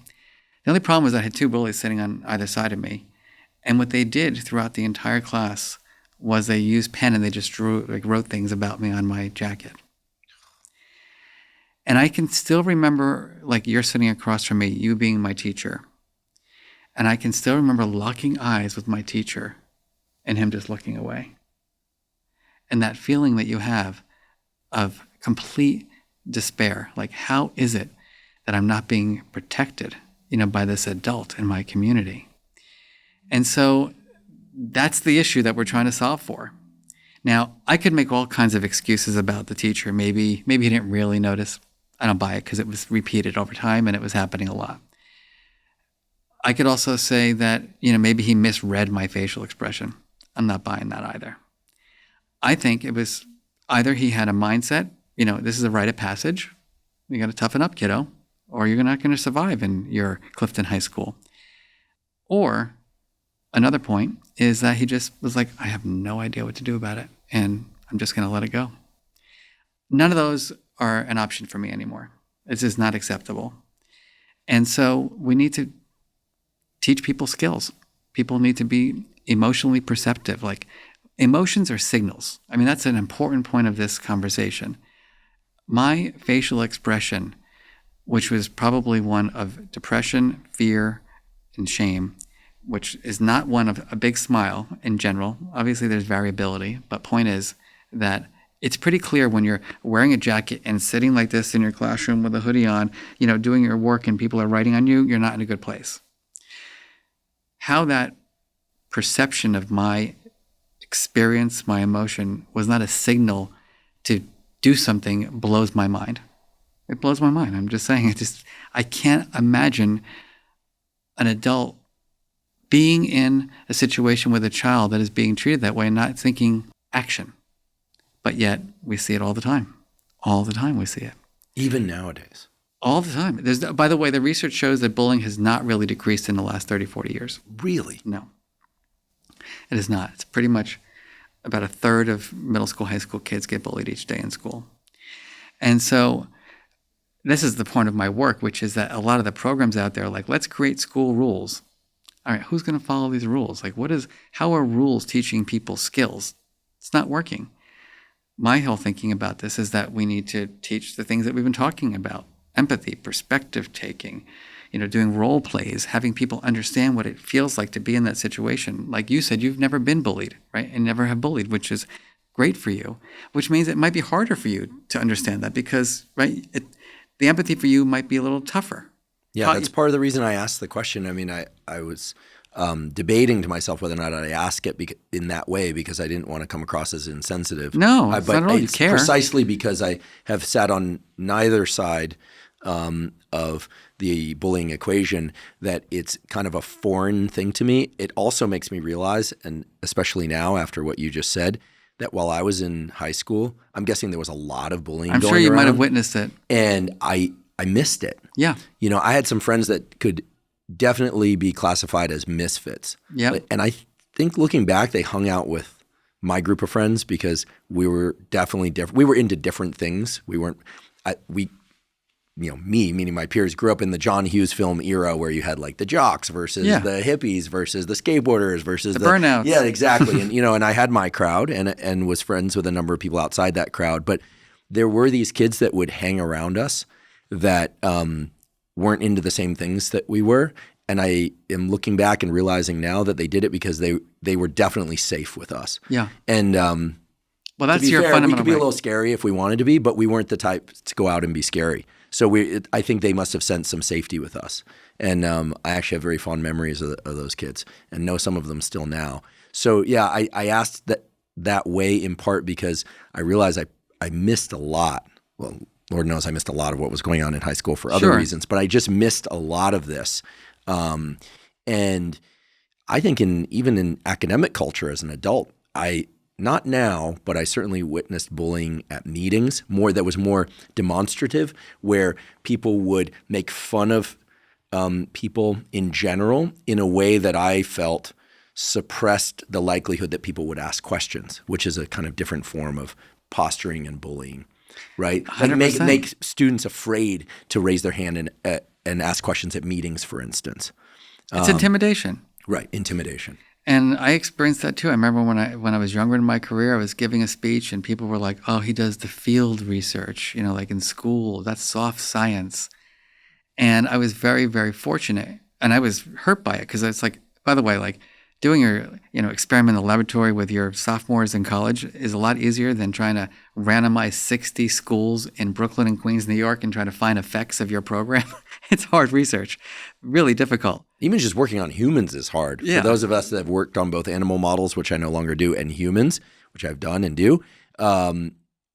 The only problem was I had two bullies sitting on either side of me. And what they did throughout the entire class was they used pen and they just wrote things about me on my jacket. And I can still remember, like, you're sitting across from me, you being my teacher. And I can still remember locking eyes with my teacher and him just looking away. And that feeling that you have of complete despair, like, how is it that I'm not being protected, by this adult in my community? And so that's the issue that we're trying to solve for. Now, I could make all kinds of excuses about the teacher. Maybe he didn't really notice. I don't buy it because it was repeated over time and it was happening a lot. I could also say that, maybe he misread my facial expression. I'm not buying that either. I think it was either he had a mindset, this is a rite of passage. You got to toughen up, kiddo, or you're not going to survive in your Clifton High School. Or another point is that he just was like, I have no idea what to do about it, and I'm just going to let it go. None of those are an option for me anymore. It's just not acceptable. And so we need to teach people skills. People need to be emotionally perceptive. Like, emotions are signals. That's an important point of this conversation. My facial expression, which was probably one of depression, fear, and shame, which is not one of a big smile in general. Obviously, there's variability, but point is that it's pretty clear when you're wearing a jacket and sitting like this in your classroom with a hoodie on, doing your work and people are writing on you, you're not in a good place. How that perception of my experience, my emotion, was not a signal to do something blows my mind. It blows my mind. I'm just saying, I can't imagine an adult being in a situation with a child that is being treated that way and not thinking action. But yet we see it all the time. All the time we see it. Even nowadays. All the time. By the way, the research shows that bullying has not really decreased in the last 30, 40 years. Really? No. It is not. It's pretty much about a third of middle school, high school kids get bullied each day in school. And so this is the point of my work, which is that a lot of the programs out there are like, let's create school rules. All right, who's going to follow these rules? Like, how are rules teaching people skills? It's not working. my whole thinking about this is that we need to teach the things that we've been talking about: empathy, perspective taking, doing role plays, having people understand what it feels like to be in that situation. Like you said, you've never been bullied, right? And never have bullied, which is great for you, which means it might be harder for you to understand that because, right, the empathy for you might be a little tougher. Yeah, that's part of the reason I asked the question. I mean, I was debating to myself whether or not I ask it in that way because I didn't want to come across as insensitive. No, it's not at all. You It's care. precisely because I have sat on neither side of the bullying equation that it's kind of a foreign thing to me. It also makes me realize, and especially now after what you just said, that while I was in high school, I'm guessing there was a lot of bullying going I'm sure you around, might have witnessed it. and I missed it. Yeah. I had some friends that could definitely be classified as misfits. Yeah. And I think looking back, they hung out with my group of friends because we were definitely different. We were into different things. We weren't me, meaning my peers, grew up in the John Hughes film era where you had like the jocks versus the hippies versus the skateboarders versus the burnouts. Yeah, exactly. And and I had my crowd and was friends with a number of people outside that crowd. But there were these kids that would hang around us that weren't into the same things that we were. And I am looking back and realizing now that they did it because they were definitely safe with us. Yeah. And well, that's your fair, fundamental. we could be a right. little scary if we wanted to be, but we weren't the type to go out and be scary. So I think they must have sensed some safety with us. And I actually have very fond memories of those kids and know some of them still now. So yeah, I asked that way in part because I realized I missed a lot. Well, Lord knows I missed a lot of what was going on in high school for other reasons, but I just missed a lot of this. And I think even in academic culture as an adult, not now, but I certainly witnessed bullying at meetings that was more demonstrative, where people would make fun of people in general in a way that I felt suppressed the likelihood that people would ask questions, which is a kind of different form of posturing and bullying, right? Like make students afraid to raise their hand and ask questions at meetings, for instance. It's intimidation. Right, intimidation. And I experienced that too. I remember when I was younger in my career, I was giving a speech and people were like, "Oh, he does the field research, like in school. That's soft science." And I was very, very fortunate, and I was hurt by it because it's like, by the way, like doing your experiment in the laboratory with your sophomores in college is a lot easier than trying to randomize 60 schools in Brooklyn and Queens, New York, and try to find effects of your program. It's hard research, really difficult. Even just working on humans is hard. Yeah. For those of us that have worked on both animal models, which I no longer do, and humans, which I've done and do,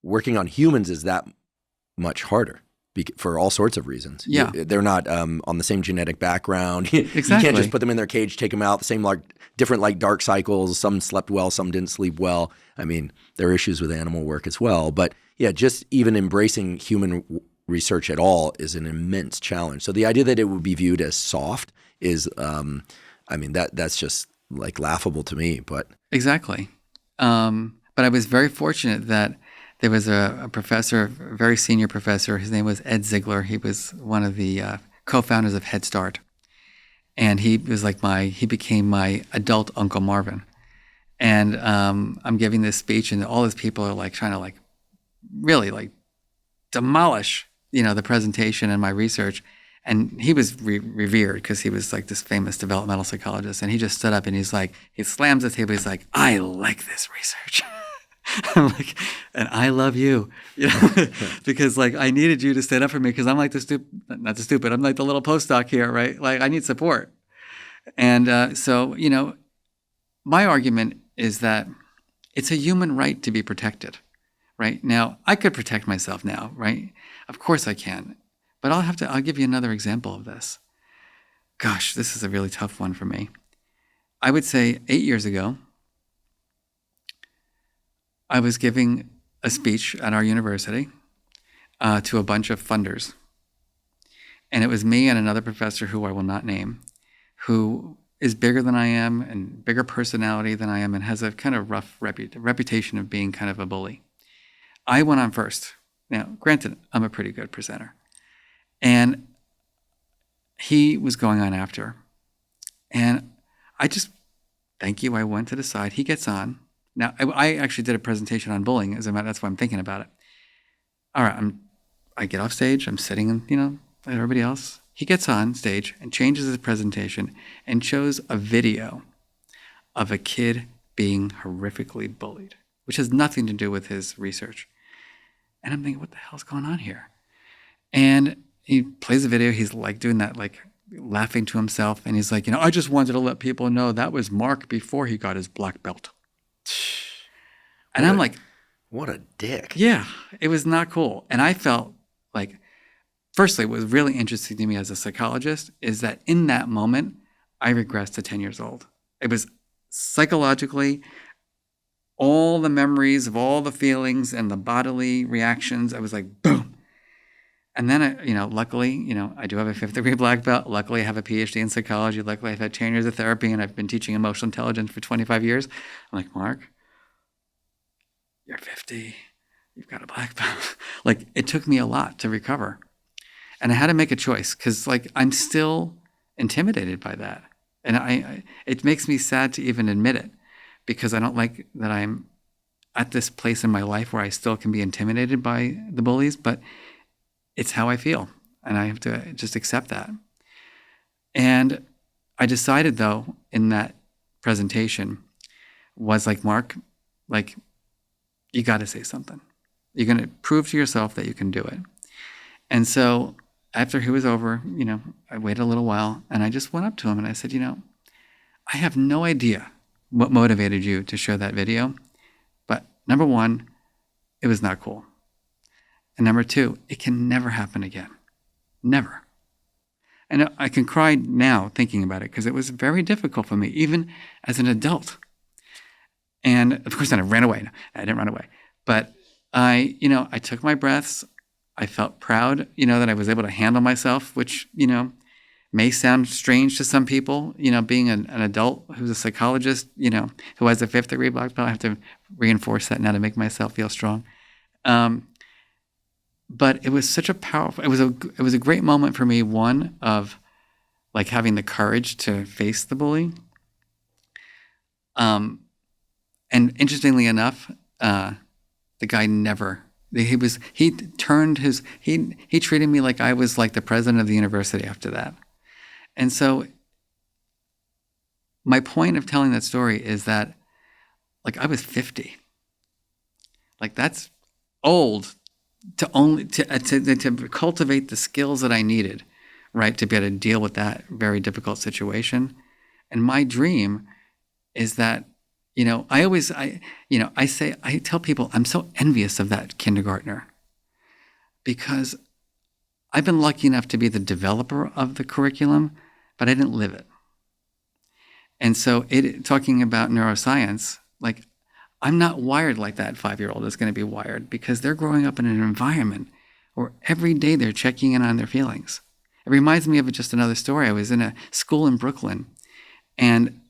working on humans is that much harder for all sorts of reasons. Yeah. They're not on the same genetic background. Exactly. You can't just put them in their cage, take them out, the same different dark cycles. Some slept well, some didn't sleep well. I mean, there are issues with animal work as well. But yeah, just even embracing human research at all is an immense challenge. So the idea that it would be viewed as soft is, that's just like laughable to me. But exactly. But I was very fortunate that there was a professor, a very senior professor. His name was Ed Ziegler. He was one of the co-founders of Head Start, and he became my adult Uncle Marvin. And I'm giving this speech, and all these people are like trying to really demolish the presentation and my research. And he was revered because he was like this famous developmental psychologist. And he just stood up and he slams the table. He's like, "I like this research." I'm like, "And I love you," because I needed you to stand up for me because I'm like I'm like the little postdoc here, right? Like I need support. And so my argument is that it's a human right to be protected, right? Now, I could protect myself now, right? Of course I can. But I'll give you another example of this. Gosh, this is a really tough one for me. I would say 8 years ago, I was giving a speech at our university to a bunch of funders. And it was me and another professor who I will not name, who is bigger than I am and bigger personality than I am and has a kind of rough reputation of being kind of a bully. I went on first. Now, granted, I'm a pretty good presenter. And he was going on after. And I just, thank you, I went to the side. He gets on. Now, I actually did a presentation on bullying. As a matter, that's why I'm thinking about it. All right, I get off stage. I'm sitting, like everybody else. He gets on stage and changes his presentation and shows a video of a kid being horrifically bullied, which has nothing to do with his research. And I'm thinking, what the hell's going on here? And he plays the video. He's like doing that, like laughing to himself. And he's like, I just wanted to let people know that was Mark before he got his black belt. And I'm like, what a dick. Yeah, it was not cool. And I felt like, firstly, what was really interesting to me as a psychologist is that in that moment, I regressed to 10 years old. It was psychologically all the memories of all the feelings and the bodily reactions. I was like, boom. And then, luckily, I do have a 5th degree black belt. Luckily, I have a Ph.D. in psychology. Luckily, I've had 10 years of therapy, and I've been teaching emotional intelligence for 25 years. I'm like, Mark, you're 50. You've got a black belt. Like, it took me a lot to recover. And I had to make a choice because, I'm still intimidated by that. And it makes me sad to even admit it because I don't like that I'm at this place in my life where I still can be intimidated by the bullies, but it's how I feel. And I have to just accept that. And I decided, though, in that presentation was like, Mark, you got to say something. You're going to prove to yourself that you can do it. And so after he was over, I waited a little while and I just went up to him and I said, I have no idea what motivated you to show that video. But number one, it was not cool. And number two, it can never happen again. Never. And I can cry now thinking about it because it was very difficult for me, even as an adult. And of course, then I ran away. No, I didn't run away. But I took my breaths. I felt proud, that I was able to handle myself, which, may sound strange to some people, being an adult who's a psychologist, who has a 5th degree black belt. I have to reinforce that now to make myself feel strong. But it was such a powerful, it was a great moment for me, one of having the courage to face the bully. And interestingly enough, the guy never, he treated me like I was like the president of the university after that. And so my point of telling that story is that I was 50. That's old to cultivate the skills that I needed, right, to be able to deal with that very difficult situation. And my dream is that, I tell people I'm so envious of that kindergartner because I've been lucky enough to be the developer of the curriculum, but I didn't live it. And so talking about neuroscience, I'm not wired like that 5-year-old is going to be wired because they're growing up in an environment where every day they're checking in on their feelings. It reminds me of just another story. I was in a school in Brooklyn, and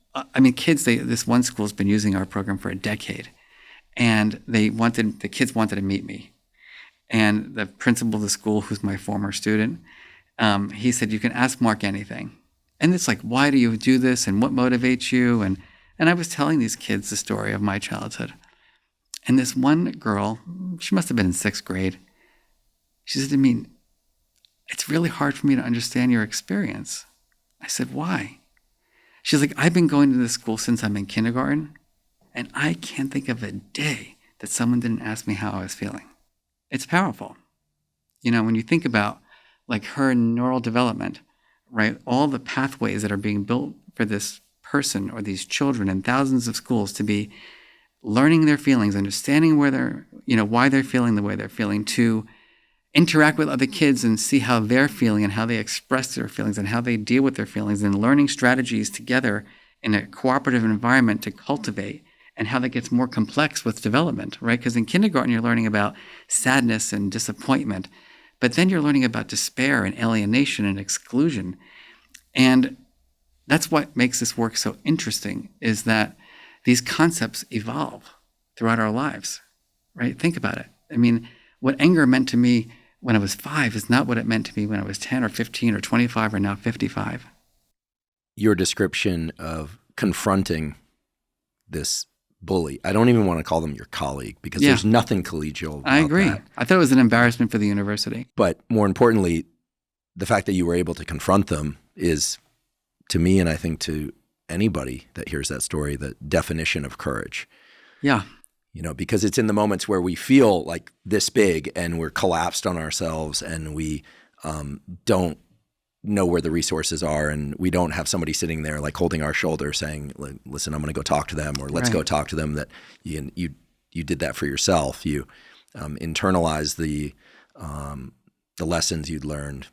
kids, this one school's been using our program for a decade, and the kids wanted to meet me. And the principal of the school, who's my former student, he said, you can ask Mark anything. And it's why do you do this? And what motivates you? And I was telling these kids the story of my childhood. And this one girl, she must have been in 6th grade. She said to me, it's really hard for me to understand your experience. I said, why? She's like, I've been going to this school since I'm in kindergarten, and I can't think of a day that someone didn't ask me how I was feeling. It's powerful. When you think about her neural development, right? All the pathways that are being built for this person or these children in thousands of schools to be learning their feelings, understanding where they're, why they're feeling the way they're feeling, to interact with other kids and see how they're feeling and how they express their feelings and how they deal with their feelings, and learning strategies together in a cooperative environment to cultivate, and how that gets more complex with development, right? Because in kindergarten, you're learning about sadness and disappointment, but then you're learning about despair and alienation and exclusion. And that's what makes this work so interesting, is that these concepts evolve throughout our lives, right? Think about it. What anger meant to me when I was 5 is not what it meant to me when I was 10 or 15 or 25 or now 55. Your description of confronting this bully. I don't even want to call them your colleague because there's nothing collegial about I agree. that. I thought it was an embarrassment for the university. But more importantly, the fact that you were able to confront them is, to me, and I think to anybody that hears that story, the definition of courage. Yeah. Because it's in the moments where we feel like this big and we're collapsed on ourselves and we don't know where the resources are and we don't have somebody sitting there like holding our shoulder saying, listen, I'm going to go talk to them, or let's go talk to them, that you did that for yourself. You internalized the lessons you'd learned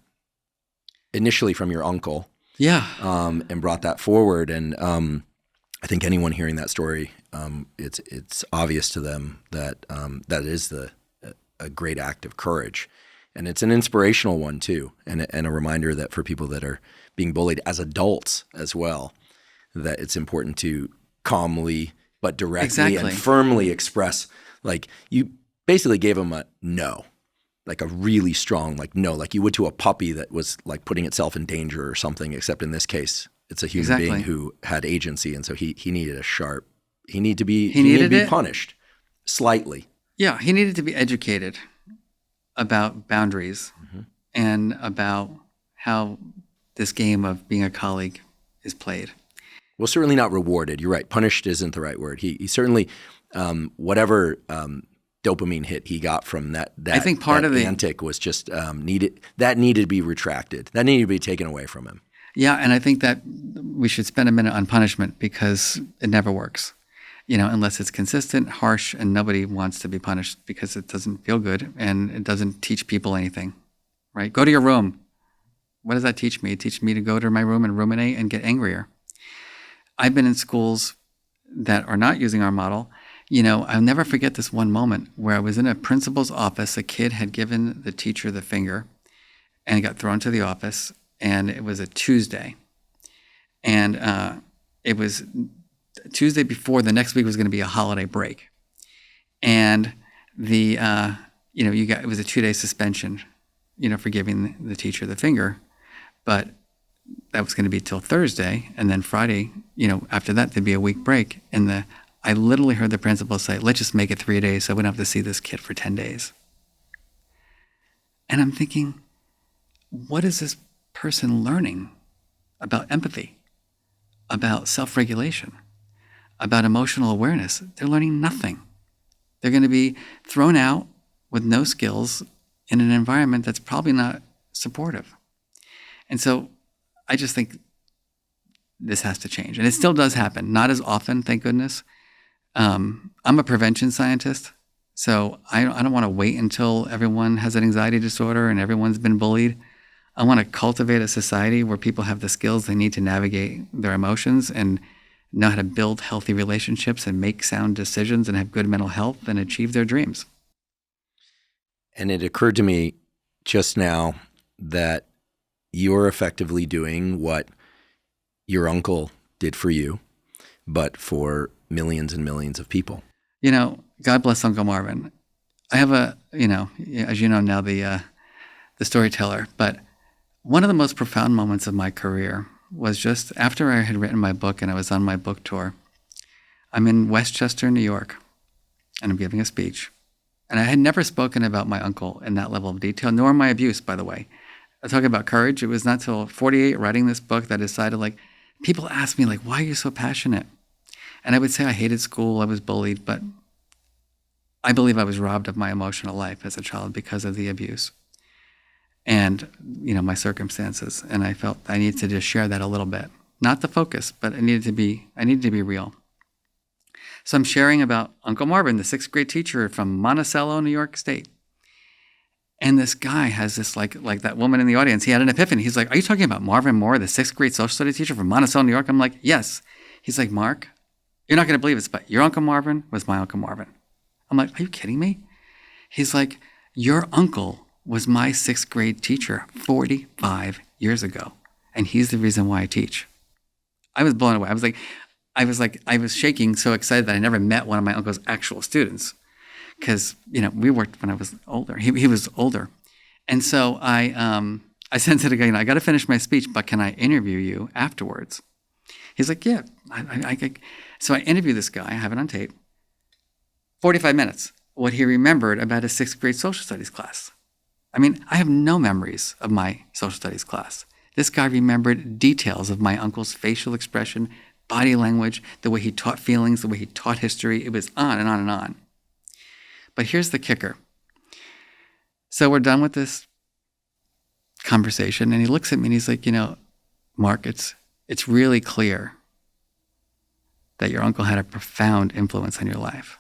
initially from your uncle. Yeah. And brought that forward. And I think anyone hearing that story, it's obvious to them that that is a great act of courage. And it's an inspirational one too, and a reminder that for people that are being bullied as adults as well, that it's important to calmly but directly and firmly express, like you basically gave them a no, like a really strong no, like you would to a puppy that was like putting itself in danger or something, except in this case, it's a human being who had agency, and so he needed he needed to be punished slightly. Yeah, he needed to be educated about boundaries and about how this game of being a colleague is played. Well, certainly not rewarded. You're right. Punished isn't the right word. He certainly, whatever dopamine hit he got from that I think part of the antic was just needed to be retracted. That needed to be taken away from him. Yeah, and I think that we should spend a minute on punishment because it never works. Unless it's consistent, harsh, and nobody wants to be punished because it doesn't feel good and it doesn't teach people anything, right? Go to your room. What does that teach me? It teaches me to go to my room and ruminate and get angrier. I've been in schools that are not using our model. I'll never forget this one moment where I was in a principal's office. A kid had given the teacher the finger and got thrown to the office, and it was a Tuesday. And it was Tuesday before the next week was going to be a holiday break. And it was a 2-day suspension, for giving the teacher the finger. But that was going to be till Thursday. And then Friday, after that, there'd be a week break. And I literally heard the principal say, let's just make it 3 days so we don't have to see this kid for 10 days. And I'm thinking, what is this person learning about empathy, about self-regulation, about emotional awareness? They're learning nothing. They're going to be thrown out with no skills in an environment that's probably not supportive. And so I just think this has to change. And it still does happen. Not as often, thank goodness. I'm a prevention scientist, so I don't want to wait until everyone has an anxiety disorder and everyone's been bullied. I want to cultivate a society where people have the skills they need to navigate their emotions and know how to build healthy relationships and make sound decisions and have good mental health and achieve their dreams. And it occurred to me just now that you're effectively doing what your uncle did for you, but for millions and millions of people. God bless Uncle Marvin. I have as you know now, the storyteller, but one of the most profound moments of my career was just after I had written my book and I was on my book tour. I'm in Westchester, New York, and I'm giving a speech. And I had never spoken about my uncle in that level of detail, nor my abuse, by the way. I talk about courage. It was not till 48 writing this book that I decided, people ask me, why are you so passionate? And I would say I hated school, I was bullied, but I believe I was robbed of my emotional life as a child because of the abuse and, my circumstances. And I felt I needed to just share that a little bit. Not the focus, but I needed to be real. So I'm sharing about Uncle Marvin, the 6th grade teacher from Monticello, New York State. And this guy has this, like that woman in the audience, he had an epiphany. He's like, are you talking about Marvin Moore, the 6th grade social studies teacher from Monticello, New York? I'm like, yes. He's like, Mark, you're not going to believe this, but your Uncle Marvin was my Uncle Marvin. I'm like, are you kidding me? He's like, your uncle was my 6th grade teacher 45 years ago, and he's the reason why I teach. I was blown away. I was shaking, so excited that I never met one of my uncle's actual students, because we worked when I was older. He was older, and so I said to the guy, I got to finish my speech, but can I interview you afterwards? He's like, yeah. So I interview this guy. I have it on tape. 45 minutes, what he remembered about his 6th grade social studies class. I mean, I have no memories of my social studies class. This guy remembered details of my uncle's facial expression, body language, the way he taught feelings, the way he taught history. It was on and on and on. But here's the kicker. So we're done with this conversation, and he looks at me and he's like, Mark, it's really clear that your uncle had a profound influence on your life.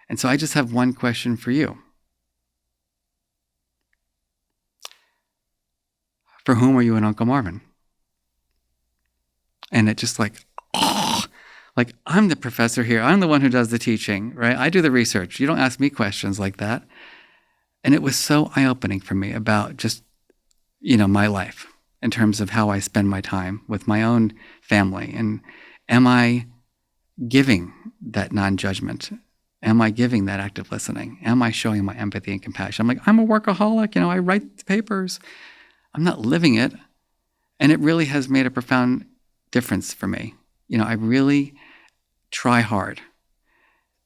And so I just have one question for you. For whom are you and Uncle Marvin? And it just like I'm the professor here. I'm the one who does the teaching, right? I do the research. You don't ask me questions like that. And it was so eye-opening for me about just, my life in terms of how I spend my time with my own family. And am I giving that non-judgment? Am I giving that active listening? Am I showing my empathy and compassion? I'm like, I'm a workaholic. I write the papers. I'm not living it. And it really has made a profound difference for me. I really try hard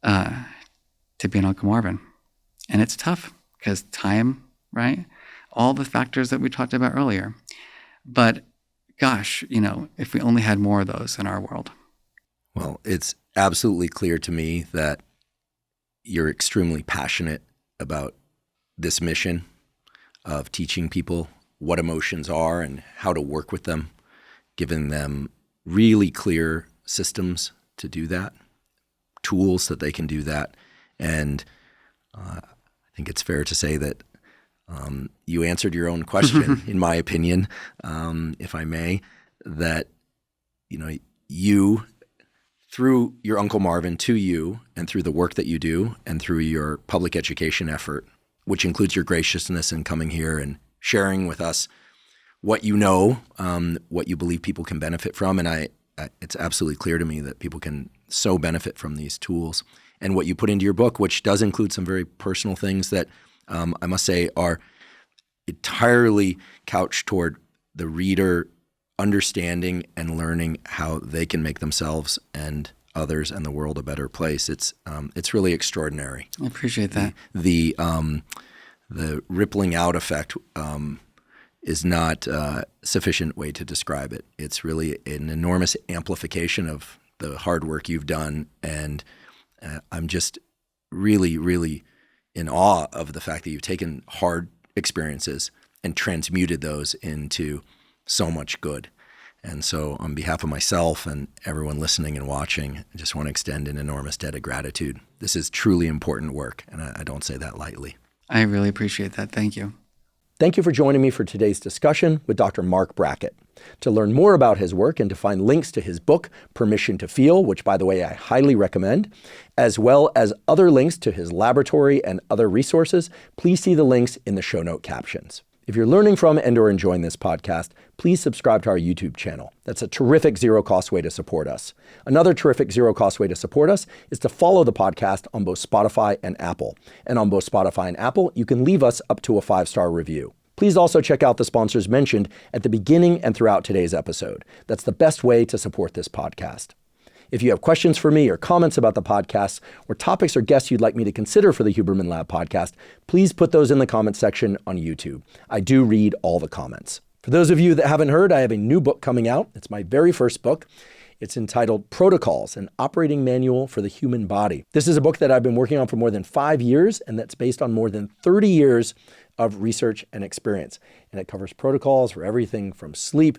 to be an Uncle Marvin. And it's tough because time, right? All the factors that we talked about earlier. But gosh, if we only had more of those in our world. Well, it's absolutely clear to me that you're extremely passionate about this mission of teaching people what emotions are and how to work with them, giving them really clear systems to do that, tools that they can do that. And I think it's fair to say that you answered your own question, in my opinion, if I may, that, you, through your Uncle Marvin to you and through the work that you do and through your public education effort, which includes your graciousness in coming here and sharing with us what you know, what you believe people can benefit from. And it's absolutely clear to me that people can so benefit from these tools. And what you put into your book, which does include some very personal things that I must say are entirely couched toward the reader understanding and learning how they can make themselves and others and the world a better place. It's really extraordinary. I appreciate that. The rippling out effect is not a sufficient way to describe it. It's really an enormous amplification of the hard work you've done, and I'm just really, really in awe of the fact that you've taken hard experiences and transmuted those into so much good. And so on behalf of myself and everyone listening and watching, I just want to extend an enormous debt of gratitude. This is truly important work, and I don't say that lightly. I really appreciate that. Thank you. Thank you for joining me for today's discussion with Dr. Marc Brackett. To learn more about his work and to find links to his book, Permission to Feel, which, by the way, I highly recommend, as well as other links to his laboratory and other resources, please see the links in the show note captions. If you're learning from and or enjoying this podcast, please subscribe to our YouTube channel. That's a terrific zero-cost way to support us. Another terrific zero-cost way to support us is to follow the podcast on both Spotify and Apple. And on both Spotify and Apple, you can leave us up to a 5-star review. Please also check out the sponsors mentioned at the beginning and throughout today's episode. That's the best way to support this podcast. If you have questions for me or comments about the podcast or topics or guests you'd like me to consider for the Huberman Lab podcast, please put those in the comment section on YouTube. I do read all the comments. For those of you that haven't heard, I have a new book coming out. It's my very first book. It's entitled Protocols, an Operating Manual for the Human Body. This is a book that I've been working on for more than 5 years, and that's based on more than 30 years of research and experience. And it covers protocols for everything from sleep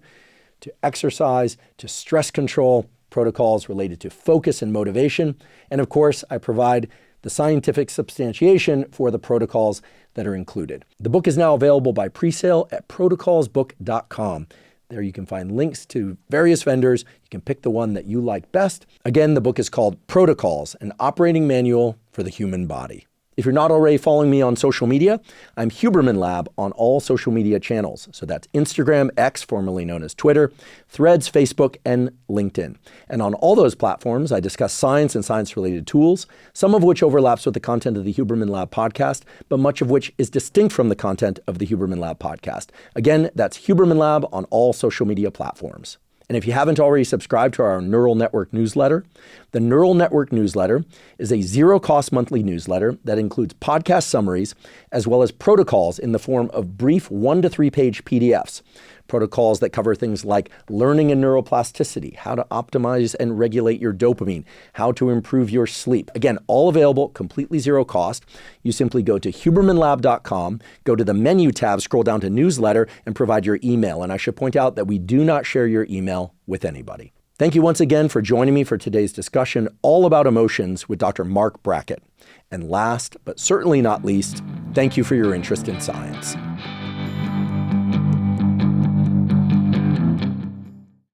to exercise to stress control, protocols related to focus and motivation. And of course, I provide the scientific substantiation for the protocols that are included. The book is now available by pre-sale at protocolsbook.com. There you can find links to various vendors. You can pick the one that you like best. Again, the book is called Protocols, an Operating Manual for the Human Body. If you're not already following me on social media, I'm Huberman Lab on all social media channels. So that's Instagram, X, formerly known as Twitter, Threads, Facebook, and LinkedIn. And on all those platforms, I discuss science and science-related tools, some of which overlaps with the content of the Huberman Lab podcast, but much of which is distinct from the content of the Huberman Lab podcast. Again, that's Huberman Lab on all social media platforms. And if you haven't already subscribed to our Neural Network newsletter, the Neural Network newsletter is a zero-cost monthly newsletter that includes podcast summaries as well as protocols in the form of brief 1 to 3 page PDFs. Protocols that cover things like learning and neuroplasticity, how to optimize and regulate your dopamine, how to improve your sleep. Again, all available, completely zero cost. You simply go to hubermanlab.com, go to the menu tab, scroll down to newsletter, and provide your email. And I should point out that we do not share your email with anybody. Thank you once again for joining me for today's discussion all about emotions with Dr. Marc Brackett. And last, but certainly not least, thank you for your interest in science.